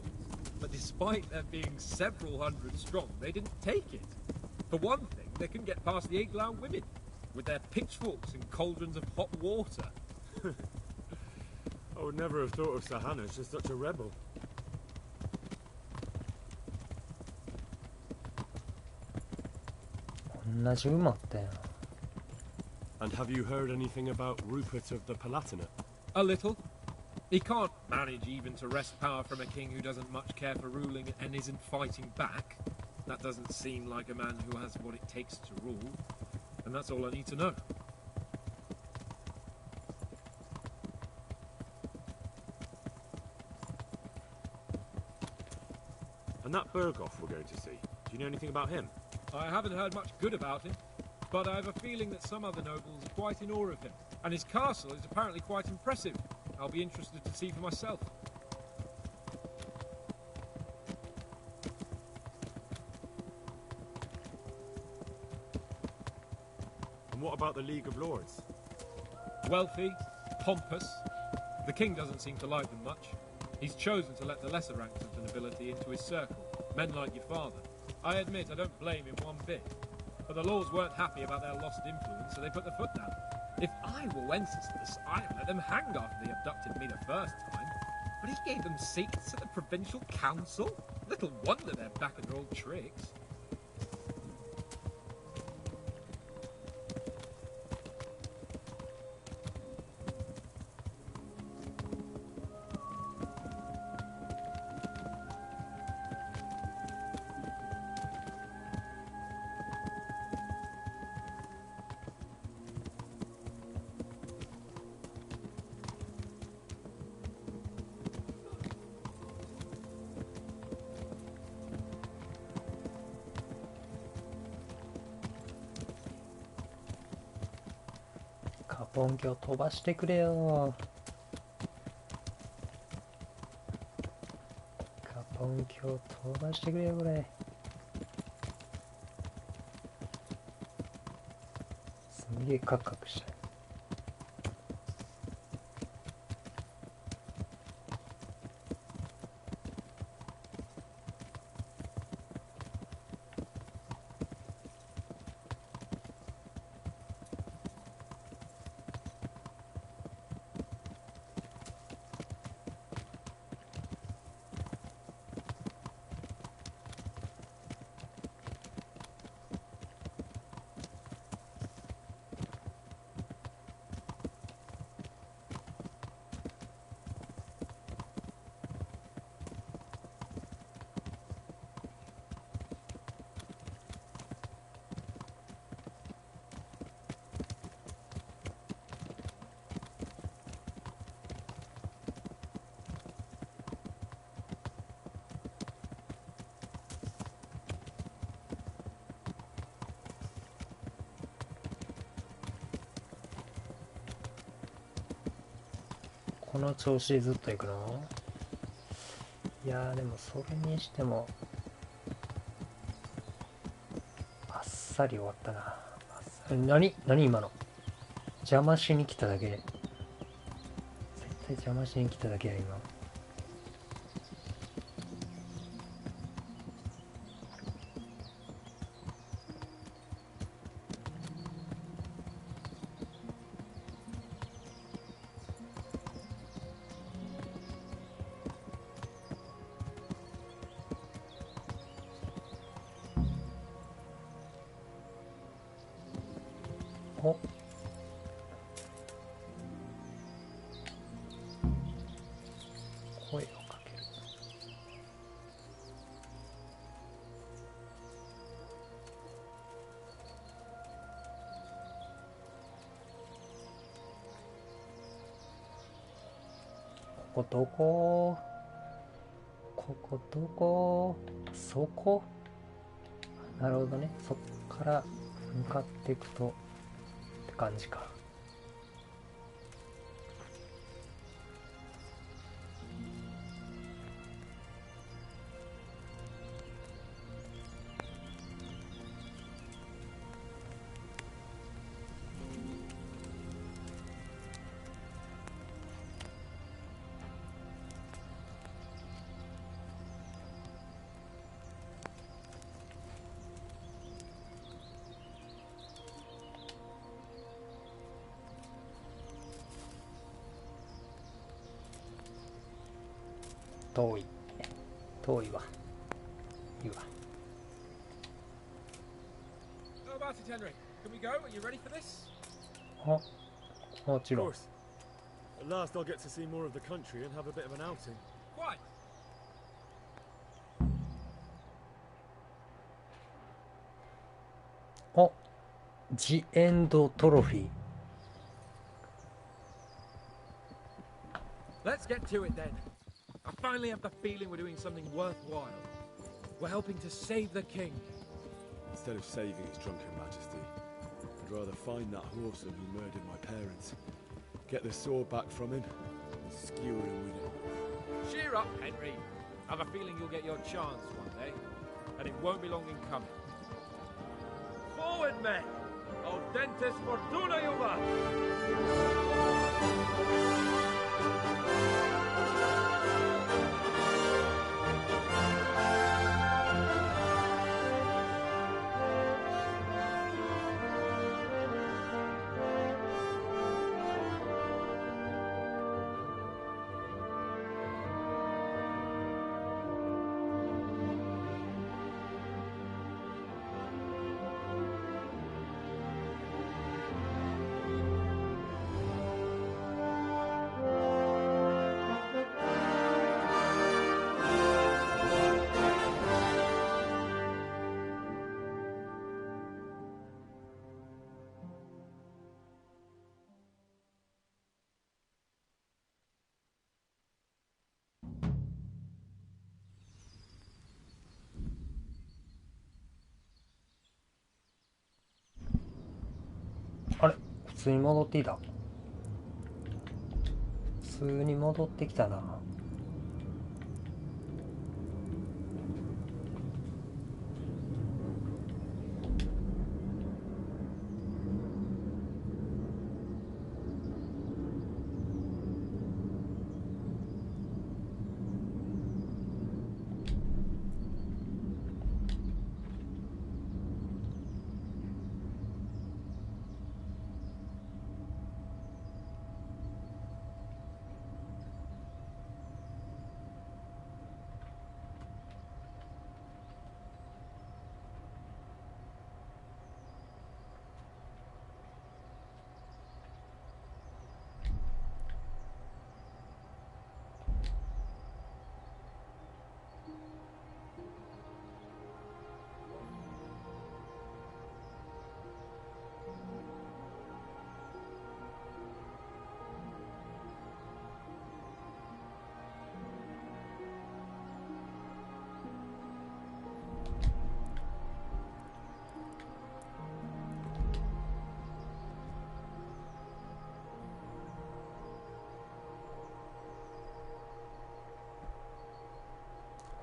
but despite there being several hundred strong, they didn't take it. For one thing, they couldn't get past the Iglau women, with their pitchforks and cauldrons of hot water. I would never have thought of Sir Hanush as such a rebel. And have you heard anything about Rupert of the Palatinate? A little. He can't manage even to wrest power from a king who doesn't much care for ruling and isn't fighting back. That doesn't seem like a man who has what it takes to rule. And that's all I need to know. And that Berghoff we're going to see, do you know anything about him? I haven't heard much good about him, but I have a feeling that some other nobles are quite in awe of him. And his castle is apparently quite impressive. I'll be interested to see for myself. And what about the League of Lords? Wealthy, pompous. The king doesn't seem to like them much. He's chosen to let the lesser ranks of the nobility into his circle, men like your father. I admit I don't blame him one bit. But the lords weren't happy about their lost influence, so they put their foot down. If I were Wenceslas, I'd let them hang after they abducted me the first time. But he gave them seats at the provincial council? Little wonder they're back in their old tricks.音響飛ばしてくれよ。カポン鏡飛ばしてくれよこれ。すんげえカクカクした。この調子でずっと行くの？いやーでもそれにしてもあっさり終わったな。あっさり何今の邪魔しに来ただけ。絶対邪魔しに来ただけや今。声をかける。ここどこ？ここどこ？そこ？なるほどね。そっから向かっていくとって感じか。遠い。遠いわ。いいわ。How about it, Henry? Can we go? Are you ready for this? あ、もちろん。 Of course. At last I'll get to see more of the country and have a bit of an outing. Quite. お、ジエンドトロフィー。 Let's get to it then. I finally have the feeling we're doing something worthwhile. We're helping to save the king. Instead of saving his drunken majesty, I'd rather find that horseman who murdered my parents, get the sword back from him, and skewer him with it. Cheer up, Henry. I have a feeling you'll get your chance one day, and it won't be long in coming. Forward, men! Audentes fortuna juva!あれ、普通に戻っていた。普通に戻ってきたな。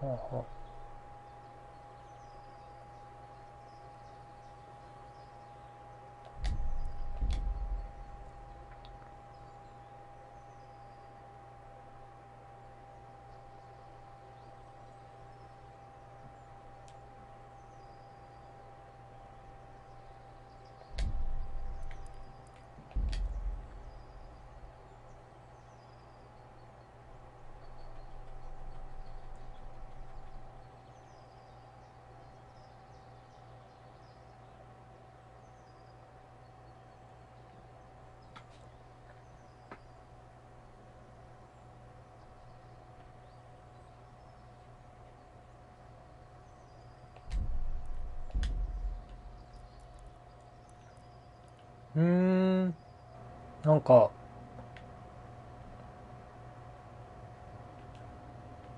ほうほう。なんか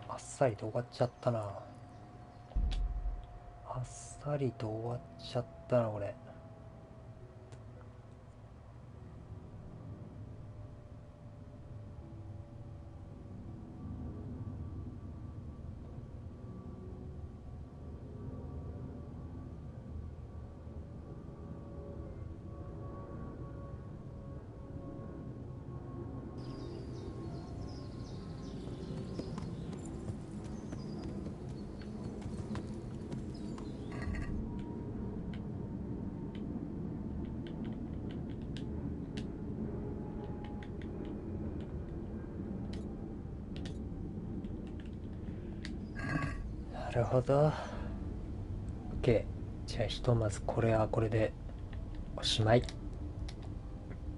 あっさりと終わっちゃったな。あっさりと終わっちゃったなこれ。なるほど。 OK。 じゃあひとまずこれはこれでおしまい。